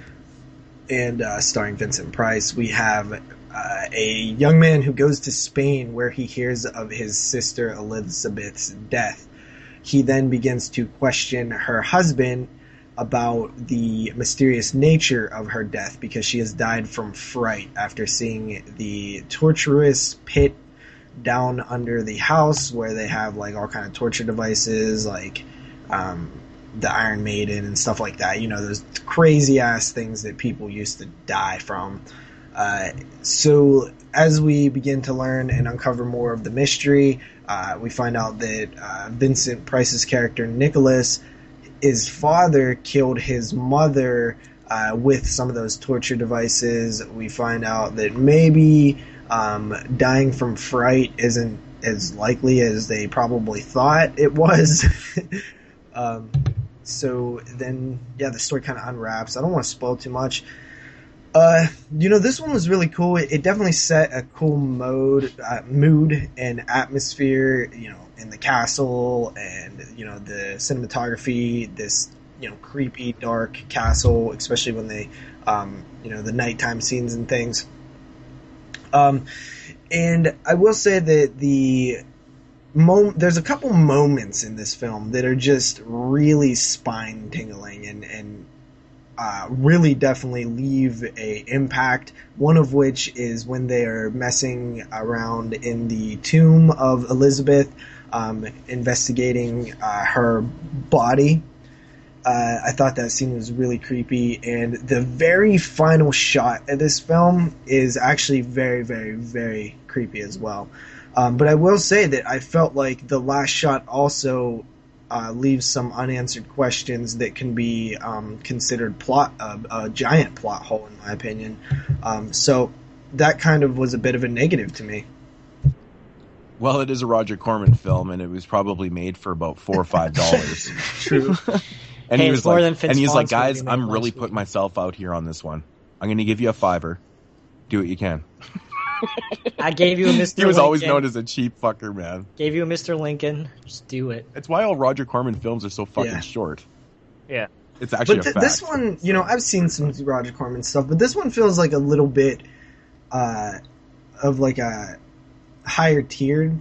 and starring Vincent Price. We have a young man who goes to Spain where he hears of his sister Elizabeth's death. He then begins to question her husband about the mysterious nature of her death because she has died from fright after seeing the torturous pit down under the house where they have like all kind of torture devices like the Iron Maiden and stuff like that. Those crazy ass things that people used to die from. So as we begin to learn and uncover more of the mystery, we find out that Vincent Price's character Nicholas, his father killed his mother with some of those torture devices. We find out that maybe dying from fright isn't as likely as they probably thought it was. So then, the story kind of unwraps. I don't want to spoil too much. This one was really cool. It definitely set a cool mood and atmosphere, in the castle and, the cinematography, this, creepy, dark castle, especially when they, the nighttime scenes and things. And I will say that there's a couple moments in this film that are just really spine-tingling and really definitely leave a impact. One of which is when they are messing around in the tomb of Elizabeth, investigating her body. I thought that scene was really creepy, and the very final shot of this film is actually very, very, very creepy as well. But I will say that I felt like the last shot also leaves some unanswered questions that can be considered a giant plot hole, in my opinion. So that kind of was a bit of a negative to me. Well, it is a Roger Corman film, and it was probably made for about $4 or $5. True. And hey, he was like, guys, I'm really week. putting myself out here on this one. I'm going to give you a $5. Do what you can. I gave you a Mr. He was Lincoln. always known as a cheap fucker, man. Gave you a Mr. Lincoln. Just do it. That's why all Roger Corman films are so fucking short. Yeah. It's actually but a fact. This one, I've seen some Roger Corman stuff, but this one feels like a little bit of like a higher tiered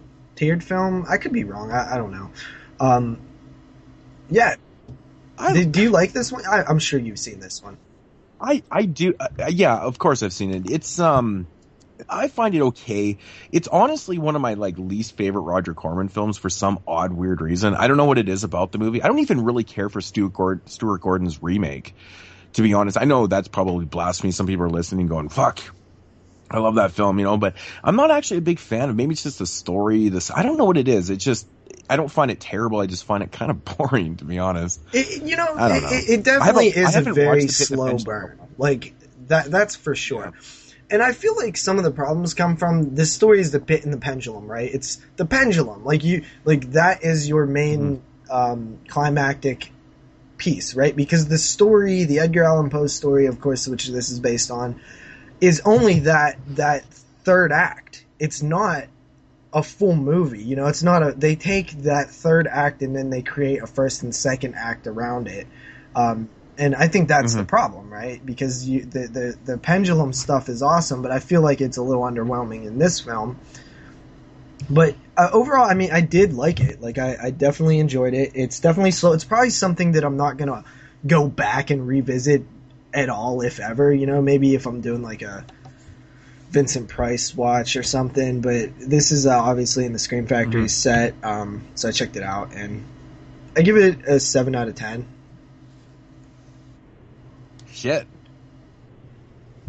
film. I could be wrong. I don't know. Yeah. Do you like this one? I'm sure you've seen this one. I do. Yeah, of course I've seen it. It's I find it okay. It's honestly one of my least favorite Roger Corman films for some odd weird reason. I don't know what it is about the movie. I don't even really care for Stuart Gordon's remake, to be honest. I know that's probably blasphemy. Some people are listening going, fuck, I love that film, but I'm not actually a big fan of. Maybe it's just the story. I don't know what it is. It's just, I don't find it terrible. I just find it kind of boring, to be honest. I don't know. It definitely is a very slow burn. That's for sure. Yeah. And I feel like some of the problems come from this story is the pit and the pendulum, right? It's the pendulum. That is your main climactic piece, right? Because the story, the Edgar Allan Poe story, of course, which this is based on, is only that third act. It's not a full movie, you know. It's not a. They take that third act and then they create a first and second act around it, and I think that's the problem, right? Because the Pendulum stuff is awesome, but I feel like it's a little underwhelming in this film. But overall, I mean, I did like it. Like, I definitely enjoyed it. It's definitely slow. It's probably something that I'm not gonna go back and revisit at all, if ever. You know, maybe if I'm doing like a Vincent Price watch or something. But this is obviously in the Scream Factory set, so I checked it out, and I give it a 7 out of 10. Shit,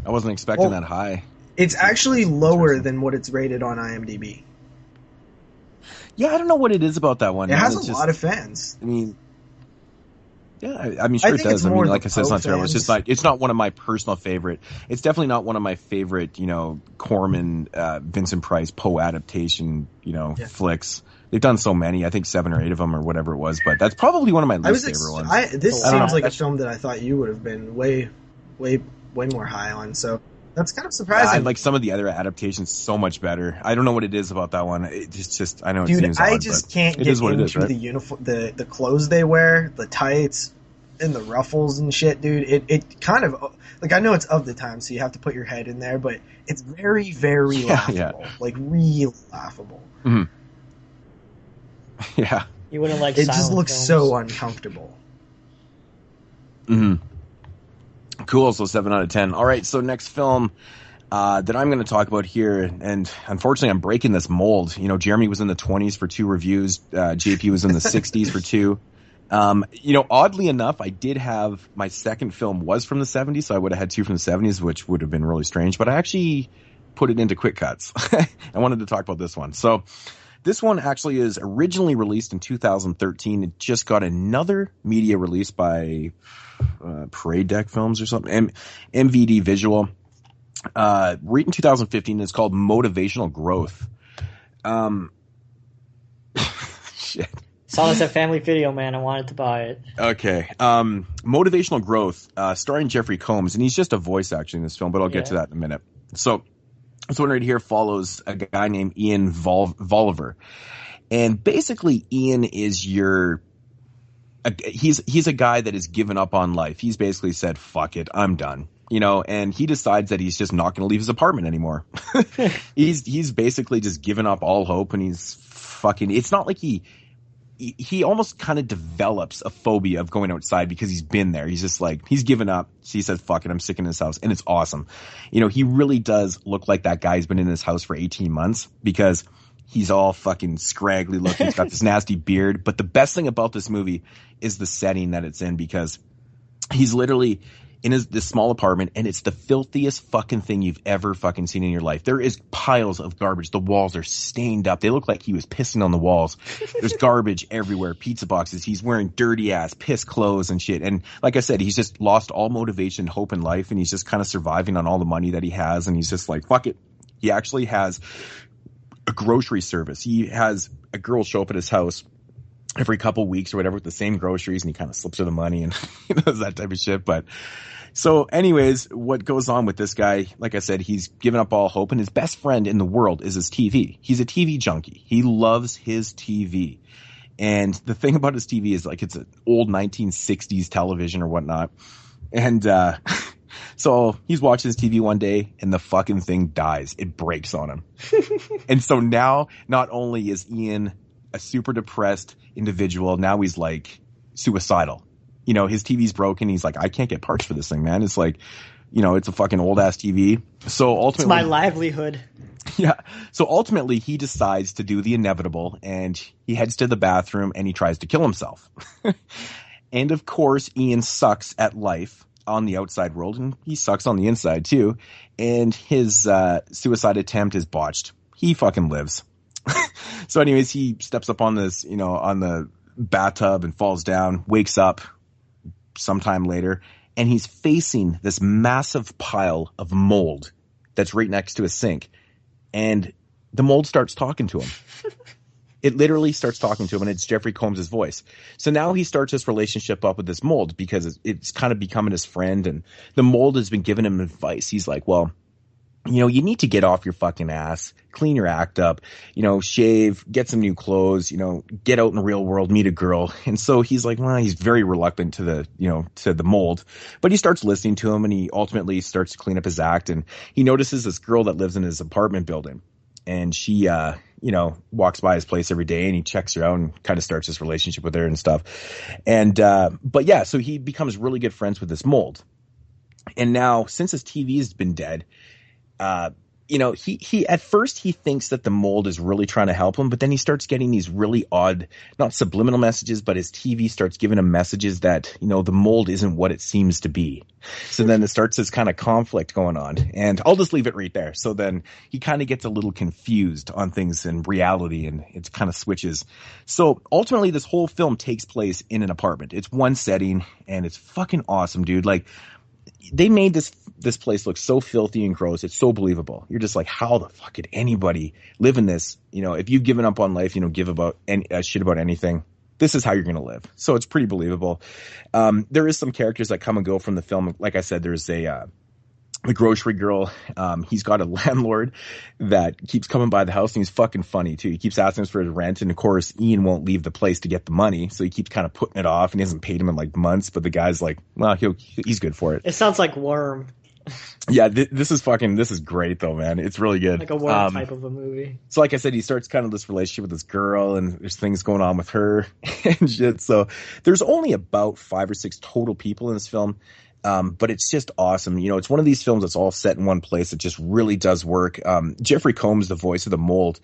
I wasn't expecting that high. It's actually lower than what it's rated on IMDb. Yeah, I don't know what it is about that one. It has a lot of fans. I mean, yeah, I mean, sure it does. I mean, like I said, it's not terrible. It's just like, it's not one of my personal favorite. It's definitely not one of my favorite, you know, Corman, Vincent Price, Poe adaptation, you know, flicks. They've done so many. I think 7 or 8 of them or whatever it was, but that's probably one of my least favorite ones. This seems like a film that I thought you would have been way more high on. So that's kind of surprising. I like some of the other adaptations so much better. I don't know what it is about that one. It's just, I know it Dude, seems odd, I just can't get into the uniform, the clothes they wear, the tights, and the ruffles and shit, dude. It kind of, like, I know it's of the time, so you have to put your head in there, but it's very, very laughable. Like, really laughable. Mm-hmm. Yeah. You wouldn't like it silent just looks films. so uncomfortable. Mm-hmm. Cool, so 7 out of 10. All right, so next film that I'm going to talk about here, and unfortunately I'm breaking this mold. You know, Jeremy was in the 20s for 2 reviews. JP was in the 60s for 2. You know, oddly enough, I did have my second film was from the 70s, so I would have had 2 from the 70s, which would have been really strange, but I actually put it into quick cuts. I wanted to talk about this one. So this one actually is originally released in 2013. It just got another media release by Parade Deck Films or something, MVD Visual. Right in 2015, it's called Motivational Growth. Shit. Saw this at Family Video, man. I wanted to buy it. Okay. Motivational Growth, starring Jeffrey Combs, and he's just a voice actually in this film, but I'll get to that in a minute. So this one right here follows a guy named Ian Volliver. And basically Ian is he's a guy that has given up on life. He's basically said, fuck it, I'm done. You know, and he decides that he's just not going to leave his apartment anymore. He's basically just given up all hope, and he's fucking, it's not like he almost kind of develops a phobia of going outside because he's been there. He's just like, he's given up. So he says, fuck it, I'm sick in this house. And it's awesome. You know, he really does look like that guy who's been in this house for 18 months because he's all fucking scraggly looking. He's got this nasty beard. But the best thing about this movie is the setting that it's in, because he's literally in this small apartment, and it's the filthiest fucking thing you've ever fucking seen in your life. There is piles of garbage. The walls are stained up. They look like he was pissing on the walls. There's garbage everywhere, pizza boxes. He's wearing dirty ass piss clothes and shit. And like I said, he's just lost all motivation, hope in life, and he's just kind of surviving on all the money that he has. And he's just like, fuck it. He actually has a grocery service. He has a girl show up at his house every couple weeks or whatever with the same groceries, and he kind of slips her the money and he does that type of shit. But so anyways, what goes on with this guy, like I said, he's given up all hope, and his best friend in the world is his TV. He's a TV junkie. He loves his TV. And the thing about his TV is, like, it's an old 1960s television or whatnot. And so he's watching his TV one day, and the fucking thing dies. It breaks on him. And so now not only is Ian a super depressed individual, now he's like suicidal. You know, his TV's broken. He's like, I can't get parts for this thing, man. It's like, you know, it's a fucking old ass TV. So ultimately, it's my livelihood. Yeah. So ultimately he decides to do the inevitable, and he heads to the bathroom and he tries to kill himself. And of course, Ian sucks at life on the outside world, and he sucks on the inside too. And his suicide attempt is botched. He fucking lives. So anyways, he steps up on this, you know, on the bathtub and falls down, wakes up sometime later, and he's facing this massive pile of mold that's right next to his sink. And the mold starts talking to him. It literally starts talking to him, and it's Jeffrey Combs' voice. So now he starts this relationship up with this mold because it's kind of becoming his friend, and the mold has been giving him advice. He's like, well, you need to get off your fucking ass, clean your act up, shave, get some new clothes, get out in the real world, meet a girl. And so he's like, well, he's very reluctant to the mold, but he starts listening to him, and he ultimately starts to clean up his act. And he notices this girl that lives in his apartment building, and she, walks by his place every day, and he checks her out and kind of starts this relationship with her and stuff. And, but yeah, so he becomes really good friends with this mold. And now, since his TV has been dead, he at first he thinks that the mold is really trying to help him, but then he starts getting these really odd, not subliminal messages, but his TV starts giving him messages that, the mold isn't what it seems to be. So then it starts this kind of conflict going on, and I'll just leave it right there. So then he kind of gets a little confused on things in reality, and it kind of switches. So ultimately this whole film takes place in an apartment. It's one setting, and it's fucking awesome, dude. Like, they made this place look so filthy and gross. It's so believable. You're just like, how the fuck could anybody live in this? If you've given up on life, give about shit about anything, this is how you're going to live. So it's pretty believable. There is some characters that come and go from the film. Like I said, there's the grocery girl. He's got a landlord that keeps coming by the house, and he's fucking funny too. He keeps asking us for his rent, and of course Ian won't leave the place to get the money, so he keeps kind of putting it off, and he hasn't paid him in like months, but the guy's like, well, he's good for it. It sounds like Worm. Yeah, this is great though, man. It's really good. Like a Worm type of a movie. So like I said, he starts kind of this relationship with this girl, and there's things going on with her and shit. So there's only about 5 or 6 total people in this film. But it's just awesome. It's one of these films that's all set in one place. It just really does work. Jeffrey Combs, the voice of the mold,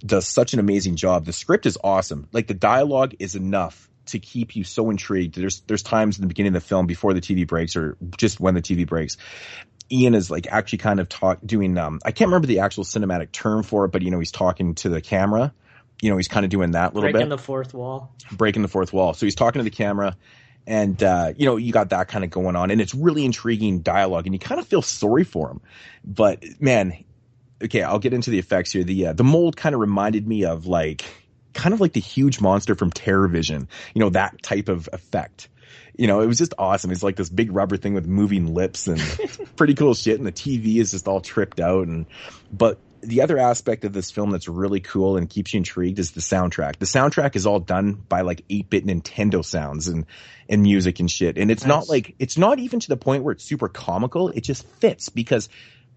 does such an amazing job. The script is awesome. Like, the dialogue is enough to keep you so intrigued. There's times in the beginning of the film before the TV breaks, or just when the TV breaks, Ian is like actually kind of doing, I can't remember the actual cinematic term for it, but he's talking to the camera. He's kind of doing that little bit. Breaking the fourth wall. So he's talking to the camera. And, you got that kind of going on, and it's really intriguing dialogue, and you kind of feel sorry for him. But man, okay, I'll get into the effects here. The mold kind of reminded me of kind of like the huge monster from TerrorVision, that type of effect. It was just awesome. It's like this big rubber thing with moving lips and pretty cool shit. And the TV is just all tripped out. But the other aspect of this film that's really cool and keeps you intrigued is the soundtrack. The soundtrack is all done by like 8-bit Nintendo sounds and music and shit. And it's not it's not even to the point where it's super comical. It just fits, because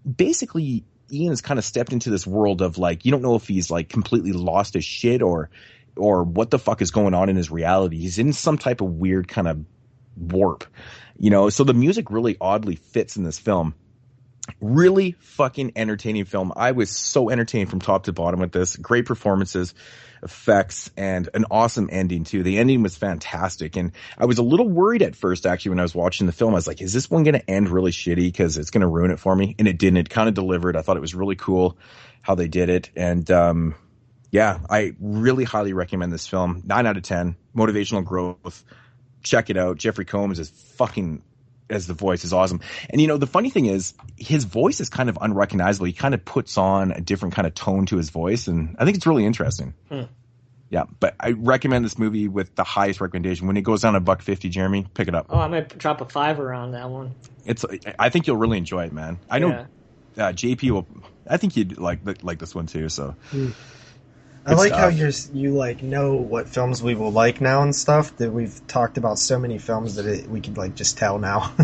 basically Ian has kind of stepped into this world of you don't know if he's completely lost his shit or what the fuck is going on in his reality. He's in some type of weird kind of warp, so the music really oddly fits in this film. Really fucking entertaining film. I was so entertained from top to bottom with this. Great performances, effects, and an awesome ending too. The ending was fantastic, and I was a little worried at first actually when I was watching the film. I was like, is this one going to end really shitty because it's going to ruin it for me? And it didn't. It kind of delivered. I thought it was really cool how they did it. And yeah, I really highly recommend this film. 9 out of 10. Motivational Growth. Check it out. Jeffrey Combs is fucking, as the voice, is awesome. And the funny thing is, his voice is kind of unrecognizable. He kind of puts on a different kind of tone to his voice, and I think it's really interesting. Yeah, but I recommend this movie with the highest recommendation. When it goes down to $1.50, Jeremy, pick it up. Oh, I might drop a $5 on that one. I think you'll really enjoy it, man. I know JP will. I think you'd like this one too. So. I like how you know what films we will like now and stuff, that we've talked about so many films that we could just tell now.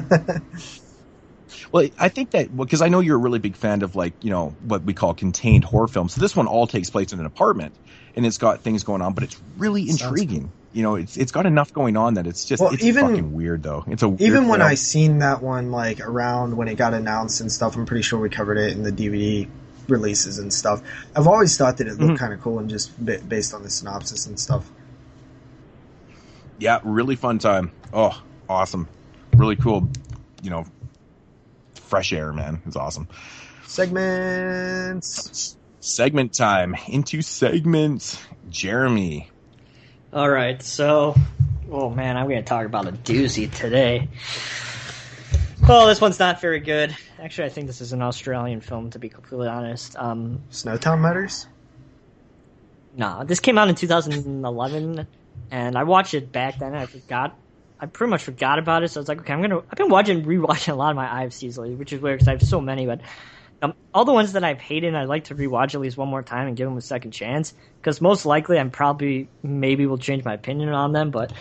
Well, I think that, because I know you're a really big fan of what we call contained horror films. So this one all takes place in an apartment, and it's got things going on, but it's really intriguing. Cool. It's got enough going on that it's just fucking weird though. It's a weird even when film. I seen that one around when it got announced and stuff, I'm pretty sure we covered it in the DVD releases and stuff. I've always thought that it looked kind of cool, and just based on the synopsis and stuff. Yeah, really fun time. Oh, awesome. Really cool, fresh air, man. It's awesome. Segments. Segment time. Into segments. Jeremy. All right, so, oh man, I'm going to talk about a doozy today. Oh, this one's not very good. Actually, I think this is an Australian film, to be completely honest. Snowtown Matters? No, this came out in 2011, and I watched it back then, and I pretty much forgot about it, so I was like, okay, I've been rewatching a lot of my IFCs lately, which is weird because I have so many, but All the ones that I've hated, I'd like to rewatch at least one more time and give them a second chance. Because most likely, maybe will change my opinion on them. But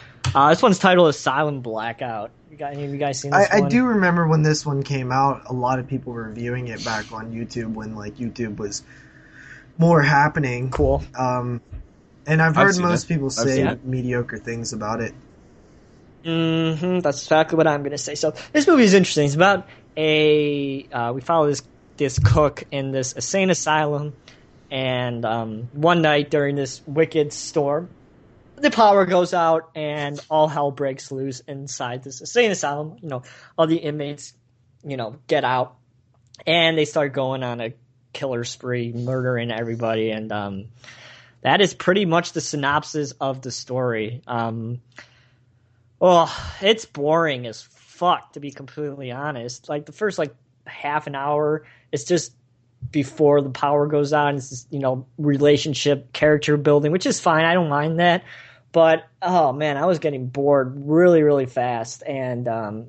this one's titled Asylum Blackout. Any of you guys seen this one? I do remember when this one came out, a lot of people were reviewing it back on YouTube when like YouTube was more happening. Cool. And I've heard most people say mediocre things about it. That's exactly what I'm going to say. So this movie is interesting. It's about we follow this cook in this insane asylum, and one night during this wicked storm, the power goes out and all hell breaks loose inside this insane asylum. All the inmates, get out, and they start going on a killer spree, murdering everybody, and that is pretty much the synopsis of the story. It's boring as fuck, to be completely honest. Like the first half an hour, it's just before the power goes out. It's just, relationship, character building, which is fine. I don't mind that. But oh man, I was getting bored really, really fast. And I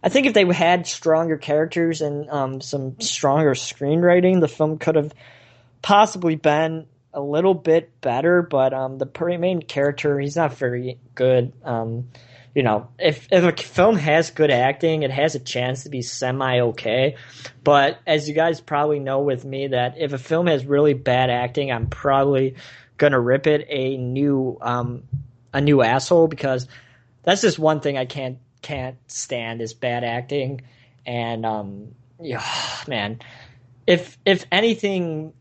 think if they had stronger characters and some stronger screenwriting, the film could have possibly been a little bit better. But the main character, he's not very good. If a film has good acting, it has a chance to be semi-okay. But as you guys probably know with me, that if a film has really bad acting, I'm probably gonna rip it a new asshole, because that's just one thing I can't stand is bad acting. And man, if anything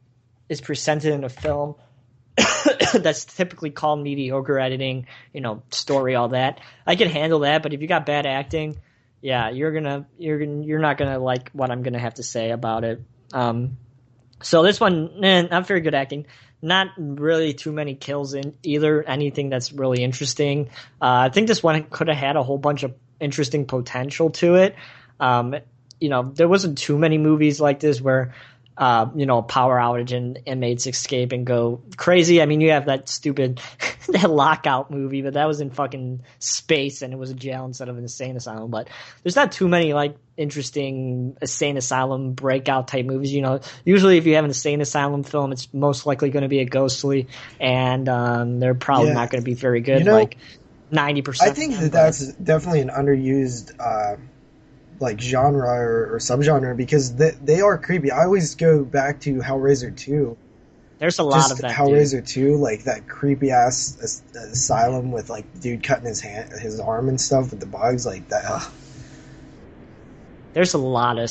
is presented in a film that's typically called mediocre editing, story, all that, I can handle that. But if you got bad acting, yeah, you're not gonna like what I'm gonna have to say about it. So this one, not very good acting, not really too many kills in either, anything that's really interesting. I think this one could have had a whole bunch of interesting potential to it. There wasn't too many movies like this where power outage and inmates escape and go crazy. I mean, you have that stupid that Lockout movie, but that was in fucking space and it was a jail instead of an insane asylum. But there's not too many interesting insane asylum breakout type movies. Usually if you have an insane asylum film, it's most likely going to be a ghostly, and they're probably not going to be very good. 90%. I think that's definitely an underused genre or subgenre, because they are creepy. I always go back to Hellraiser 2. There's a lot of that. Hellraiser 2, that creepy ass asylum with dude cutting his arm and stuff with the bugs like that. Ugh. There's a lot of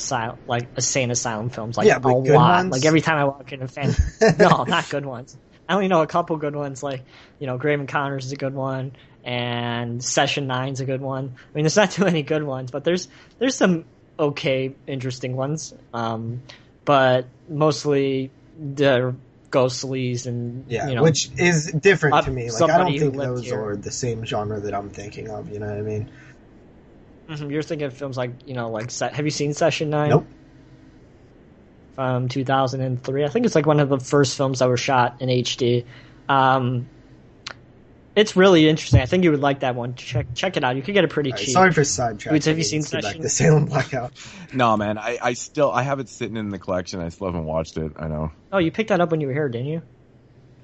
insane asylum films, but a good lot. Ones? Every time I walk in a fan, no, not good ones. I only know a couple good ones, Grave Encounters is a good one, and Session 9's a good one. I mean, there's not too many good ones, but there's some okay, interesting ones. But mostly the ghostlies and which is different to me. I don't think those are the same genre that I'm thinking of. You know what I mean? Mm-hmm. You're thinking of films have you seen Session 9? Nope. From 2003. I think it's one of the first films that were shot in HD. It's really interesting. I think you would like that one. Check it out. You could get it pretty cheap. Sorry for sidetracking. Have you seen Session? Back to Asylum Blackout. No, man. I have it sitting in the collection. I still haven't watched it. I know. Oh, you picked that up when you were here, didn't you?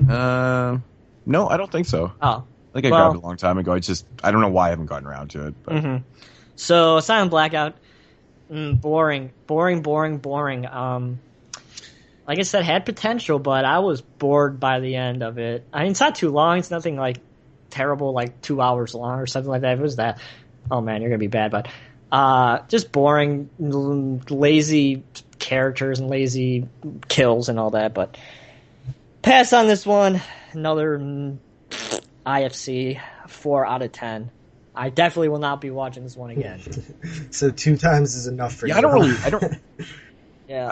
No, I don't think so. Oh. I think I grabbed it a long time ago. I don't know why I haven't gotten around to it. But. Mm-hmm. So, Asylum Blackout, boring. Like I said, had potential, but I was bored by the end of it. I mean, it's not too long. It's nothing terrible, 2 hours long or something like that. If it was that, oh man, you're gonna be bad. But just boring, lazy characters and lazy kills and all that. But pass on this one. Another IFC 4 out of 10. I definitely will not be watching this one again. So 2 times is enough for you. I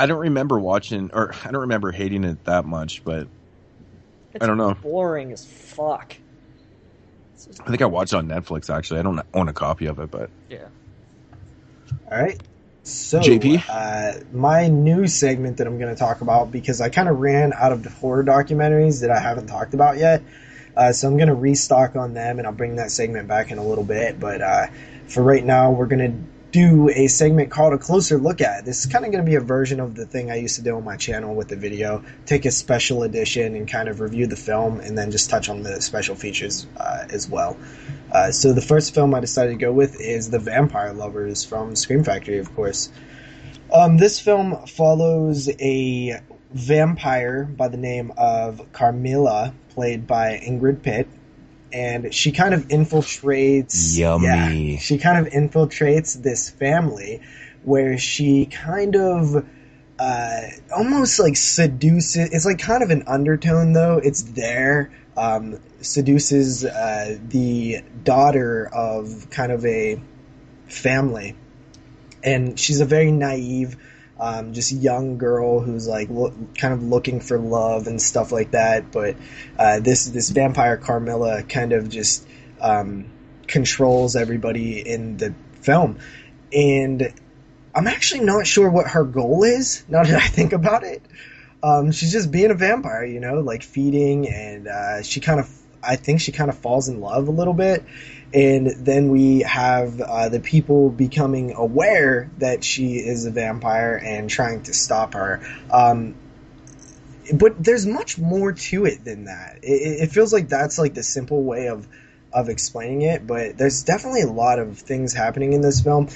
don't remember watching, or I don't remember hating it that much, but I don't know. Boring as fuck. I think I watched it on Netflix, actually. I don't own a copy of it, but... Yeah. All right. So, JP? My new segment that I'm going to talk about, because I kind of ran out of the horror documentaries that I haven't talked about yet, so I'm going to restock on them, and I'll bring that segment back in a little bit. But for right now, we're going to do a segment called A Closer Look At. This is kind of going to be a version of the thing I used to do on my channel with the video. Take a special edition and kind of review the film and then just touch on the special features as well. So the first film I decided to go with is The Vampire Lovers from Scream Factory, of course. This film follows a vampire by the name of Carmilla, played by Ingrid Pitt, and she kind of infiltrates. Yummy. Yeah, she kind of infiltrates this family, where she kind of almost like seduces. It's like kind of an undertone, though. It's there. Seduces the daughter of kind of a family, and she's a very naive, just young girl who's like kind of looking for love and stuff like that. But this vampire Carmilla kind of just controls everybody in the film, and I'm actually not sure what her goal is. Now that I think about it, she's just being a vampire, you know, like feeding, and I think she kind of falls in love a little bit. And then we have the people becoming aware that she is a vampire and trying to stop her. But there's much more to it than that. It feels like that's like the simple way of explaining it, but there's definitely a lot of things happening in this film.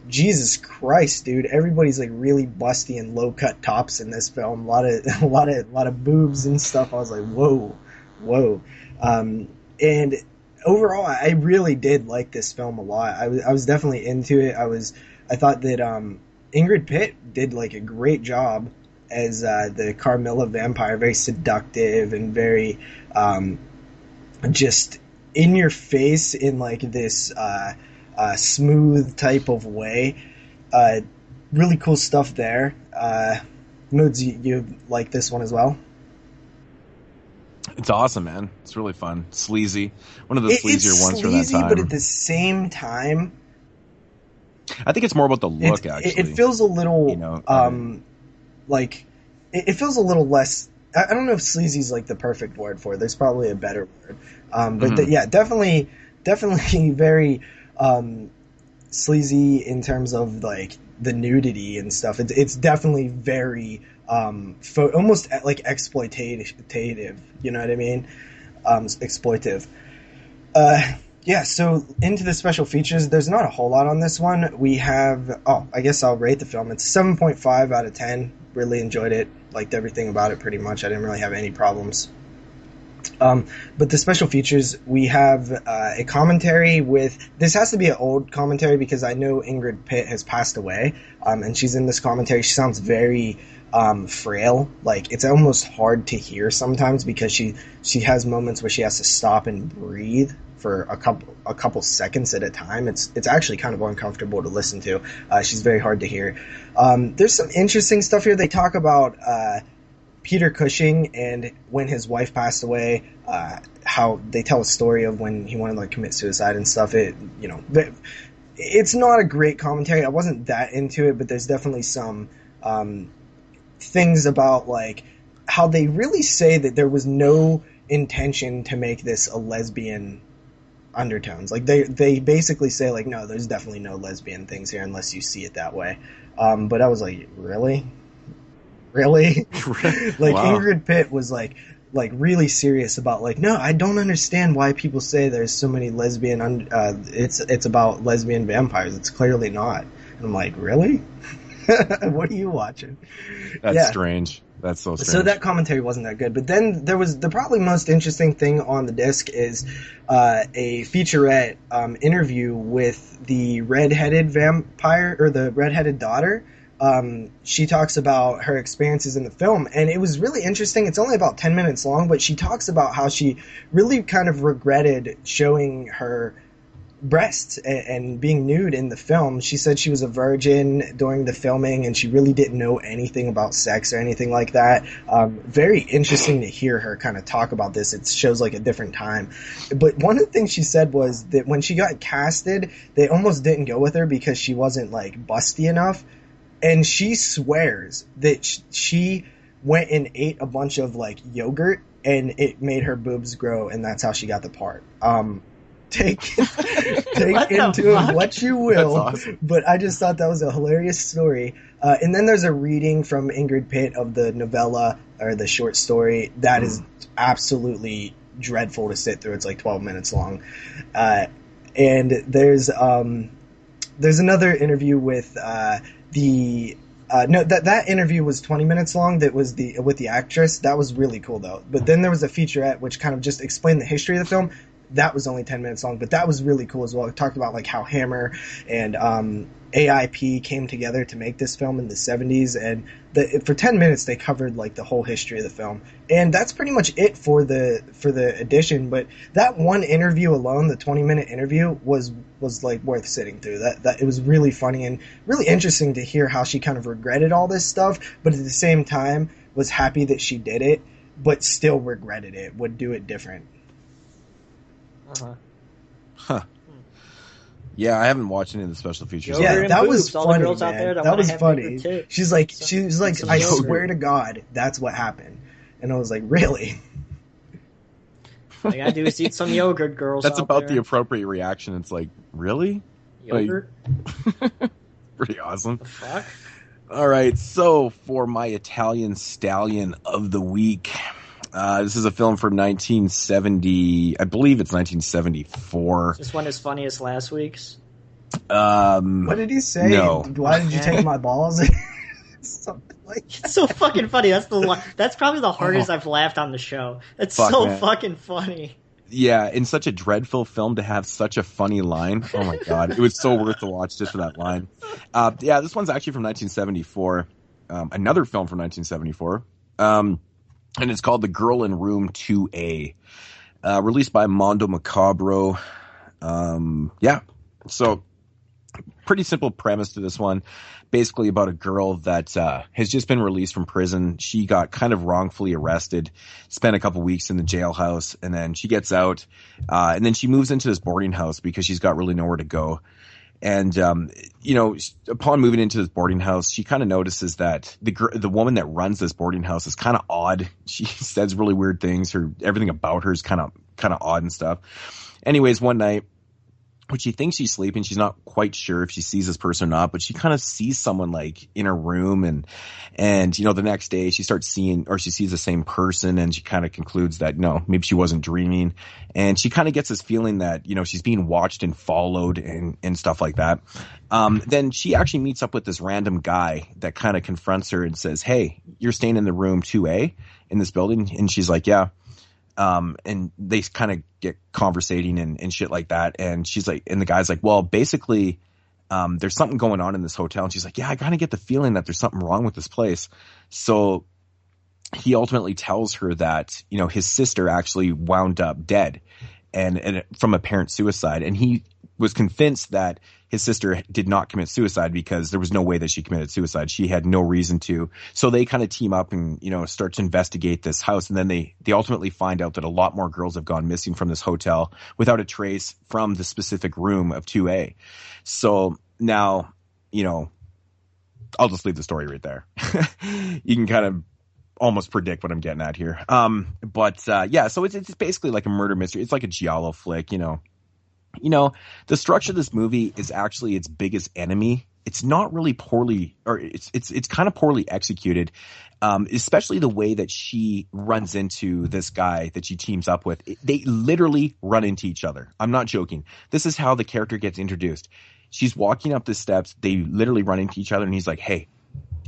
Jesus Christ, dude! Everybody's like really busty and low cut tops in this film. A lot of boobs and stuff. I was like, whoa. And overall, I really did like this film a lot. I was definitely into it. I thought that Ingrid Pitt did like a great job as the Carmilla vampire, very seductive and very just in your face in like this smooth type of way. Really cool stuff there. Moodz, you like this one as well? It's awesome, man. It's really fun. Sleazy. One of the sleazier ones from that time. But at the same time, I think it's more about the look, actually. It feels a little, you know, like, it feels a little less, I don't know if sleazy is like the perfect word for it. There's probably a better word. But yeah, definitely very sleazy in terms of like the nudity and stuff. It's definitely very almost like exploitative, you know what I mean? Exploitive. Yeah, so into the special features, there's not a whole lot on this one. We have, I guess I'll rate the film. It's 7.5 out of 10. Really enjoyed it. Liked everything about it pretty much. I didn't really have any problems. But the special features, we have a commentary with... This has to be an old commentary because I know Ingrid Pitt has passed away, and she's in this commentary. She sounds very frail. Like, it's almost hard to hear sometimes because she has moments where she has to stop and breathe for a couple seconds at a time. It's actually kind of uncomfortable to listen to. She's very hard to hear. There's some interesting stuff here. They talk about Peter Cushing and when his wife passed away, how they tell a story of when he wanted to like commit suicide and stuff. It's not a great commentary. I wasn't that into it, but there's definitely some things about like how they really say that there was no intention to make this a lesbian undertones. Like they basically say like, no, there's definitely no lesbian things here unless you see it that way. But I was like, really? Like wow. Ingrid Pitt was like really serious about like, no, I don't understand why people say there's so many lesbian it's about lesbian vampires. It's clearly not. And I'm like, really? What are you watching? That's strange. That's so strange. So that commentary wasn't that good. But then there was the probably most interesting thing on the disc is a featurette interview with the redheaded vampire, or the redheaded daughter. She talks about her experiences in the film, and it was really interesting. It's only about 10 minutes long, but she talks about how she really kind of regretted showing her breasts and being nude in the film. She said she was a virgin during the filming and she really didn't know anything about sex or anything like that. Very interesting to hear her kind of talk about this. It shows like a different time. But one of the things she said was that when she got casted, they almost didn't go with her because she wasn't like busty enough. And she swears that she went and ate a bunch of like yogurt and it made her boobs grow, and that's how she got the part. take What the into fuck? it what you will. That's awesome. But I just thought that was a hilarious story. And then there's a reading from Ingrid Pitt of the novella or the short story that is absolutely dreadful to sit through. It's like 12 minutes long. And there's another interview with that interview was 20 minutes long. That was with the actress. That was really cool though. But then there was a featurette which kind of just explained the history of the film. That was only 10 minutes long, but that was really cool as well. It talked about like how Hammer and AIP came together to make this film in the 70s, and for 10 minutes they covered like the whole history of the film. And that's pretty much it for the edition. But that one interview alone, the 20-minute interview, was like worth sitting through. That it was really funny and really interesting to hear how she kind of regretted all this stuff, but at the same time was happy that she did it, but still regretted it, would do it different. Huh. Yeah, I haven't watched any of the special features. Yogurt Yeah, and that was boobs, all the funny, girls out man. there that That wanna was have funny. bigger tits. She was like, Some I yogurt. swear to God, that's what happened. And I was like, really? All you gotta do is eat some yogurt, girls. That's out about there. the appropriate reaction. It's like, really? Yogurt. Pretty awesome. The fuck? All right, so for my Italian Stallion of the Week, this is a film from 1970. I believe it's 1974. Is this one as funny as last week's? What did he say? No. Why did you take my balls? Something like that. It's so fucking funny. That's probably the hardest I've laughed on the show. It's Fuck, so man. fucking funny. Yeah, in such a dreadful film to have such a funny line. Oh my God. It was so worth the watch just for that line. Yeah, this one's actually from 1974. Another film from 1974. And it's called The Girl in Room 2A. Released by Mondo Macabro. Yeah. So, pretty simple premise to this one. Basically about a girl that has just been released from prison. She got kind of wrongfully arrested, spent a couple weeks in the jailhouse, and then she gets out, and then she moves into this boarding house because she's got really nowhere to go. And, upon moving into this boarding house, she kind of notices that the woman that runs this boarding house is kind of odd. She says really weird things. Everything about her is kind of odd and stuff. Anyways, one night, when she thinks she's sleeping, she's not quite sure if she sees this person or not, but she kind of sees someone like in her room, and the next day she starts seeing, or she sees the same person, and she kind of concludes that no, maybe she wasn't dreaming, and she kind of gets this feeling that she's being watched and followed and stuff like that. Then she actually meets up with this random guy that kind of confronts her and says, "Hey, you're staying in the room 2A in this building," and she's like, "Yeah." And they kind of get conversating and shit like that. And she's like, and the guy's like, "Well, basically, there's something going on in this hotel." And she's like, "Yeah, I kind of get the feeling that there's something wrong with this place." So he ultimately tells her that, his sister actually wound up dead and from apparent suicide. And he was convinced that his sister did not commit suicide because there was no way that she committed suicide. She had no reason to. So they kind of team up and, start to investigate this house. And then they ultimately find out that a lot more girls have gone missing from this hotel without a trace from the specific room of 2A. So now, I'll just leave the story right there. You can kind of almost predict what I'm getting at here. Yeah, so it's basically like a murder mystery. It's like a giallo flick, the structure of this movie is actually its biggest enemy. It's not really poorly, or it's kind of poorly executed, especially the way that she runs into this guy that she teams up with. They literally run into each other. I'm not joking. This is how the character gets introduced. She's walking up the steps. They literally run into each other, and he's like, "Hey."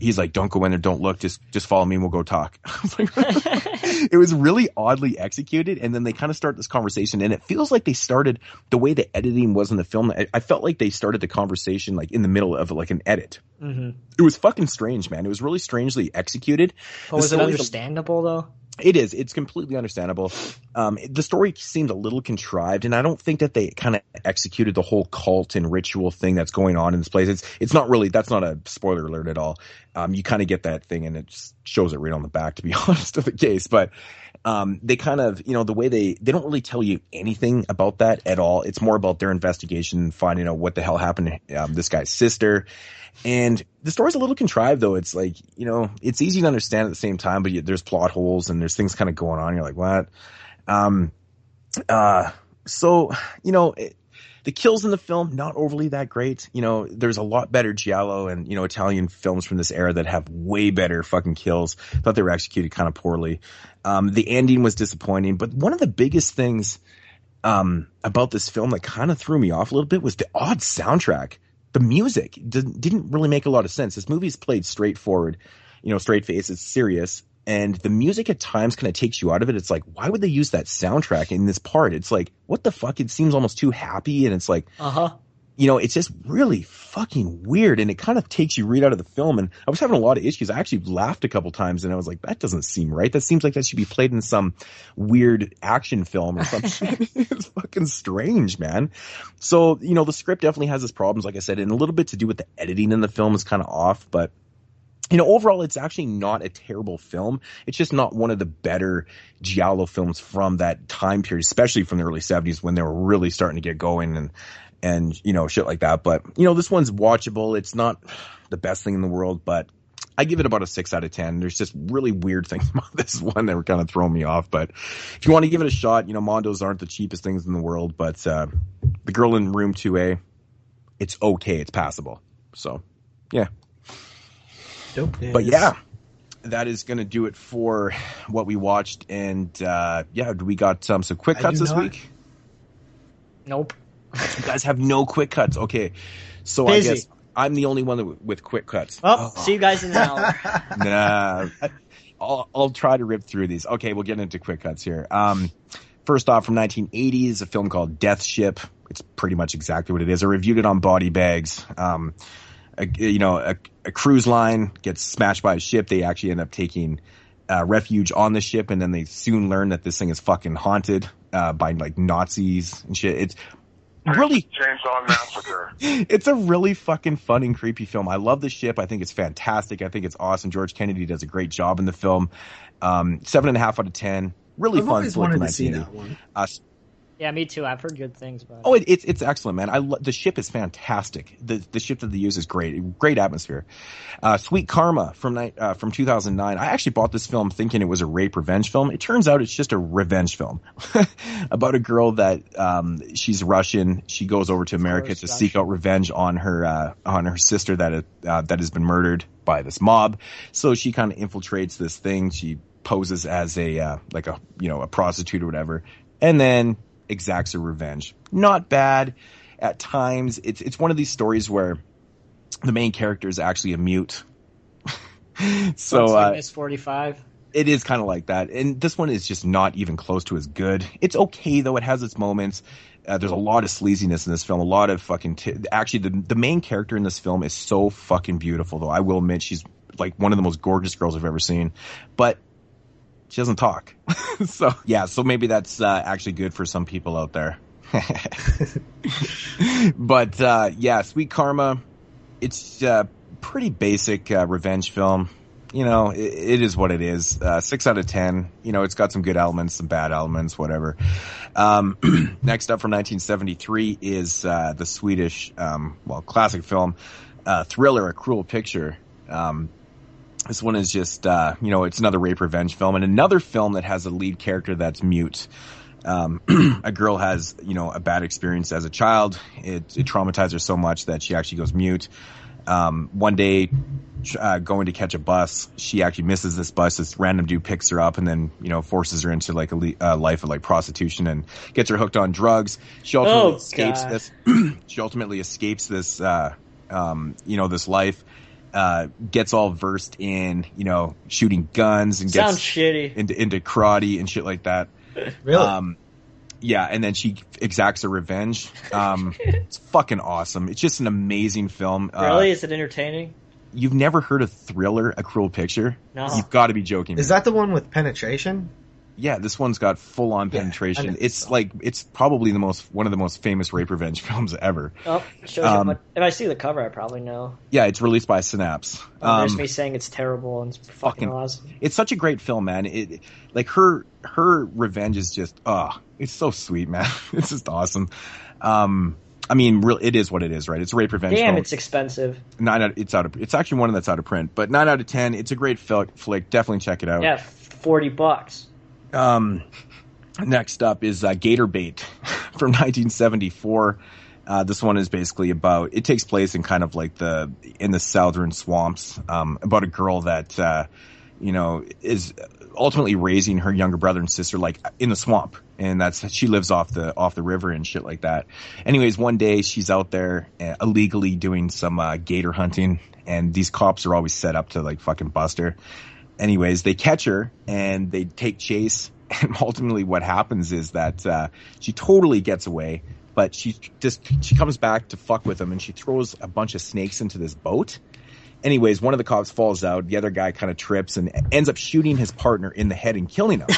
He's like, "Don't go in there. Don't look. Just follow me and we'll go talk." It was really oddly executed. And then they kind of start this conversation, and it feels like they started the way the editing was in the film. I felt like they started the conversation like in the middle of like an edit. Mm-hmm. It was fucking strange, man. It was really strangely executed. But was it understandable though? It is. It's completely understandable. The story seemed a little contrived, and I don't think that they kind of executed the whole cult and ritual thing that's going on in this place. It's not really, that's not a spoiler alert at all. You kind of get that thing, and it just shows it right on the back, to be honest with the case. But they kind of, the way they don't really tell you anything about that at all. It's more about their investigation, finding out what the hell happened to this guy's sister. And the story's a little contrived, though. It's like, it's easy to understand at the same time, but there's plot holes and there's things kind of going on. You're like, what? So, the kills in the film, not overly that great. There's a lot better giallo and, Italian films from this era that have way better fucking kills. Thought they were executed kind of poorly. The ending was disappointing, but one of the biggest things about this film that kind of threw me off a little bit was the odd soundtrack. The music didn't really make a lot of sense. This movie's played straightforward, straight face, it's serious. And the music at times kind of takes you out of it. It's like, why would they use that soundtrack in this part? It's like, what the fuck? It seems almost too happy. And it's like, it's just really fucking weird. And it kind of takes you right out of the film. And I was having a lot of issues. I actually laughed a couple times and I was like, that doesn't seem right. That seems like that should be played in some weird action film or something. It's fucking strange, man. So, the script definitely has its problems, like I said, and a little bit to do with the editing in the film is kind of off, but overall, it's actually not a terrible film. It's just not one of the better giallo films from that time period, especially from the early 70s when they were really starting to get going and shit like that. But, this one's watchable. It's not the best thing in the world, but I give it about a 6 out of 10. There's just really weird things about this one that were kind of throwing me off. But if you want to give it a shot, Mondos aren't the cheapest things in the world, but The Girl in Room 2A, it's okay. It's passable. So, yeah. But yeah, that is going to do it for what we watched. And we got some quick cuts this week? Nope. You guys have no quick cuts. Okay. So Busy. I guess I'm the only one with quick cuts. See you guys in an hour. Nah. I'll try to rip through these. Okay, we'll get into quick cuts here. First off, from 1980s, a film called Death Ship. It's pretty much exactly what it is. I reviewed it on Body Bags. A cruise line gets smashed by a ship. They actually end up taking refuge on the ship, and then they soon learn that this thing is fucking haunted by like Nazis and shit. It's really James Bond Massacre. It's a really fucking fun and creepy film. I love the ship. I think it's fantastic. I think it's awesome. George Kennedy does a great job in the film. 7.5 out of 10. Really fun. I've always wanted to see that one. Yeah, me too. I've heard good things about it. Oh, it's excellent, man. The ship is fantastic. The ship that they use is great. Great atmosphere. Sweet Karma from 2009. I actually bought this film thinking it was a rape revenge film. It turns out it's just a revenge film about a girl that she's Russian. She goes over to America to seek out revenge on her sister that has been murdered by this mob. So she kind of infiltrates this thing. She poses as a prostitute or whatever, and then exacts her revenge. Not bad. At times, it's one of these stories where the main character is actually a mute. So like Miss 45. It is kind of like that, and this one is just not even close to as good. It's okay though; it has its moments. There's a lot of sleaziness in this film. A lot of fucking. Actually, the main character in this film is so fucking beautiful, though. I will admit, she's like one of the most gorgeous girls I've ever seen, but she doesn't talk. So maybe that's actually good for some people out there. But Sweet Karma, it's pretty basic revenge film. It is what it is. 6 out of 10. It's got some good elements, some bad elements, whatever. Next up from 1973 is the Swedish classic film Thriller, A Cruel Picture. This one is just, it's another rape revenge film, and another film that has a lead character that's mute. A girl has, a bad experience as a child. It traumatized her so much that she actually goes mute. One day, going to catch a bus, she actually misses this bus. This random dude picks her up and then, forces her into like a life of like prostitution and gets her hooked on drugs. She ultimately escapes this. She ultimately escapes this, this life. Gets all versed in, shooting guns and Sounds gets shitty. into karate and shit like that. Really? And then she exacts her revenge. It's fucking awesome. It's just an amazing film. Really? Is it entertaining? You've never heard of Thriller, A Cruel Picture? No. You've got to be joking. Is that the one with penetration? Yeah, this one's got full on penetration. It's probably one of the most famous rape revenge films ever. Oh, shows you if I see the cover, I probably know. Yeah, it's released by Synapse. There's me saying it's terrible and it's fucking awesome. It's such a great film, man. Her revenge is just it's so sweet, man. It's just awesome. It is what it is, right? It's a rape revenge film. Damn, it's expensive. It's actually one that's out of print, but 9 out of 10. It's a great flick. Definitely check it out. Yeah, $40. Next up is Gator Bait from 1974. This one is basically about, it takes place in kind of like in the southern swamps, about a girl that, is ultimately raising her younger brother and sister like in the swamp. And she lives off the river and shit like that. Anyways, one day she's out there illegally doing some gator hunting, and these cops are always set up to like fucking bust her. Anyways, they catch her and they take chase. And ultimately what happens is that she totally gets away, but she comes back to fuck with them, and she throws a bunch of snakes into this boat. Anyways, one of the cops falls out. The other guy kind of trips and ends up shooting his partner in the head and killing him.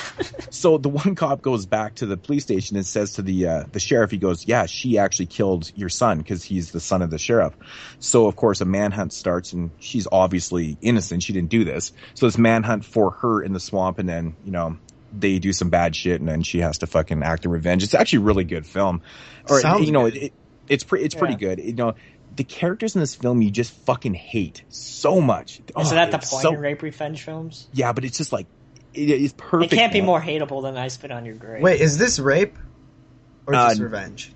So the one cop goes back to the police station and says to the sheriff, he goes, yeah, she actually killed your son, because he's the son of the sheriff. So, of course, a manhunt starts, and she's obviously innocent. She didn't do this. So this manhunt for her in the swamp, and then, they do some bad shit, and then she has to fucking act in revenge. It's actually a really good film. It's pretty good. The characters in this film you just fucking hate so much. Isn't that the point in rape revenge films? Yeah, but it's just like it's perfect. It can't be more hateable than I Spit on Your Grave. Wait, is this rape or just revenge?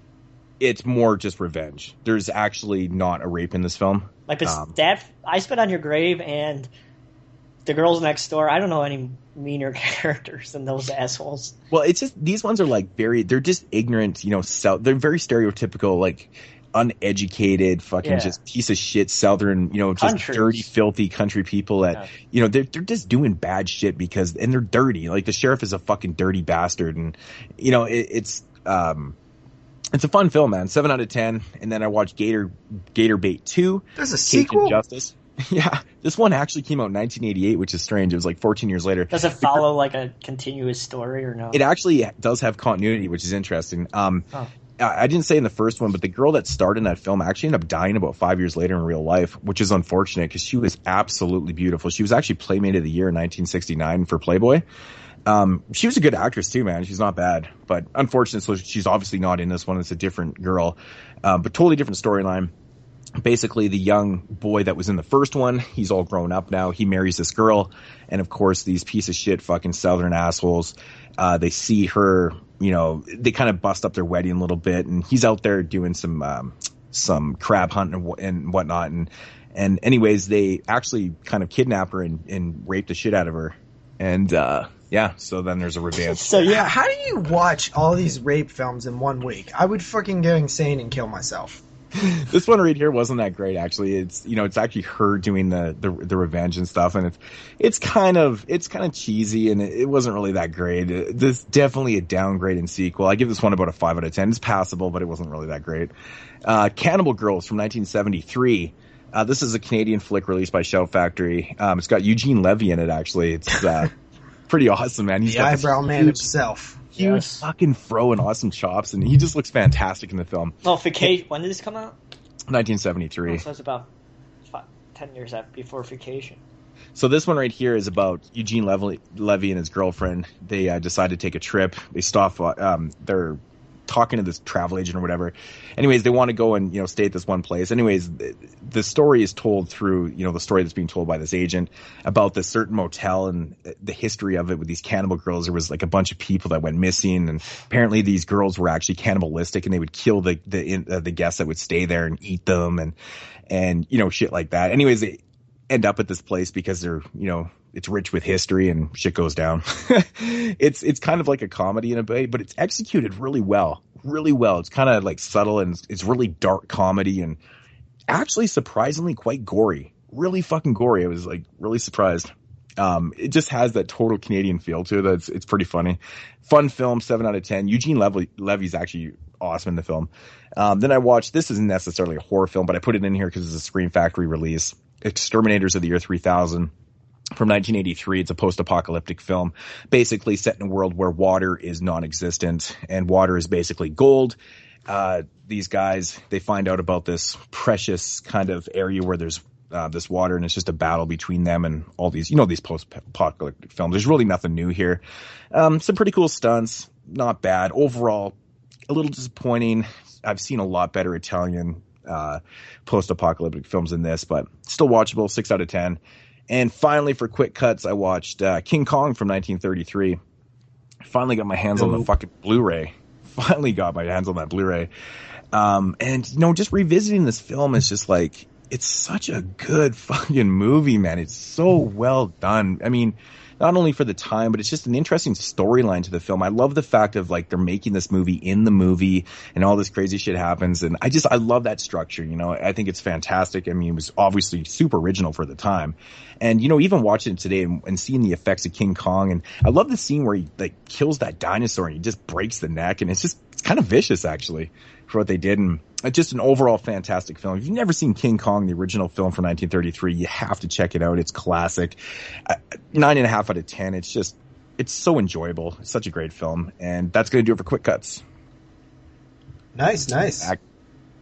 It's more just revenge. There's actually not a rape in this film. Like I Spit on Your Grave and The Girls Next Door. I don't know any meaner characters than those assholes. Well, it's just these ones are like they're just ignorant. They're very stereotypical, like uneducated, fucking just piece of shit Southern, just countries. Dirty, filthy country people that, they're just doing bad shit and they're dirty. Like the sheriff is a fucking dirty bastard, and it's a fun film, man. 7 out of 10. And then I watched Gator Bait 2. There's a sequel? Justice. Yeah, this one actually came out in 1988, which is strange. It was like 14 years later. Does it follow like a continuous story or no? It actually does have continuity, which is interesting. I didn't say in the first one, but the girl that starred in that film actually ended up dying about 5 years later in real life, which is unfortunate because she was absolutely beautiful. She was actually Playmate of the Year in 1969 for Playboy. She was a good actress too, man. She's not bad, but unfortunate. So she's obviously not in this one. It's a different girl, but totally different storyline. Basically, the young boy that was in the first one, he's all grown up now. He marries this girl. And of course, these piece of shit fucking Southern assholes, they see her, they kind of bust up their wedding a little bit. And he's out there doing some crab hunting and whatnot. And anyways, they actually kind of kidnap her and rape the shit out of her. And, so then there's a revenge. So yeah, how do you watch all these rape films in 1 week? I would fucking go insane and kill myself. This one right here wasn't that great, actually. It's it's actually her doing the revenge and stuff, and it's kind of cheesy, and it wasn't really that great. This definitely a downgrade in sequel. I give this one about a 5 out of 10. It's passable, but it wasn't really that great. Cannibal Girls from 1973. This is a Canadian flick released by Shout Factory. It's got Eugene Levy in it. Actually, it's pretty awesome, man. He's the eyebrow man himself. Huge fucking fro and awesome chops, and he just looks fantastic in the film. Oh, Vacation. When did this come out? 1973. Oh, so it's about 10 years before Vacation. So this one right here is about Eugene Levy and his girlfriend. They decide to take a trip. They stop. They're talking to this travel agent or whatever. Anyways, they want to go and stay at this one place. Anyways, the story is told through the story that's being told by this agent about this certain motel and the history of it with these cannibal girls. There was like a bunch of people that went missing, and apparently these girls were actually cannibalistic, and they would kill the guests that would stay there and eat them and shit like that. Anyways, they end up at this place because they're it's rich with history and shit goes down. It's kind of like a comedy in a way, but it's executed really well. It's kind of like subtle, and it's really dark comedy, and actually surprisingly quite gory. Really fucking gory. I was like really surprised. It just has that total Canadian feel to it. It's pretty funny. Fun film, 7 out of 10. Eugene Levy's actually awesome in the film. Then I watched, this isn't necessarily a horror film, but I put it in here because it's a Scream Factory release. Exterminators of the Year 3000. From 1983, it's a post-apocalyptic film, basically set in a world where water is non-existent, and water is basically gold. These guys, they find out about this precious kind of area where there's this water, and it's just a battle between them and all these, these post-apocalyptic films. There's really nothing new here. Some pretty cool stunts, not bad. Overall, a little disappointing. I've seen a lot better Italian post-apocalyptic films than this, but still watchable, 6 out of 10. And finally, for quick cuts, I watched King Kong from 1933. Finally got my hands on the fucking Blu-ray. finally got my hands on that Blu-ray. And, you know, just revisiting this film is just like, it's such a good fucking movie, man. It's so well done. I mean, not only for the time, but it's just an interesting storyline to the film. I love the fact of like they're making this movie in the movie and all this crazy shit happens. And I love that structure. You know, I think it's fantastic. I mean, it was obviously super original for the time. And, you know, even watching it today and seeing the effects of King Kong, and I love the scene where he like kills that dinosaur and he just breaks the neck, and it's kind of vicious actually for what they did. And just an overall fantastic film. If you've never seen King Kong, the original film from 1933, you have to check it out. It's classic. 9.5 out of 10. It's so enjoyable. It's such a great film. And that's going to do it for Quick Cuts. Nice.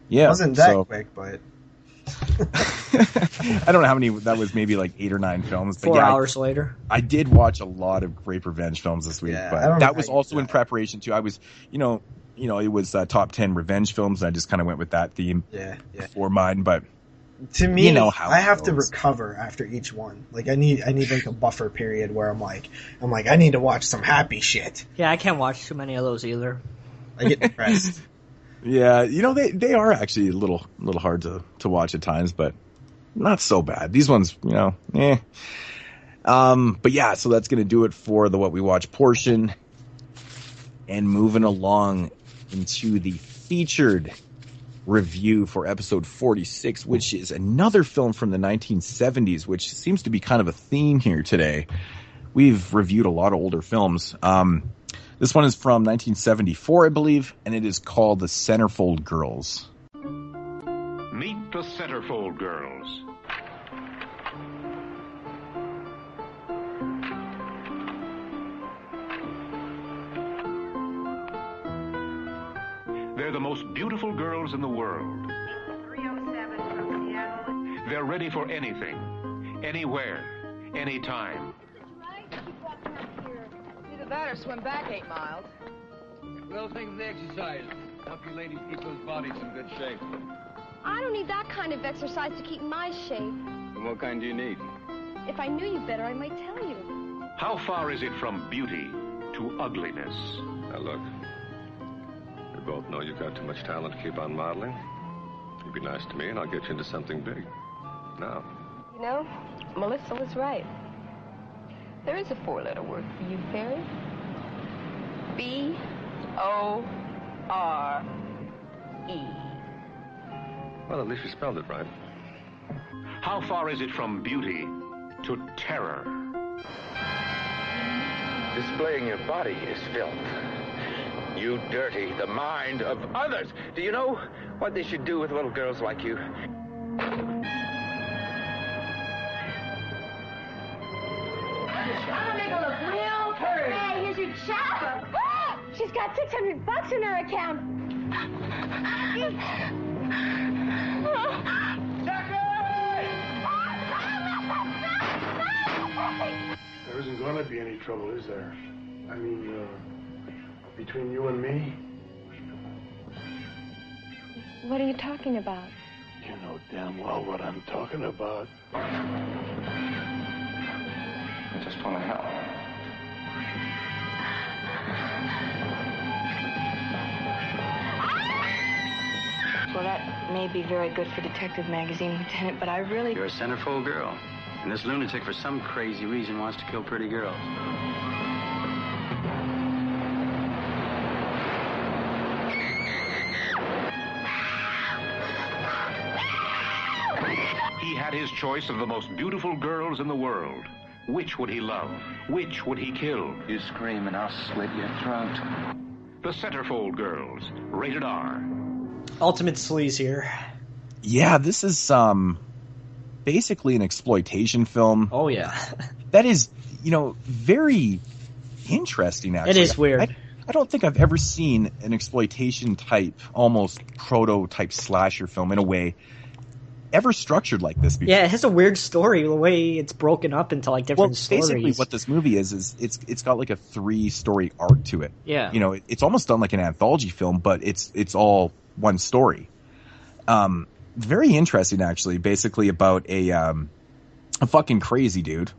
Yeah. Wasn't that quick, but... I don't know how many, that was maybe like 8 or 9 films. But 4 hours later. I did watch a lot of great revenge films this week, but that was also in preparation too. I was, you know, it was top 10 revenge films. And I just kind of went with that theme for mine. But to me, you know how I have to recover after each one. Like I need like a buffer period where I'm like, I need to watch some happy shit. Yeah, I can't watch too many of those either. I get depressed. Yeah, you know, they are actually a little hard to watch at times, but not so bad. These ones, you know, but yeah, so that's going to do it for the What We Watch portion. And moving along into the featured review for episode 46, which is another film from the 1970s, which seems to be kind of a theme here today. We've reviewed a lot of older films. This one is from 1974, I believe, and it is called The Centerfold Girls. Meet the Centerfold Girls. They're the most beautiful girls in the world. 307 from Seattle. They're ready for anything, anywhere, anytime. Either that or swim back 8 miles. Well, thanks for the exercise. Help you ladies keep those bodies in good shape. I don't need that kind of exercise to keep my shape. And what kind do you need? If I knew you better, I might tell you. How far is it from beauty to ugliness? Now look, we both know you've got too much talent to keep on modeling. You be nice to me and I'll get you into something big. Now. You know, Melissa was right. There is a 4-letter word for you, Perry. B-O-R-E. Well, at least you spelled it right. How far is it from beauty to terror? Displaying your body is filth. You dirty the mind of others. Do you know what they should do with little girls like you? I'll make her look real pretty. Hey, here's your chopper. She's got $600 in her account. There isn't going to be any trouble, is there? I mean, between you and me? What are you talking about? You know damn well what I'm talking about. I just want to help. Well, that may be very good for Detective Magazine, Lieutenant, but I really... You're a centerfold girl, and this lunatic, for some crazy reason, wants to kill pretty girls. He had his choice of the most beautiful girls in the world. Which would he love? Which would he kill? You scream and I'll slit your throat. The Centerfold Girls, rated R. Ultimate sleaze here. Yeah, this is basically an exploitation film. Oh yeah. That is, you know, very interesting actually. It is weird. I don't think I've ever seen an exploitation type, almost prototype slasher film in a way ever structured like this before. Yeah, it has a weird story, the way it's broken up into like different stories. Basically what this movie is it's got like a 3-story arc to it. Yeah. You know, it's almost done like an anthology film, but it's all one story. Very interesting actually, basically about a fucking crazy dude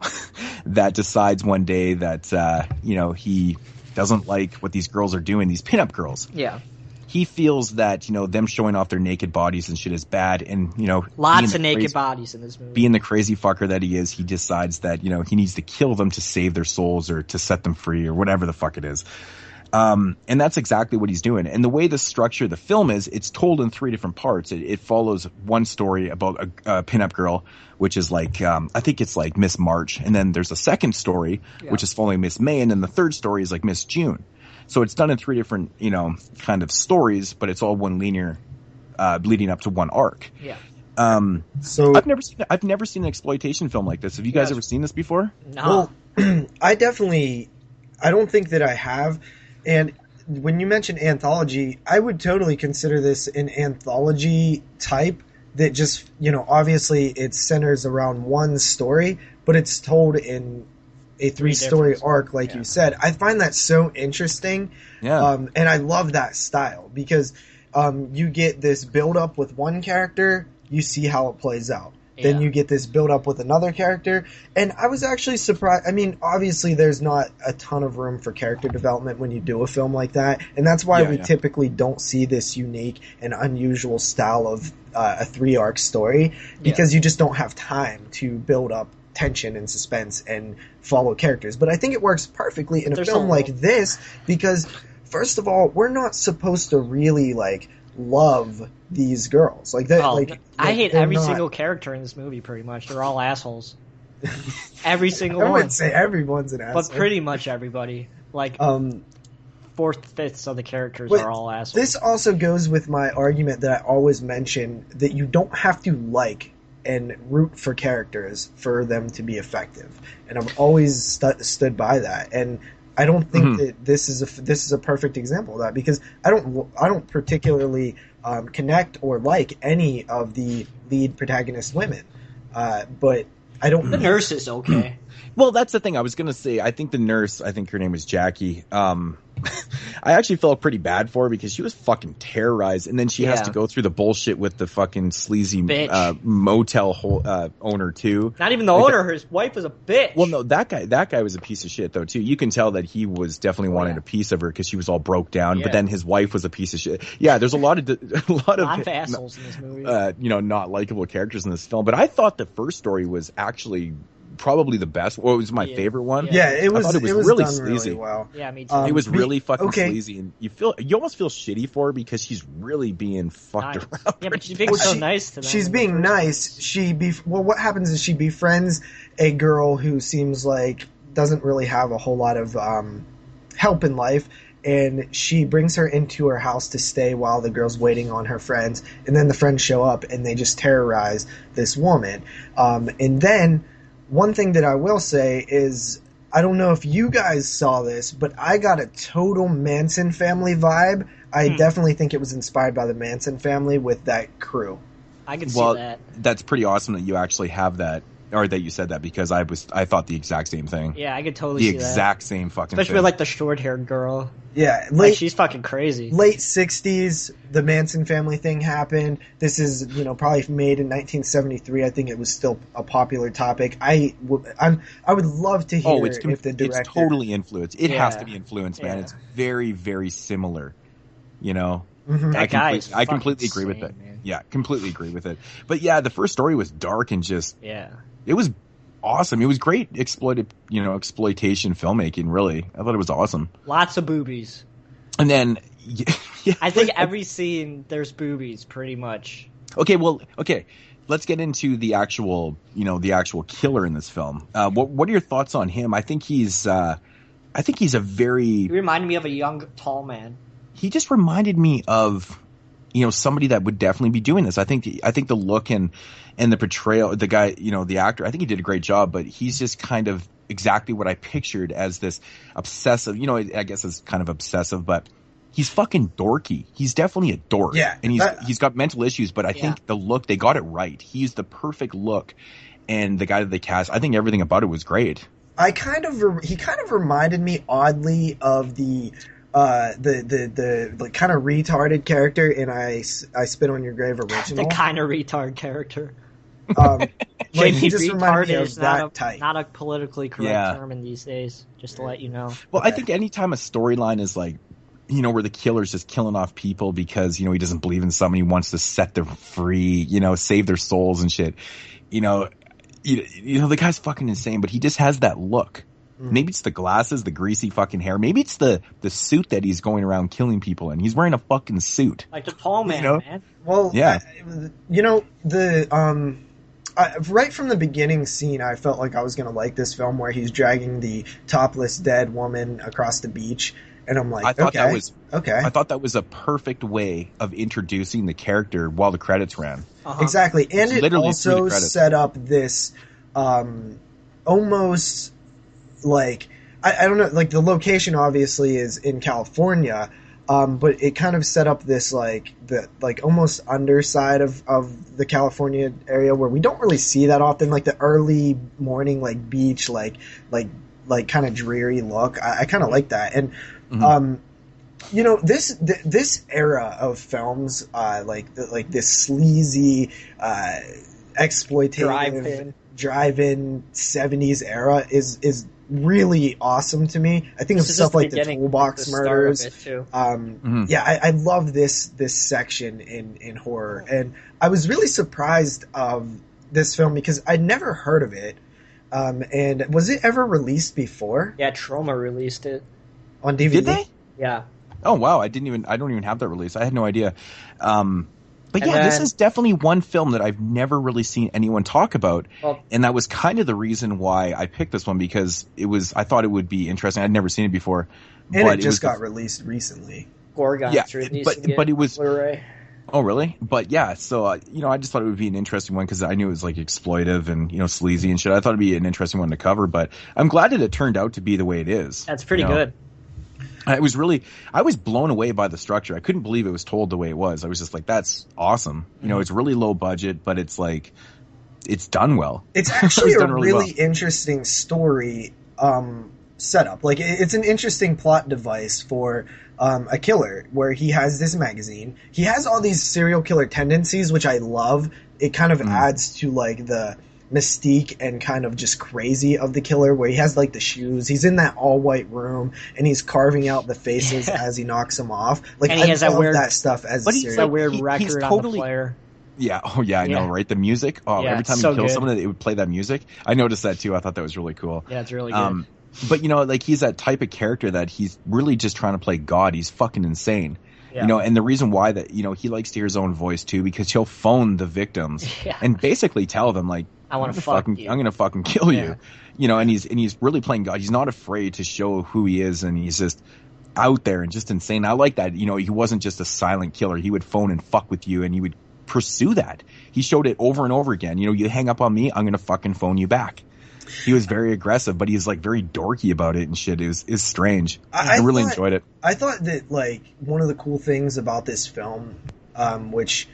that decides one day that you know, he doesn't like what these girls are doing, these pinup girls. Yeah. He feels that, them showing off their naked bodies and shit is bad. And, lots of naked bodies in this movie. Being the crazy fucker that he is, he decides that, he needs to kill them to save their souls or to set them free or whatever the fuck it is. And that's exactly what he's doing. And the way the structure of the film is, it's told in 3 different parts. It follows one story about a pinup girl, which is like, I think it's like Miss March. And then there's a second story, which is following Miss May. And then the third story is like Miss June. So it's done in 3 different, kind of stories, but it's all one linear, leading up to one arc. Yeah. So I've never seen an exploitation film like this. Have you guys ever seen this before? No. Well, I don't think that I have. And when you mention anthology, I would totally consider this an anthology type that just, obviously it centers around one story, but it's told in a 3-story arc, like you said. I find that so interesting. Yeah. And I love that style because you get this build up with one character, you see how it plays out. Then you get this build up with another character. And I was actually surprised. I mean, obviously there's not a ton of room for character development when you do a film like that. And that's why we typically don't see this unique and unusual style of a 3-arc story because you just don't have time to build up tension and suspense and follow characters. But I think it works perfectly in a film like this because, first of all, we're not supposed to really love these girls like that. I hate every single character in this movie. Pretty much, they're all assholes. Every single one. I wouldn't say everyone's an asshole, but pretty much everybody. 4/5 of the characters are all assholes. This also goes with my argument that I always mention that you don't have to like and root for characters for them to be effective, and I've always stood by that. And I don't think that this is a perfect example of that because I don't particularly connect or like any of the lead protagonist women, but I don't. The nurse is okay. Well, that's the thing I was going to say. I think the nurse, I think her name was Jackie. I actually felt pretty bad for her because she was fucking terrorized. And then she has to go through the bullshit with the fucking sleazy motel owner, too. Not even the owner. His wife was a bitch. Well, no, that guy was a piece of shit, though, too. You can tell that he was definitely wanting a piece of her because she was all broke down. But then his wife was a piece of shit. Yeah, there's a lot of assholes in this movie. Not likable characters in this film. But I thought the first story was actually probably the best. Well, it was my favorite one. Yeah, it was. I thought it was really sleazy. Really well. Yeah, me too. It was really fucking sleazy, and you almost feel shitty for her because she's really being fucked around. Yeah, but she's being so nice to them. She's being nice. What happens is she befriends a girl who seems like doesn't really have a whole lot of help in life. And she brings her into her house to stay while the girl's waiting on her friends. And then the friends show up and they just terrorize this woman. And then one thing that I will say is, I don't know if you guys saw this, but I got a total Manson family vibe. I definitely think it was inspired by the Manson family with that crew. I can see that. That's pretty awesome that you actually have that, or that you said that, because I thought the exact same thing. Yeah, I could totally see that. The exact same fucking Especially thing. with the short-haired girl. Yeah, she's fucking crazy. Late 60s, the Manson family thing happened. This is, probably made in 1973. I think it was still a popular topic. I would love to hear if the director... It's totally influenced. It has to be influenced, man. It's very, very similar, Mm-hmm. I completely agree with it. Man. Yeah, completely agree with it. But yeah, the first story was dark and just... Yeah. It was awesome. It was great exploitation filmmaking, really. I thought it was awesome. Lots of boobies. And then... Yeah, I think every scene, there's boobies, pretty much. Okay. Let's get into the actual killer in this film. What are your thoughts on him? I think he's a very... He reminded me of a young, tall man. He just reminded me of, somebody that would definitely be doing this. I think the look and the portrayal, the guy, the actor, I think he did a great job, but he's just kind of exactly what I pictured as this obsessive, I guess it's kind of obsessive, but he's fucking dorky. He's definitely a dork. Yeah. And he's got mental issues, but I think the look, they got it right. He's the perfect look. And the guy that they cast, I think everything about it was great. He kind of reminded me oddly of the kind of retarded character in I Spit on Your Grave original. The kind of retard character. Like, he JP just reminded me retard of is that type. not a politically correct term in these days, just to let you know. Well, I think anytime a storyline is like, you know, where the killer's just killing off people because, you know, he doesn't believe in someone, he wants to set them free, you know, save their souls and shit. You know, the guy's fucking insane, but he just has that look. Maybe it's the glasses, the greasy fucking hair. Maybe it's the suit that he's going around killing people in. He's wearing a fucking suit. Like the tall man, you know? man. Well, yeah. Right from the beginning scene, I felt like I was going to like this film where he's dragging the topless dead woman across the beach. And I'm like, I thought that was a perfect way of introducing the character while the credits ran. Exactly. And it also set up this almost like, I don't know, like the location obviously is in California, but it kind of set up this like almost underside of the California area where we don't really see that often, like the early morning like beach like kind of dreary look. I kind of like that. And you know, this era of films, like this sleazy, exploitative drive-in 70s era is really awesome to me. I think of stuff like the Toolbox Murders. Yeah, I love this section in horror, and I was really surprised of this film because I'd never heard of it. And was it ever released before? Yeah, Troma released it on DVD. Did they? Yeah. Oh wow, I don't even have that release. I had no idea. But yeah, this is definitely one film that I've never really seen anyone talk about, and that was kind of the reason why I picked this one, because I thought it would be interesting. I'd never seen it before, and it just got released recently. Gorgon's releasing but it was Blu-ray. Oh really? But yeah, so you know, I just thought it would be an interesting one because I knew it was like exploitive and, you know, sleazy and shit. I thought it'd be an interesting one to cover, but I'm glad that it turned out to be the way it is. That's pretty good. I was blown away by the structure. I couldn't believe it was told the way it was. I was just like, that's awesome. You know, it's really low budget, but it's like, it's done well. It's actually a really interesting story setup. Like, it's an interesting plot device for a killer where he has this magazine. He has all these serial killer tendencies, which I love. It kind of adds to like the mystique and kind of just crazy of the killer, where he has like the shoes, he's in that all white room and he's carving out the faces as he knocks them off. Like, and he has love that stuff as a serial a weird record on the player. Yeah. Oh yeah, I know, right? The music. Oh, every time you kill someone, it would play that music. I noticed that too. I thought that was really cool. Yeah, it's really good. But you know, like, he's that type of character that he's really just trying to play God. He's fucking insane. Yeah. You know, and the reason why that, you know, he likes to hear his own voice too, because he'll phone the victims and basically tell them like, I want to fuck you. I'm going to fucking kill you. You know, and he's really playing God. He's not afraid to show who he is, and he's just out there and just insane. I like that. You know, he wasn't just a silent killer. He would phone and fuck with you, and he would pursue that. He showed it over and over again. You know, you hang up on me, I'm going to fucking phone you back. He was very aggressive, but he's like very dorky about it and shit. It was strange. I really enjoyed it. I thought that like one of the cool things about this film, which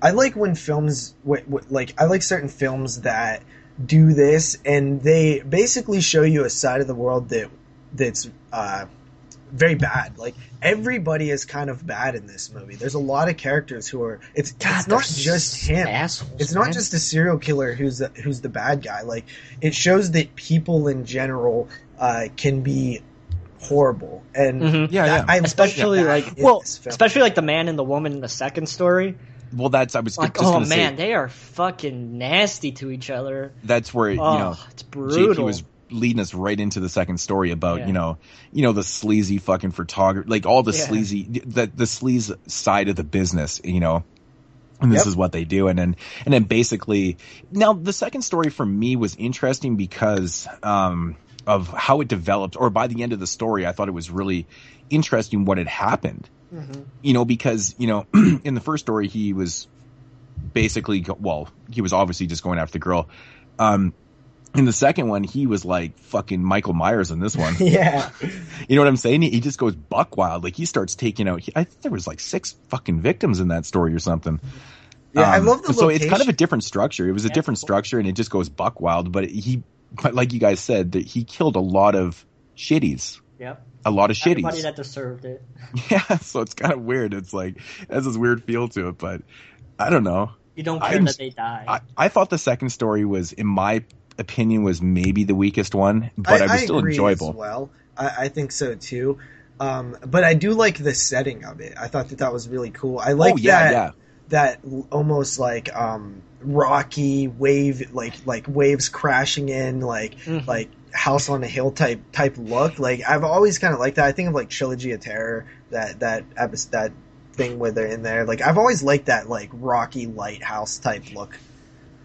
I like when films, like I like certain films that do this, and they basically show you a side of the world that's very bad. Like, everybody is kind of bad in this movie. There's a lot of characters who are. It's not just him. It's not just a serial killer who's the bad guy. Like, it shows that people in general can be horrible, and I especially especially like the man and the woman in the second story. Well, I was like, just gonna say, they are fucking nasty to each other. That's where, you know, it's brutal. JP was leading us right into the second story about, you know, the sleazy fucking photographer, like all the sleazy, the sleaze side of the business, you know, and this is what they do. And then basically, now the second story for me was interesting because, of how it developed, or by the end of the story, I thought it was really interesting what had happened. You know, because, you know, in the first story, he was basically, he was obviously just going after the girl. In the second one, he was like fucking Michael Myers in this one. Yeah. You know what I'm saying? He just goes buck wild. Like, he starts taking out, I think there was like 6 fucking victims in that story or something. Yeah, I love the so location. It's kind of a different structure. It was a different structure, and it just goes buck wild. But like you guys said, that he killed a lot of shitties. Yep. A lot of shitties. Everybody that deserved it. Yeah, so it's kind of weird. It's like, it has this weird feel to it, but I don't know. You don't care that they die. I thought the second story was, in my opinion, was maybe the weakest one, but it was still agree enjoyable. As well, I think so too. But I do like the setting of it. I thought that was really cool. I like that almost like rocky wave, like waves crashing in, like House on a Hill type look. Like I've always kind of liked that. I think of like Trilogy of Terror, that thing where they're in there. Like I've always liked that like rocky lighthouse type look.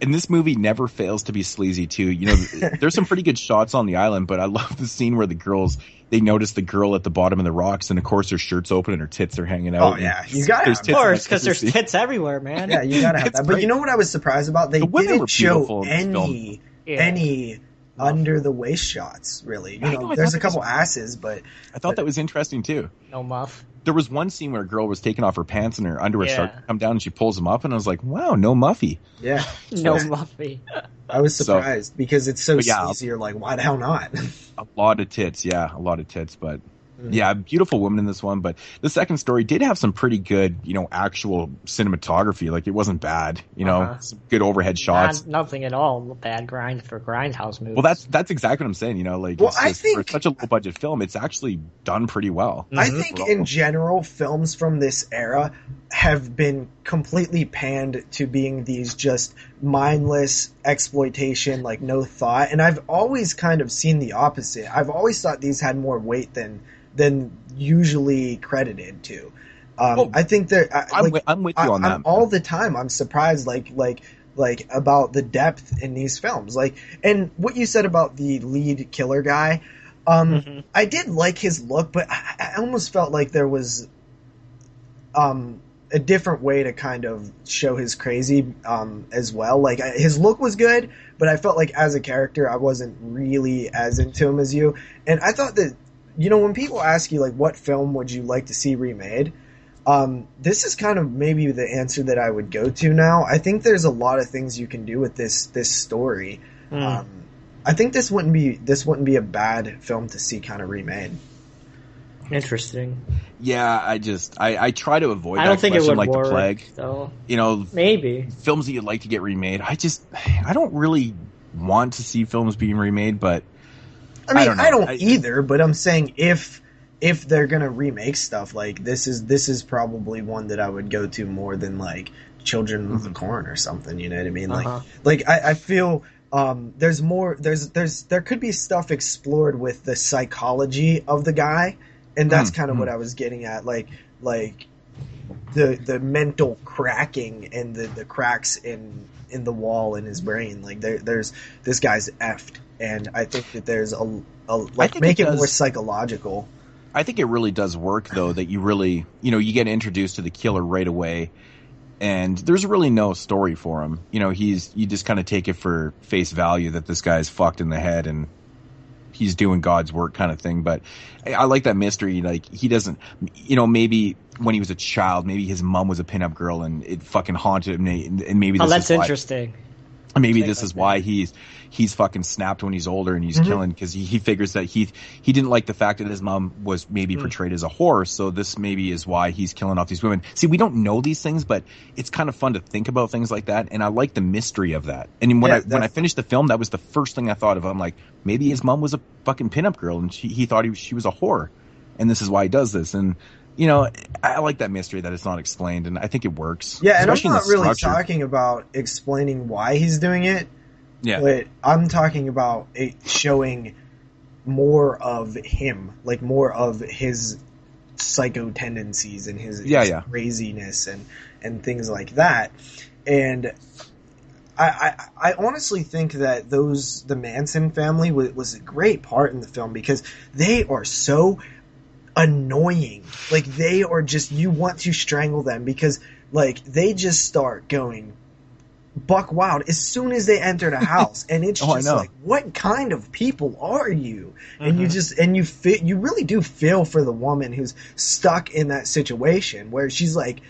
And this movie never fails to be sleazy too. You know, there's some pretty good shots on the island, but I love the scene where they notice the girl at the bottom of the rocks, and of course her shirt's open and her tits are hanging out. Oh yeah, you gotta, of course, because there's tits everywhere, man. Yeah, you gotta have that. But you know what I was surprised about? They didn't show any under the waist shots, really. You know, there's a couple asses, but I thought that was interesting too. No muff. There was one scene where a girl was taking off her pants and her underwear started to come down, and she pulls them up, and I was like, wow, no muffy. Yeah. No muffy. I was surprised because it's so sleazy. You're like, why the hell not? A lot of tits, but yeah, beautiful woman in this one. But the second story did have some pretty good, actual cinematography. Like it wasn't bad, some good overhead shots. Nothing at all bad for Grindhouse movies. Well, that's exactly what I'm saying. I think for such a low budget film, it's actually done pretty well. I think in general, films from this era have been completely panned to being these just mindless exploitation, like no thought. And I've always kind of seen the opposite. I've always thought these had more weight than usually credited to. I think that I'm with you on that. All the time, I'm surprised, like about the depth in these films. Like, and what you said about the lead killer guy, I did like his look, but I almost felt like there was a different way to kind of show his crazy as well. Like his look was good, but I felt like as a character, I wasn't really as into him as you. And I thought that, when people ask you, like, what film would you like to see remade? This is kind of maybe the answer that I would go to now. I think there's a lot of things you can do with this story. I think this wouldn't be a bad film to see kind of remade. Interesting. Yeah, I try to avoid I that don't think question it would like work, the plague. though. Maybe films that you'd like to get remade. I don't really want to see films being remade, but I don't either, but I'm saying if they're gonna remake stuff, like this is probably one that I would go to more than like Children of the Corn or something. You know what I mean? Like I feel there's more. There could be stuff explored with the psychology of the guy, and that's kind of what I was getting at. Like the mental cracking and the cracks in the wall in his brain. Like there's this guy's effed. And I think that there's make it more psychological. I think it really does work, though, that you really, you get introduced to the killer right away, and there's really no story for him. You just kind of take it for face value that this guy's fucked in the head and he's doing God's work kind of thing. But I like that mystery. Like, he doesn't, maybe when he was a child, maybe his mom was a pinup girl and it fucking haunted him, and maybe this that's is why, interesting. Maybe this is why he's fucking snapped when he's older and he's killing, because he figures that he didn't like the fact that his mom was maybe portrayed as a whore, so this maybe is why he's killing off these women. See, we don't know these things, but it's kind of fun to think about things like that, and I like the mystery of that. And when I finished the film, that was the first thing I thought of. I'm like, maybe his mom was a fucking pinup girl and he thought she was a whore, and this is why he does this. And I like that mystery that it's not explained, and I think it works. Yeah, and I'm not really talking about explaining why he's doing it. Yeah. But I'm talking about it showing more of him, like more of his psycho tendencies and his craziness and things like that. And I honestly think that the Manson family was a great part in the film because they are so annoying. Like, they are just, you want to strangle them because, like, they just start going buck wild as soon as they enter the house, and it's just like, what kind of people are you? And you really do feel for the woman who's stuck in that situation where she's like,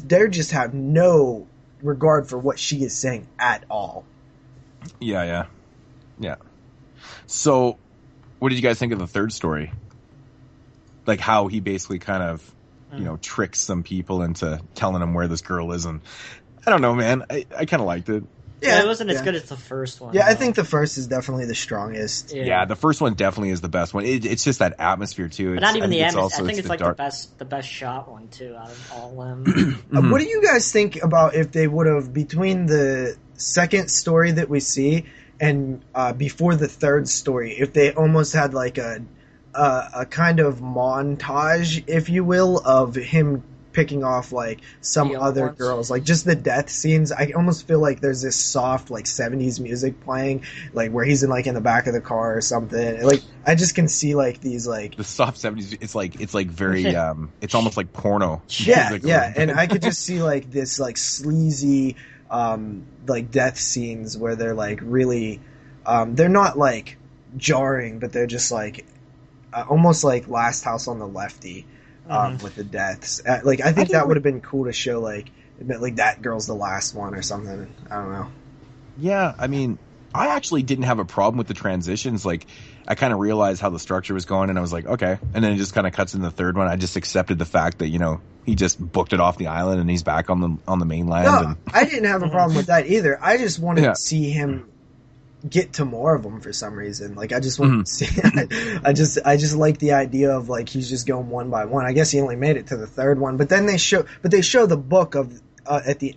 they just have no regard for what she is saying at all. Yeah. So, what did you guys think of the third story? Like how he basically kind of, tricks some people into telling them where this girl is, and I don't know, man. I kind of liked it. Yeah, it wasn't as good as the first one. Yeah, I think the first is definitely the strongest. Yeah, the first one definitely is the best one. It's just that atmosphere too. But not even the atmosphere. I think it's like the best shot one too out of all of them. What do you guys think about if they would have, between the second story that we see and before the third story, if they almost had like a kind of montage, if you will, of him picking off like some other girls, like just the death scenes. I almost feel like there's this soft like 70s music playing, like where he's in the back of the car or something. Like I just can see like these like the soft 70s. It's like very it's almost like porno. Yeah, and I could just see like this like sleazy like death scenes where they're like really they're not like jarring, but they're just like almost like Last House on the Lefty. With the deaths, like I think that would have been cool to show, like that girl's the last one or something. I don't know. Yeah, I mean, I actually didn't have a problem with the transitions. Like, I kind of realized how the structure was going, and I was like, okay. And then it just kind of cuts in the third one. I just accepted the fact that he just booked it off the island and he's back on the mainland. No, I didn't have a problem with that either. I just wanted to see him get to more of them for some reason. Like I just want to see. I just like the idea of like he's just going one by one. I guess he only made it to the third one, but then they show the book of at the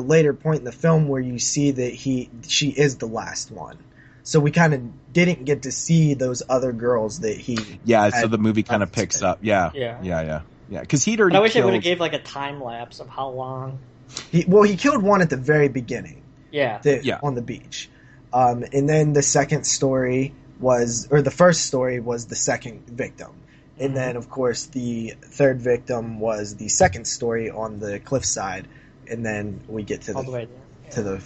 later point in the film where you see that she is the last one. So we kind of didn't get to see those other girls that he. Yeah, so the movie kind of picks up. Yeah. Because he'd already. I wish it would have gave like a time lapse of how long. He killed one at the very beginning. Yeah. On the beach. And then the second story the first story was the second victim. And then, of course, the third victim was the second story on the cliffside. And then we get to the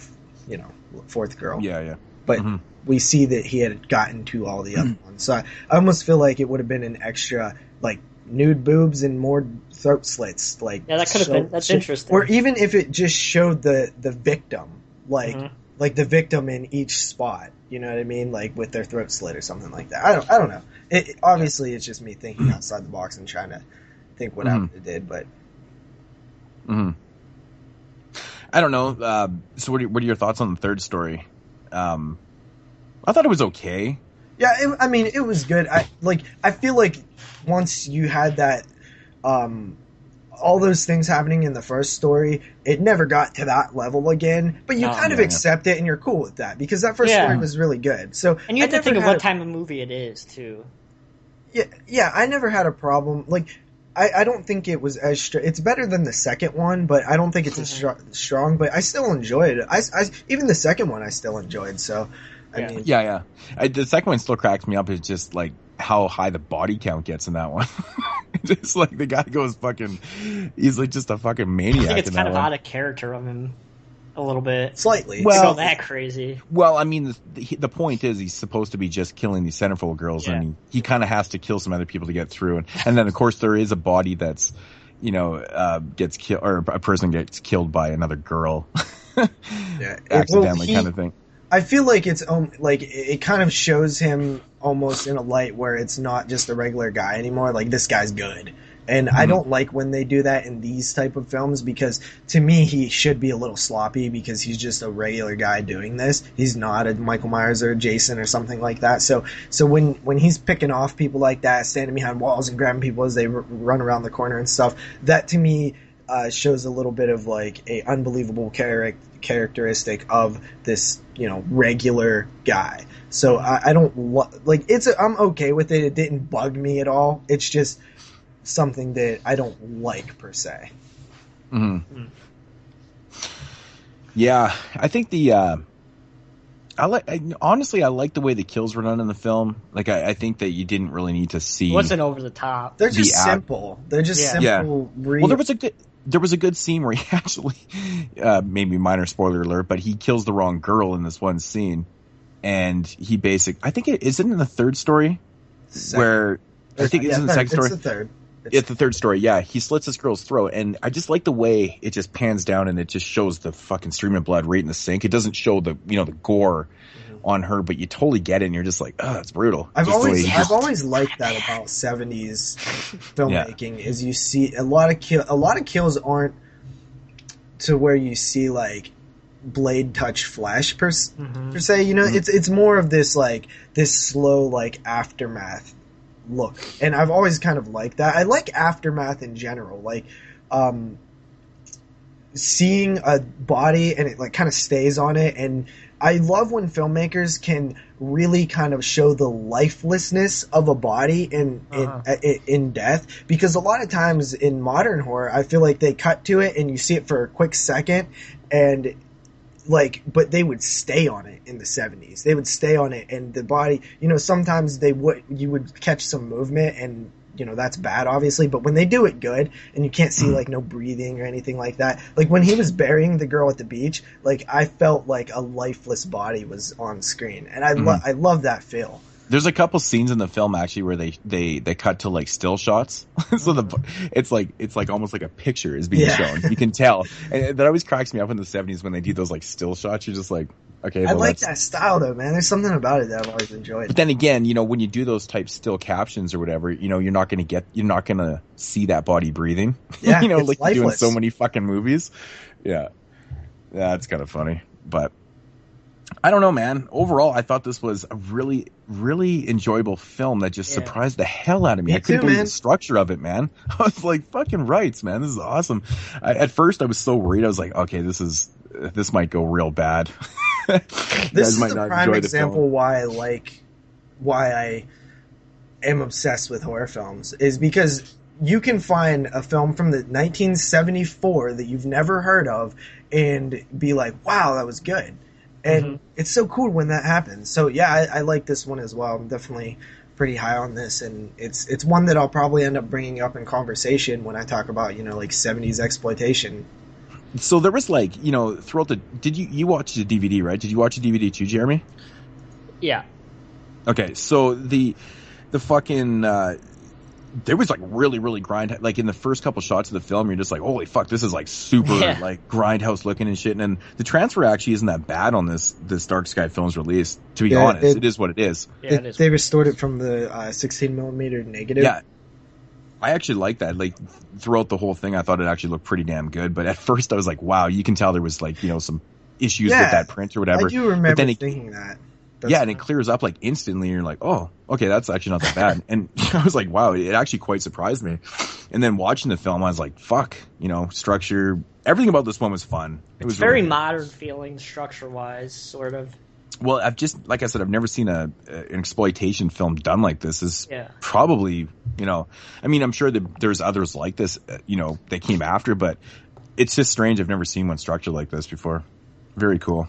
fourth girl. Yeah. But we see that he had gotten to all the other ones. So I almost feel like it would have been an extra, like, nude boobs and more throat slits. Like, yeah, that could have been. That's interesting. Or even if it just showed the victim, like... like the victim in each spot, you know what I mean? Like with their throat slit or something like that. I don't know. Obviously it's just me thinking outside the box and trying to think what I did, but. I don't know. So what are your thoughts on the third story? I thought it was okay. Yeah, it was good. I feel like once you had that, all those things happening in the first story, it never got to that level again. But you kind of accept it and you're cool with that because that first story was really good. So and you have to think of what time of movie it is too. Yeah, I never had a problem. Like, I don't think it was as it's better than the second one, but I don't think it's as strong. But I still enjoyed it. I even the second one I still enjoyed. So I mean, the second one still cracks me up. It's just like how high the body count gets in that one. Just like the guy goes he's like just a fucking maniac. I think it's in kind that of one. out of character of him a little bit. Slightly. Well, that crazy. Well, I mean, the point is he's supposed to be just killing these Centerfold Girls, and he kind of has to kill some other people to get through. And then, of course, there is a body that's, gets killed, or a person gets killed by another girl. Accidentally kind of thing. I feel like it's like it kind of shows him almost in a light where it's not just a regular guy anymore. Like, this guy's good. And I don't like when they do that in these type of films because to me he should be a little sloppy because he's just a regular guy doing this. He's not a Michael Myers or a Jason or something like that. So when he's picking off people like that, standing behind walls and grabbing people as they run around the corner and stuff, that to me shows a little bit of like a unbelievable characteristic of this, regular guy. So I don't like I'm okay with it. It didn't bug me at all. It's just something that I don't like per se. Yeah, I think honestly, I like the way the kills were done in the film. Like, I think that you didn't really need to see. It wasn't over the top. They're just simple. They're just simple. Well, there was a good scene where he actually, maybe minor spoiler alert, but he kills the wrong girl in this one scene, and he I think isn't in the third story, where I think it's in the second story. It's the third. It's the third story, yeah. He slits this girl's throat, and I just like the way it just pans down and it just shows the fucking stream of blood right in the sink. It doesn't show the the gore on her, but you totally get it, and you're just like, oh, it's brutal. I've always liked that about 70s filmmaking is you see a lot of kills aren't to where you see like blade touch flesh per se. You know, it's more of this like this slow like aftermath look, and I've always kind of liked that. I like aftermath in general, like seeing a body and it like kind of stays on it. And I love when filmmakers can really kind of show the lifelessness of a body in death, because a lot of times in modern horror I feel like they cut to it and you see it for a quick second, and like, but they would stay on it in the 70s. They would stay on it, and the body, you know, sometimes you would catch some movement, and you know, that's bad obviously, but when they do it good and you can't see like no breathing or anything like that, like when he was burying the girl at the beach, like I felt like a lifeless body was on screen, and I love that feel. There's a couple scenes in the film actually where they cut to like still shots, so it's like almost like a picture is being shown. You can tell, and that always cracks me up in the 70s when they do those like still shots. You're just like, okay, I like that style though, man. There's something about it that I've always enjoyed. But then again, you know, when you do those type still captions or whatever, you know, you're not gonna see that body breathing. Yeah, you know, it's like lifeless. you do in so many fucking movies. Yeah, it's kind of funny, but. I don't know, man. Overall, I thought this was a really, really enjoyable film that just surprised the hell out of me. I couldn't believe the structure of it, man. I was like, fucking rights, man. This is awesome. At first, I was so worried. I was like, okay, this might go real bad. This is a prime example why I am obsessed with horror films, is because you can find a film from the 1974 that you've never heard of and be like, wow, that was good. And it's so cool when that happens. So yeah, I like this one as well. I'm definitely pretty high on this, and it's one that I'll probably end up bringing up in conversation when I talk about, you know, like 70s exploitation. So there was like, you know, throughout you watched the DVD, right? Did you watch the DVD too, Jeremy? Yeah. Okay, so the fucking there was like really, really like in the first couple shots of the film, you're just like, holy fuck, this is like super like Grindhouse looking and shit. And then the transfer actually isn't that bad on this Dark Sky Films release, to be honest. It is what it is. Yeah, it is. They restored it from the 16mm negative. Yeah. I actually like that. Like throughout the whole thing, I thought it actually looked pretty damn good. But at first I was like, wow, you can tell there was like, you know, some issues with that print or whatever. I do remember thinking that. And it clears up like instantly. And you're like, oh, okay, that's actually not that bad. And I was like, wow, it actually quite surprised me. And then watching the film, I was like, fuck, you know, structure, everything about this one was fun. It was very modern feeling, structure-wise, sort of. Well, like I said, I've never seen an exploitation film done like this. Is probably, you know, I mean, I'm sure that there's others like this, you know, they came after, but it's just strange. I've never seen one structured like this before. Very cool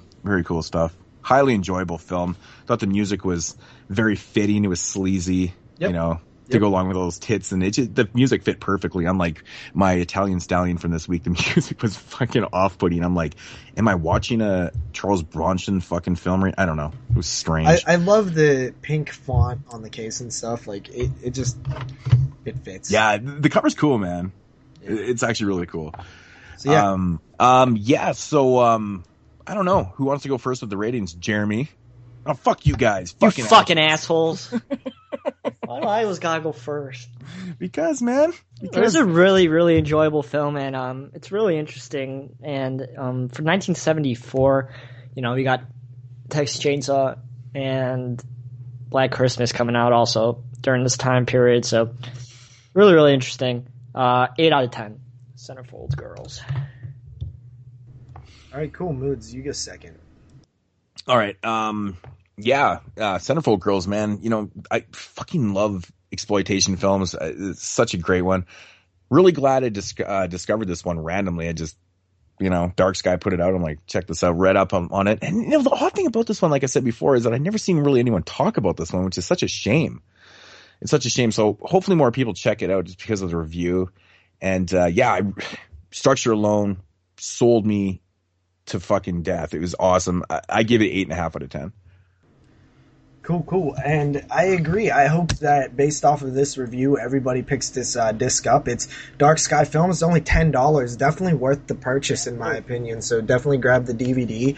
stuff. Highly enjoyable film. Thought the music was very fitting. It was sleazy, you know, to go along with all those tits, and the music fit perfectly. Unlike my Italian Stallion from this week, the music was fucking off-putting. I'm like, am I watching a Charles Bronson fucking film? Right? I don't know. It was strange. I love the pink font on the case and stuff. Like it fits. Yeah, the cover's cool, man. It's actually really cool. So So I don't know. Who wants to go first with the ratings? Jeremy? Oh, fuck you guys. You fucking assholes. Why do I always gotta go first? Because, man. It was a really, really enjoyable film, and it's really interesting. And for 1974, you know, we got Texas Chainsaw and Black Christmas coming out also during this time period. So, really, really interesting. 8 out of 10. Centerfold Girls. All right, cool. Moodz, you go second. All right. Centerfold Girls, man. You know, I fucking love exploitation films. It's such a great one. Really glad I discovered this one randomly. I just, you know, Dark Sky put it out. I'm like, check this out. Read up on it. And, you know, the odd thing about this one, like I said before, is that I've never seen really anyone talk about this one, which is such a shame. It's such a shame. So hopefully more people check it out just because of the review. And, structure alone sold me to fucking death. It was awesome. I give it 8.5 out of 10. Cool. And I agree. I hope that based off of this review, everybody picks this disc up. It's Dark Sky Films. It's only $10. Definitely worth the purchase, in my opinion. So definitely grab the DVD.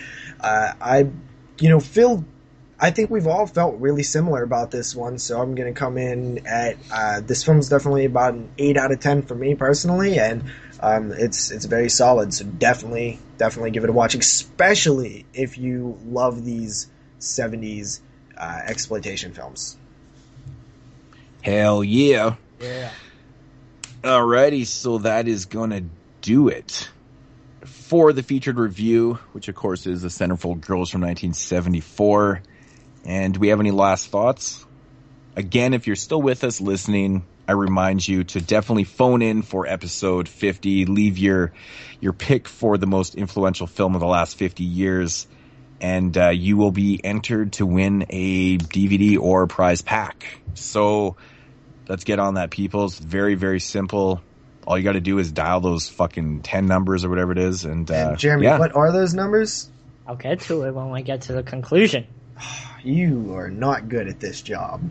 I think we've all felt really similar about this one. So I'm going to come in at this film's definitely about an 8 out of 10 for me personally. And It's very solid, so definitely give it a watch, especially if you love these 70s exploitation films. Hell yeah. Yeah. Alrighty, so that is going to do it for the featured review, which of course is the Centerfold Girls from 1974. And do we have any last thoughts? Again, if you're still with us listening, I remind you to definitely phone in for episode 50. Leave your pick for the most influential film of the last 50 years. And you will be entered to win a DVD or prize pack. So let's get on that, people. It's very, very simple. All you got to do is dial those fucking 10 numbers or whatever it is. And Jeremy, what are those numbers? I'll get to it when we get to the conclusion. You are not good at this job.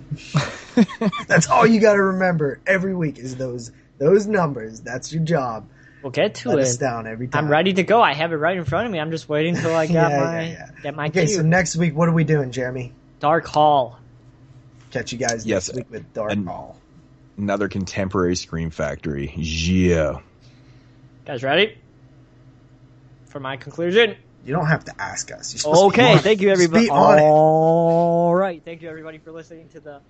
That's all you got to remember every week is those numbers. That's your job. We'll get to Let it. us down every time. I'm ready to go. I have it right in front of me. I'm just waiting till I get my Okay, cue. so next week, what are we doing, Jeremy? Dark Hall. Catch you guys next week with Dark Hall. Another contemporary Scream Factory. Yeah. Guys ready for my conclusion? You don't have to ask us. You're supposed to be on it. Thank you, everybody. Just be on it. All right. Thank you, everybody, for listening to the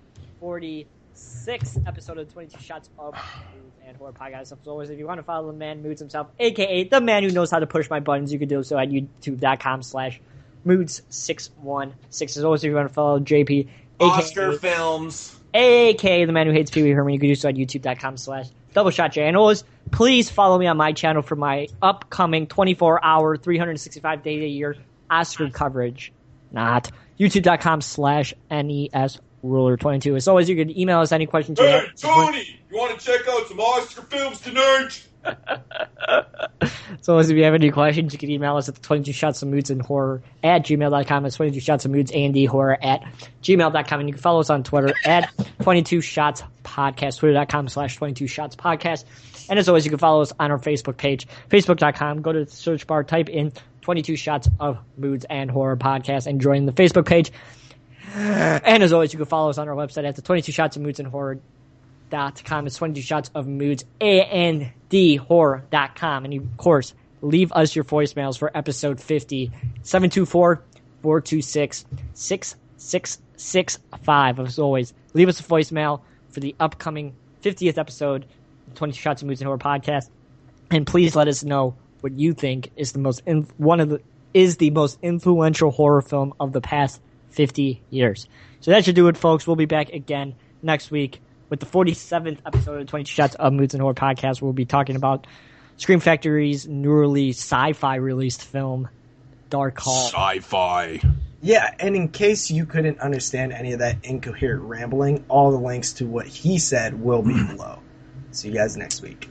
46th episode of 22 Shots of Moodz and Horror Podcast. As always, if you want to follow the man Moodz himself, a.k.a. the man who knows how to push my buttons, you can do so at youtube.com/Moodz616. As always, if you want to follow JP, Oscar Films, a.k.a. the man who hates Pee Wee Herman, you can do so at youtube.com/DoubleShotJ. And always, please follow me on my channel for my upcoming 24-hour, 365-day-a-year Oscar coverage. Not youtube.com/NESRuler22. As always, you can email us any questions you have. Hey, Tony! You want to check out some Oscar films tonight? So if you have any questions, you can email us at the 22 Shots of Moods and Horror at gmail.com. It's 22 Shots of Moods and Horror at gmail.com. And you can follow us on Twitter at 22 Shots Podcast, twitter.com/22 Shots Podcast. And as always, you can follow us on our Facebook page, facebook.com. Go to the search bar, type in 22 Shots of Moods and Horror Podcast and join the Facebook page. And as always, you can follow us on our website at the 22 Shots of Moods and Horror.com. It's 22 Shots of Moods and Horror.com. And you, of course, leave us your voicemails for episode 50, 724-426-6665. As always, leave us a voicemail for the upcoming 50th episode of 22 Shots of Moods and Horror Podcast. And please let us know what you think is the most influential horror film of the past 50 years. So that should do it, folks. We'll be back again next week with the 47th episode of 22 Shots of Moods and Horror Podcast. We'll be talking about Scream Factory's newly sci-fi released film, Dark Hall. Sci-fi. Yeah, and in case you couldn't understand any of that incoherent rambling, all the links to what he said will be below. See you guys next week.